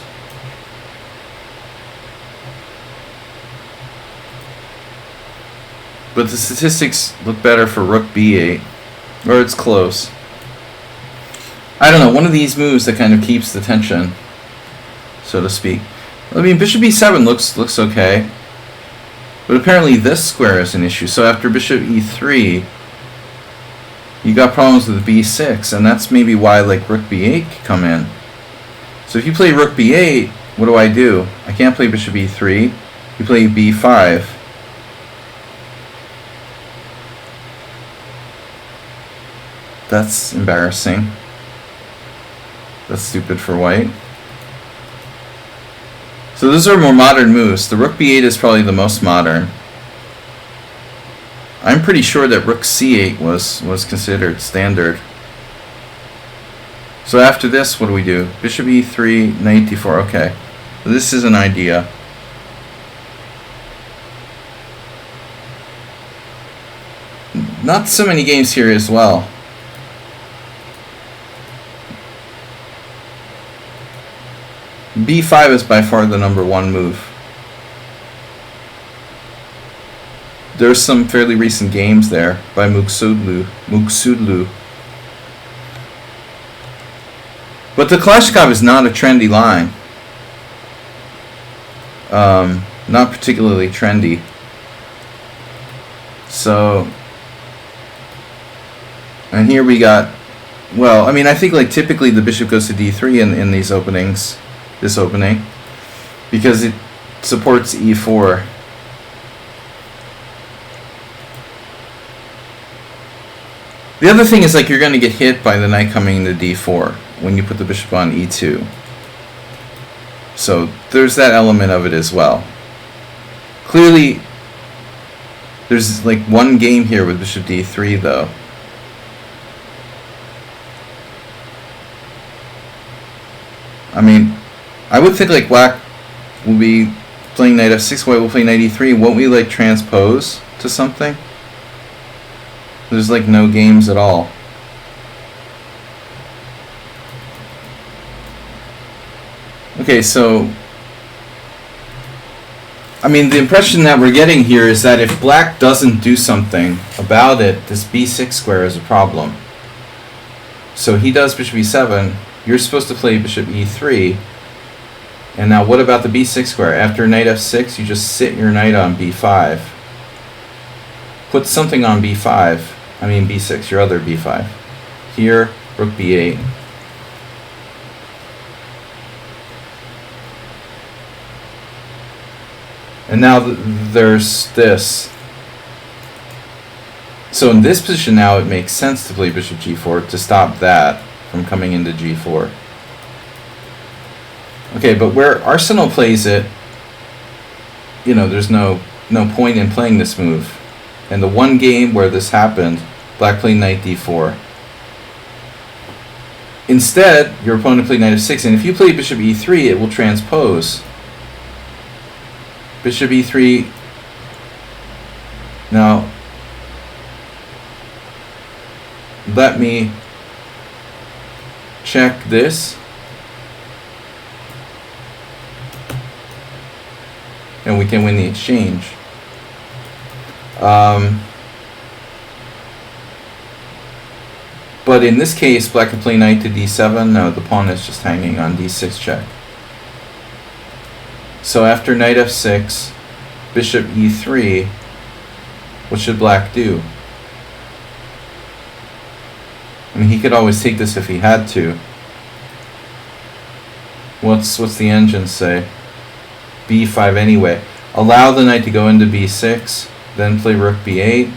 but the statistics look better for rook b8, or it's close. I don't know, one of these moves that kind of keeps the tension, so to speak. I mean, bishop e7 looks okay. But apparently this square is an issue. So after bishop e3, you got problems with b6, and that's maybe why like rook b8 could come in. So if you play rook b8, what do? I can't play bishop e3. You play b5. That's embarrassing. That's stupid for white. So those are more modern moves. The rook b8 is probably the most modern. I'm pretty sure that rook c8 was considered standard. So after this, what do? Bishop e3, knight d4. Okay, so this is an idea. Not so many games here as well. b5 is by far the #1 move. There's some fairly recent games there by Muksudlu. But the Kalashnikov is not a trendy line. Not particularly trendy. So, and here we got, well, I mean, I think like typically the bishop goes to d3 in these openings. This opening, because it supports e4. The other thing is like you're going to get hit by the knight coming into d4 when you put the bishop on e2. So there's that element of it as well. Clearly, there's like one game here with bishop d3 though. I mean, I would think like black will be playing knight f6, white will play knight e3. Won't we like transpose to something? There's like no games at all. Okay, so I mean, the impression that we're getting here is that if black doesn't do something about it, this b6 square is a problem. So he does bishop e7. You're supposed to play bishop e3. And now what about the b6 square? After knight f6, you just sit your knight on b5. Put something on b5. I mean b6, your other b5. Here, rook b8. And now there's this. So in this position now, it makes sense to play bishop g4 to stop that from coming into g4. Okay, but where Arsenal plays it, you know, there's no point in playing this move. And the one game where this happened, black played knight d4. Instead, your opponent played knight f6, and if you play bishop e3, it will transpose. Bishop e3. Now, let me check this. And we can win the exchange. But in this case, black can play knight to d7. No, the pawn is just hanging on d6 check. So after knight f6, bishop e3, what should black do? I mean, he could always take this if he had to. What's the engine say? b5 anyway. Allow the knight to go into b6, then play rook b8,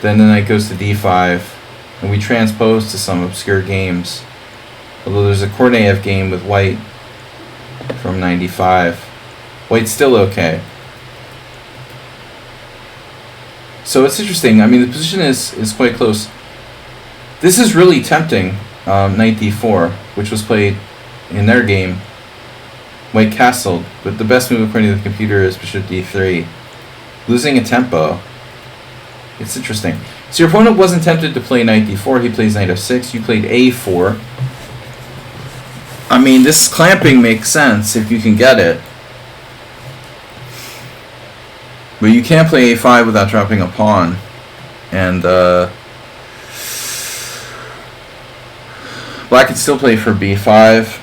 then the knight goes to d5, and we transpose to some obscure games. Although there's a Korneyev game with white from 95. White's still okay. So it's interesting. I mean, the position is quite close. This is really tempting, knight d4, which was played in their game. White castled, but the best move according to the computer is bishop d3. Losing a tempo. It's interesting. So your opponent wasn't tempted to play knight d4. He plays knight f6. You played a4. I mean, this clamping makes sense if you can get it. But you can't play a5 without dropping a pawn. And black can still play for b5.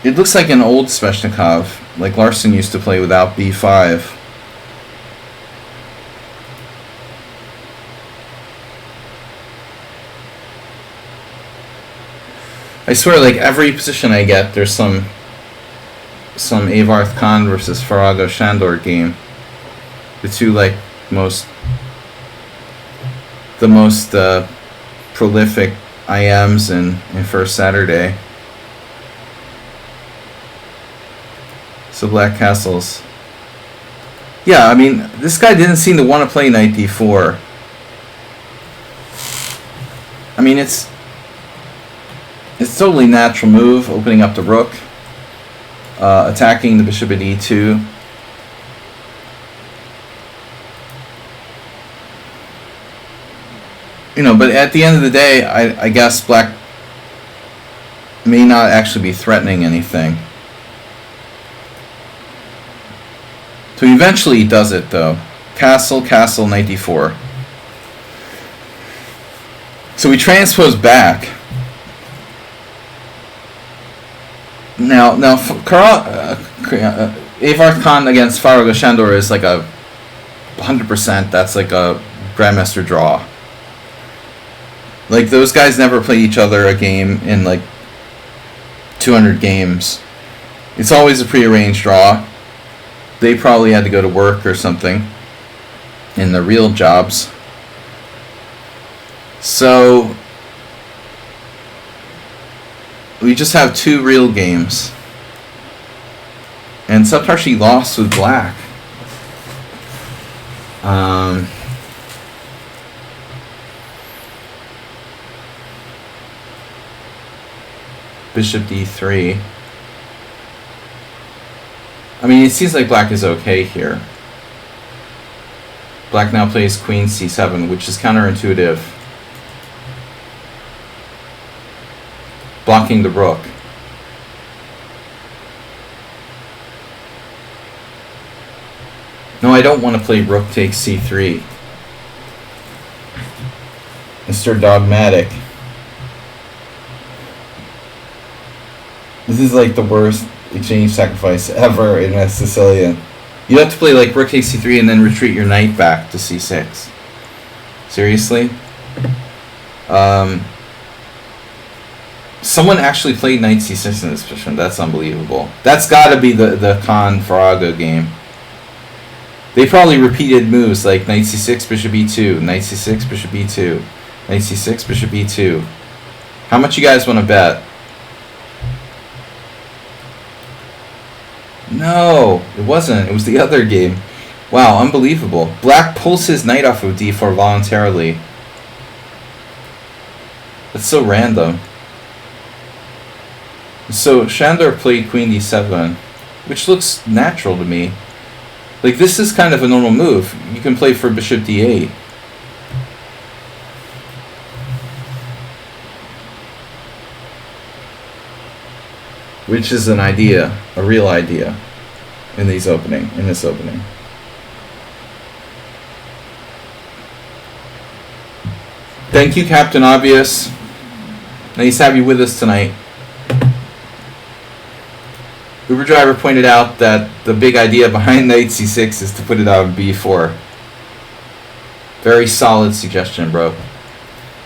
It looks like an old Sveshnikov, like Larson used to play without b5. I swear, like every position I get, there's some Avarth Khan versus Farago Shandor game. The two the most prolific IMs in First Saturday. So black castles. Yeah, I mean, this guy didn't seem to want to play knight d4. I mean, it's totally natural move, opening up the rook, attacking the bishop at e2. You know, but at the end of the day, I guess black may not actually be threatening anything. So eventually he does it, though. Castle, castle, knight d4. So we transpose back. Now, Avarth Khan against Farago Shandor is like a 100%. That's like a grandmaster draw. Like, those guys never play each other a game in like 200 games. It's always a prearranged draw. They probably had to go to work or something in their real jobs. So we just have two real games. And Saptarshi lost with black. Bishop d3. I mean, it seems like black is okay here. Black now plays queen c7, which is counterintuitive. Blocking the rook. No, I don't want to play rook takes c3. Mr. Dogmatic. This is like the worst exchange sacrifice ever in a Sicilian. You have to play like rook takes c3 and then retreat your knight back to c6. Seriously? Someone actually played knight c6 in this position. That's unbelievable. That's got to be the Khan Farago game. They probably repeated moves like knight c6, bishop e2, knight c6, bishop e2, knight c6, bishop e2. How much you guys want to bet? No, it wasn't. It was the other game. Wow, unbelievable. Black pulls his knight off of d4 voluntarily. That's so random. So Shandor played queen d7, which looks natural to me. Like, this is kind of a normal move. You can play for bishop d8. Which is an idea, a real idea, in this opening. Thank you, Captain Obvious. Nice to have you with us tonight. Uber Driver pointed out that the big idea behind knight c6 is to put it on b4. Very solid suggestion, bro.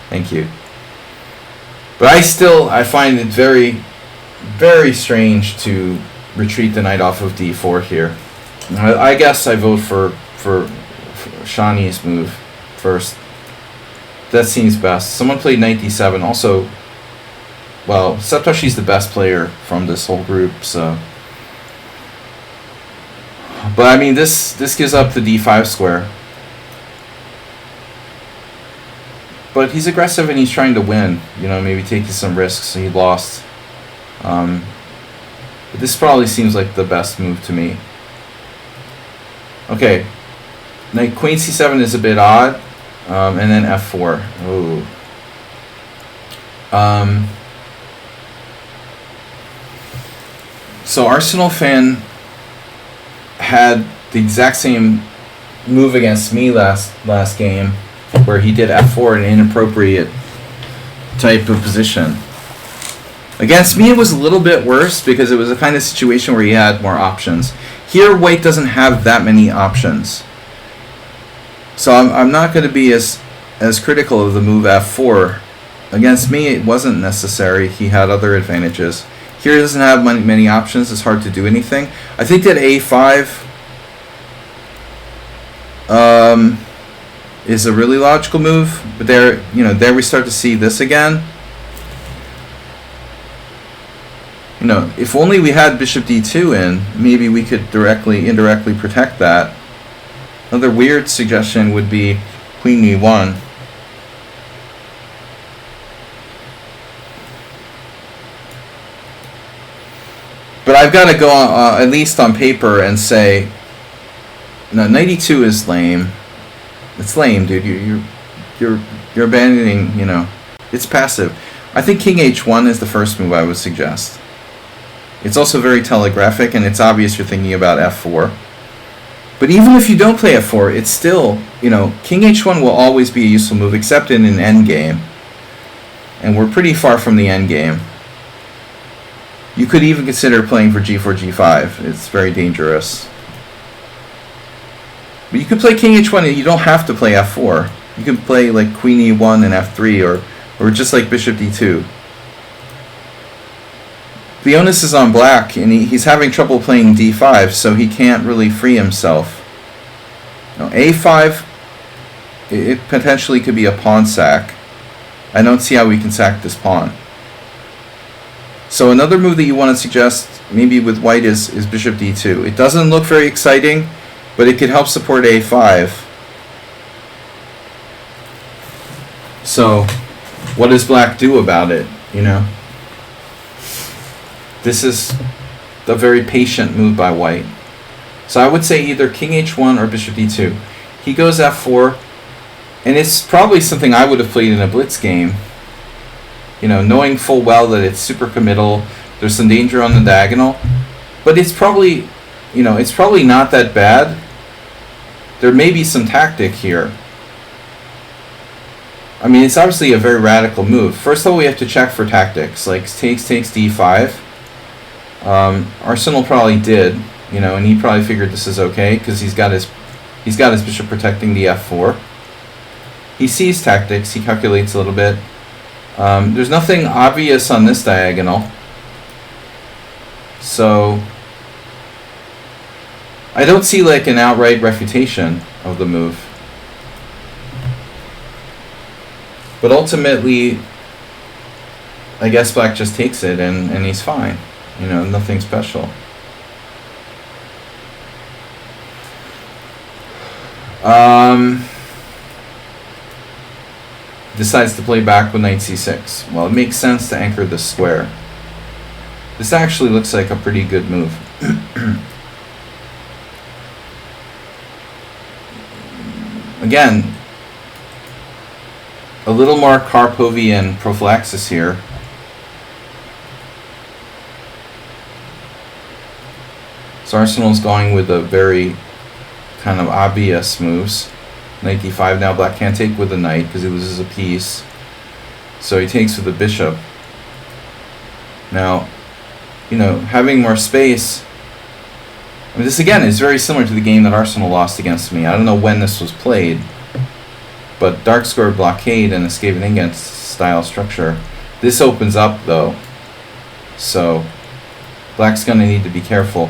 Thank you. But I find it very, very strange to retreat the knight off of d4 here. I guess I vote for Shani's move first. That seems best. Someone played knight d7. Also, well, Satoshi's the best player from this whole group, so. But I mean, this gives up the d5 square. But he's aggressive and he's trying to win. You know, maybe taking some risks. He lost. But this probably seems like the best move to me. Okay, knight queen c7 is a bit odd. And then f4. Ooh. So Arsenal fan had the exact same move against me last game, where he did f4, an inappropriate type of position. Against me, it was a little bit worse because it was a kind of situation where he had more options. Here, white doesn't have that many options. So I'm not going to be as critical of the move f4. Against me, it wasn't necessary. He had other advantages. Here, he doesn't have many options. It's hard to do anything. I think that a5 is a really logical move. But there we start to see this again. You know, if only we had bishop d2 in, maybe we could indirectly protect that. Another weird suggestion would be queen e1. But I've got to go at least on paper and say, no, knight e2 is lame. It's lame, dude. You're abandoning. You know, it's passive. I think king h1 is the first move I would suggest. It's also very telegraphic, and it's obvious you're thinking about f4. But even if you don't play f4, it's still, you know, king h1 will always be a useful move, except in an endgame. And we're pretty far from the endgame. You could even consider playing for g4, g5. It's very dangerous. But you could play king h1, and you don't have to play f4. You can play like queen e1 and f3, or just like bishop d2. The onus is on black, and he's having trouble playing d5, so he can't really free himself. Now, a5, it potentially could be a pawn sack. I don't see how we can sack this pawn. So another move that you want to suggest, maybe with white, is bishop d2. It doesn't look very exciting, but it could help support a5. So what does black do about it, you know? This is a very patient move by white. So I would say either king h1 or bishop d2. He goes f4, and it's probably something I would have played in a blitz game. You know, knowing full well that it's super committal, there's some danger on the diagonal, but it's probably, you know, it's probably not that bad. There may be some tactic here. I mean, it's obviously a very radical move. First of all, we have to check for tactics, like takes d5. Arsenal probably did, you know, and he probably figured this is okay because he's got his bishop protecting the f4. He sees tactics. He calculates a little bit. There's nothing obvious on this diagonal. So I don't see like an outright refutation of the move. But ultimately, I guess black just takes it and he's fine. You know, nothing special. Decides to play back with knight c6. Well, it makes sense to anchor the square. This actually looks like a pretty good move. Again, a little more Karpovian prophylaxis here. So Arsenal's going with a very kind of obvious moves. Knight d5. Now black can't take with the knight because he loses a piece. So he takes with the bishop. Now, you know, having more space. I mean, this again is very similar to the game that Arsenal lost against me. I don't know when this was played, but dark square blockade and escape and ingen style structure. This opens up though, so black's gonna need to be careful.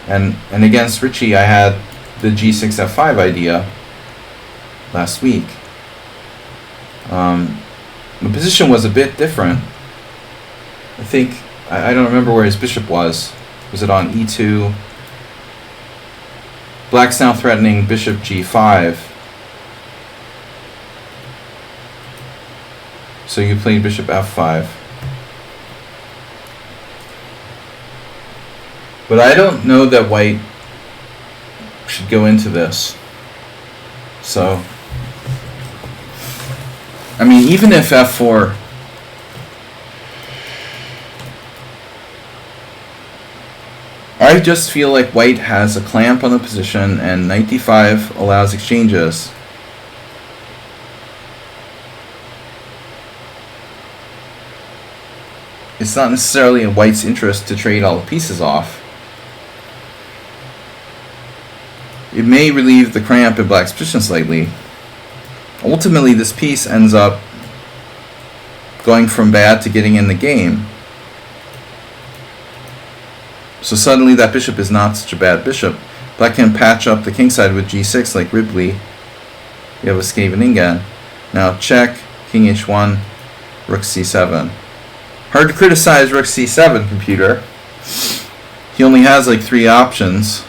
And against Richie, I had the g6 f5 idea last week. The position was a bit different. I think I don't remember where his bishop was. Was it on e2? Black's now threatening bishop g5. So you played bishop f5. But I don't know that white should go into this. So, I mean, even if f4, I just feel like white has a clamp on the position and knight d5 allows exchanges. It's not necessarily in white's interest to trade all the pieces off. It may relieve the cramp in black's position slightly. Ultimately, this piece ends up going from bad to getting in the game. So suddenly that bishop is not such a bad bishop. Black can patch up the kingside with g6 like Ripley. You have escape and ingen. Now check, king h1, rook c7. Hard to criticize rook c7, computer. He only has like 3 options.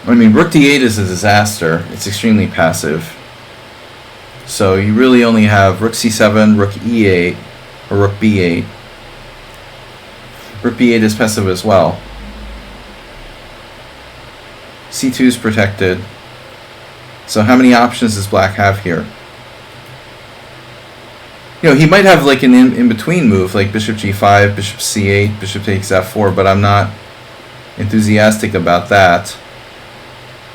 I mean, rook d8 is a disaster. It's extremely passive. So you really only have rook c7, rook e8, or rook b8. Rook b8 is passive as well. c2 is protected. So how many options does black have here? You know, he might have like an in-between move, like bishop g5, bishop c8, bishop takes f4, but I'm not enthusiastic about that.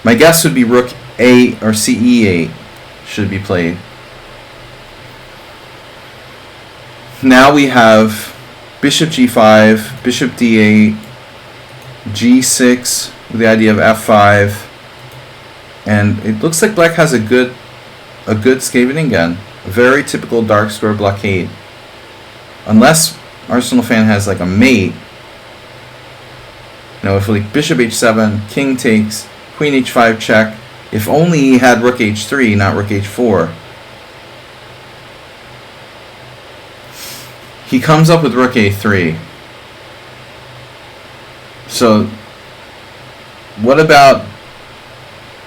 My guess would be rook a or ce8 should be played. Now we have bishop g5, bishop d8, g6 with the idea of f5, and it looks like black has a good scaven ingen, a very typical dark square blockade. Unless Arsenal fan has like a mate. You know, if like bishop h7, king takes, queen h5 check. If only he had rook h3, not rook h4. He comes up with rook a3. So, what about...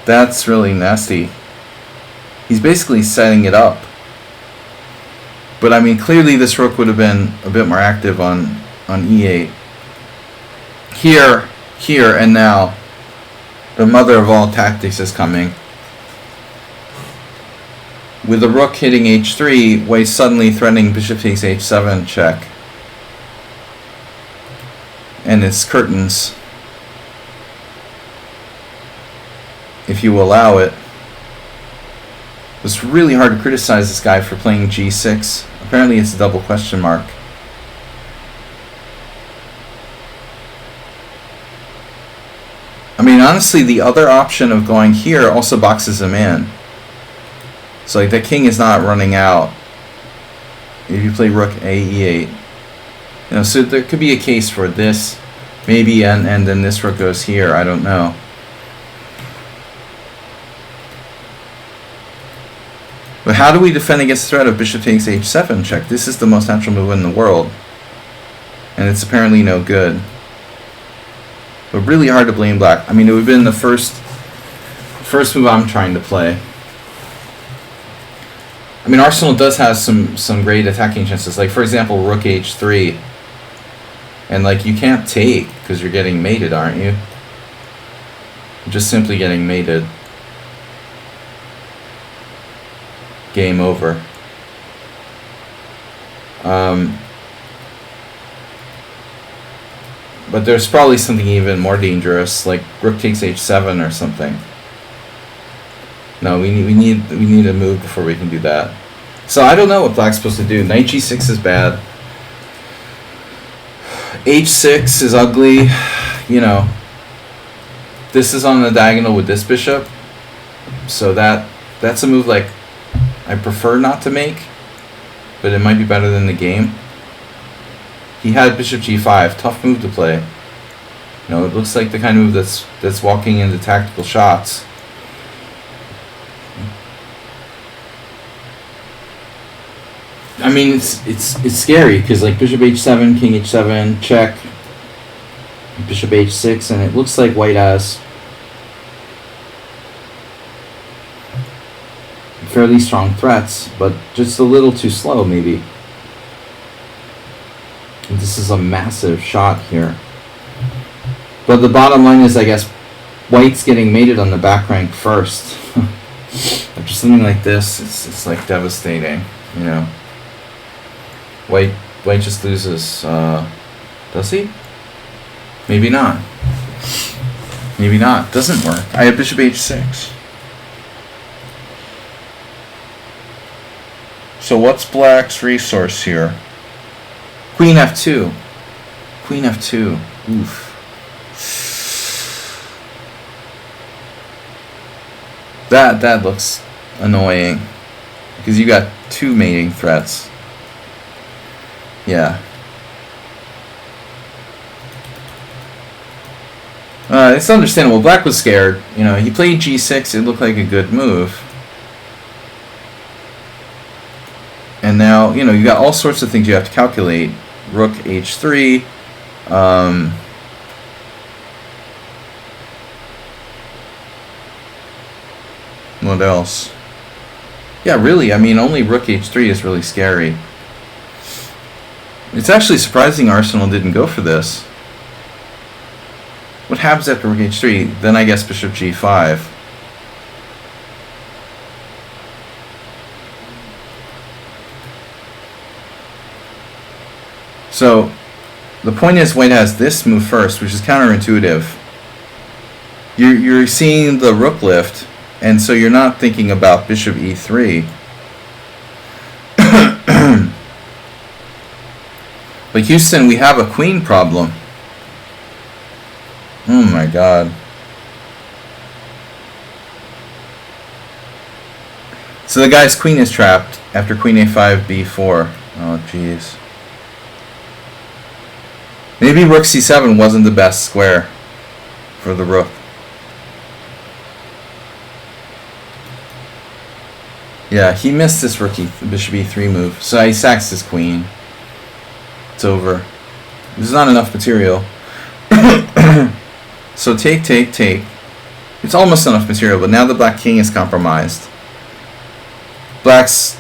That's really nasty. He's basically setting it up. But I mean, clearly this rook would have been a bit more active on e8. Here, and now. The mother of all tactics is coming. With the rook hitting h3, white suddenly threatening bishop takes h7 check. And it's curtains. If you allow it. It's really hard to criticize this guy for playing g6. Apparently it's a double question mark. I mean, honestly, the other option of going here also boxes him in. So like the king is not running out if you play rook a e8. You know, so there could be a case for this, maybe, and then this rook goes here. I don't know. But how do we defend against the threat of bishop takes h7 check? This is the most natural move in the world, and it's apparently no good. But really hard to blame black. I mean, it would have been the first move I'm trying to play. I mean, Arsenal does have some great attacking chances. Like, for example, rook h3. And, like, you can't take because you're getting mated, aren't you? You're just simply getting mated. Game over. But there's probably something even more dangerous, like rook takes h7 or something. No, we need a move before we can do that. So I don't know what black's supposed to do. Knight g6 is bad. h6 is ugly. You know, this is on the diagonal with this bishop, so that's a move like I prefer not to make, but it might be better than the game. He had bishop g5, tough move to play. You know, it looks like the kind of move that's walking into tactical shots. I mean, it's scary because like bishop h7, king h7, check, bishop h6, and it looks like white has fairly strong threats, but just a little too slow maybe. And this is a massive shot here. But the bottom line is, I guess, white's getting mated on the back rank first. After something like this, it's like devastating, you know. White just loses. Does he? Maybe not. Maybe not. Doesn't work. I have bishop h6. So what's black's resource here? Queen f2. Queen f2. Oof. That looks annoying because you got two mating threats. Yeah. It's understandable. Black was scared. You know, he played g6. It looked like a good move. And now, you know, you got all sorts of things you have to calculate. Rook h3. What else? Yeah, really, I mean, only rook h3 is really scary. It's actually surprising Arsenal didn't go for this. What happens after rook h3? Then I guess bishop g5. So, the point is white has this move first, which is counterintuitive. You're seeing the rook lift, and so you're not thinking about bishop e3. But Houston, we have a queen problem. Oh my god. So the guy's queen is trapped after queen a5, b4. Oh jeez. Maybe rook c7 wasn't the best square for the rook. Yeah, he missed this bishop e3 move, so he sacks his queen. It's over. There's not enough material. So take. It's almost enough material, but now the black king is compromised. Black's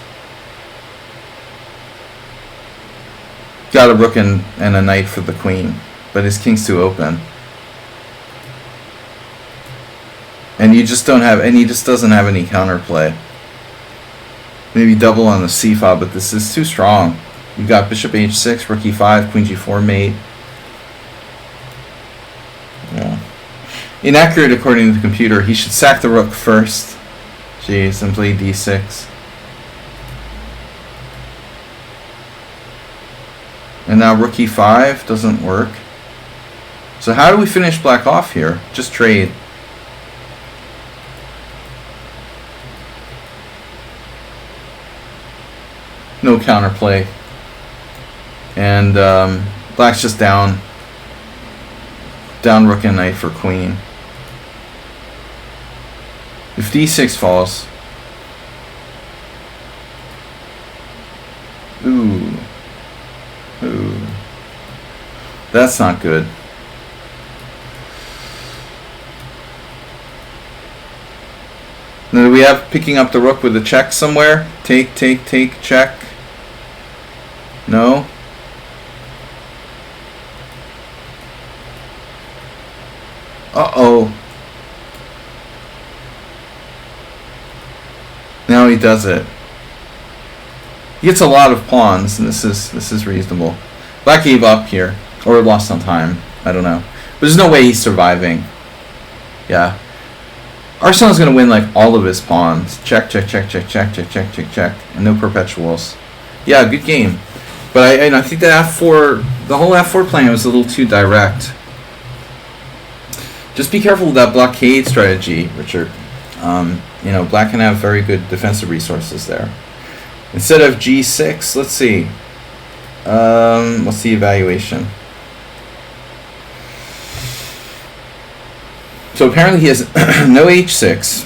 got a rook and a knight for the queen, but his king's too open. And you just don't have, and he just doesn't have any counterplay. Maybe double on the c file, but this is too strong. You got bishop h6, rook e5, queen g4 mate. Yeah. Inaccurate according to the computer. He should sack the rook first. Jeez, and play d6. And now rook e5 doesn't work. So how do we finish black off here? Just trade. no counterplay. And black's just down rook and knight for queen. If d6 falls, ooh, that's not good. Now, do we have picking up the rook with a check somewhere? Take, check. No. Uh-oh. Now he does it. He gets a lot of pawns, and this is reasonable. Black gave up here, or lost on time. I don't know. But there's no way he's surviving. Yeah. Arsenal's going to win like all of his pawns. Check, and no perpetuals. Yeah, good game. But I think the the whole f4 plan was a little too direct. Just be careful with that blockade strategy, Richard. Black can have very good defensive resources there. Instead of g6, let's see. What's the evaluation? So apparently he has no h6.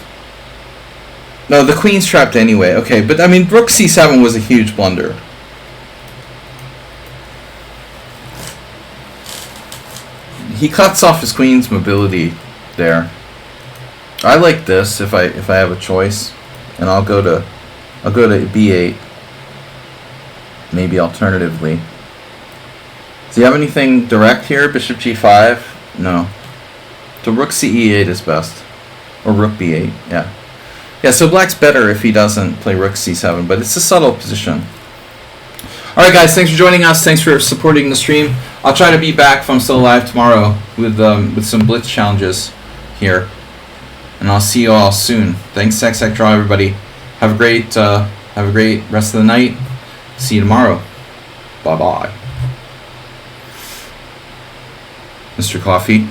No, the queen's trapped anyway. Okay, but I mean, rook c7 was a huge blunder. He cuts off his queen's mobility there. I like this if I have a choice, and I'll go to b8. Maybe alternatively. Does he have anything direct here? Bishop g5? No. So rook ce8 is best, or rook b8. Yeah. Yeah. So black's better if he doesn't play rook c7, but it's a subtle position. All right, guys. Thanks for joining us. Thanks for supporting the stream. I'll try to be back if I'm still alive tomorrow with some blitz challenges here, and I'll see you all soon. Thanks, Draw, everybody. Have a great rest of the night. See you tomorrow. Bye bye. Mr. Coffee.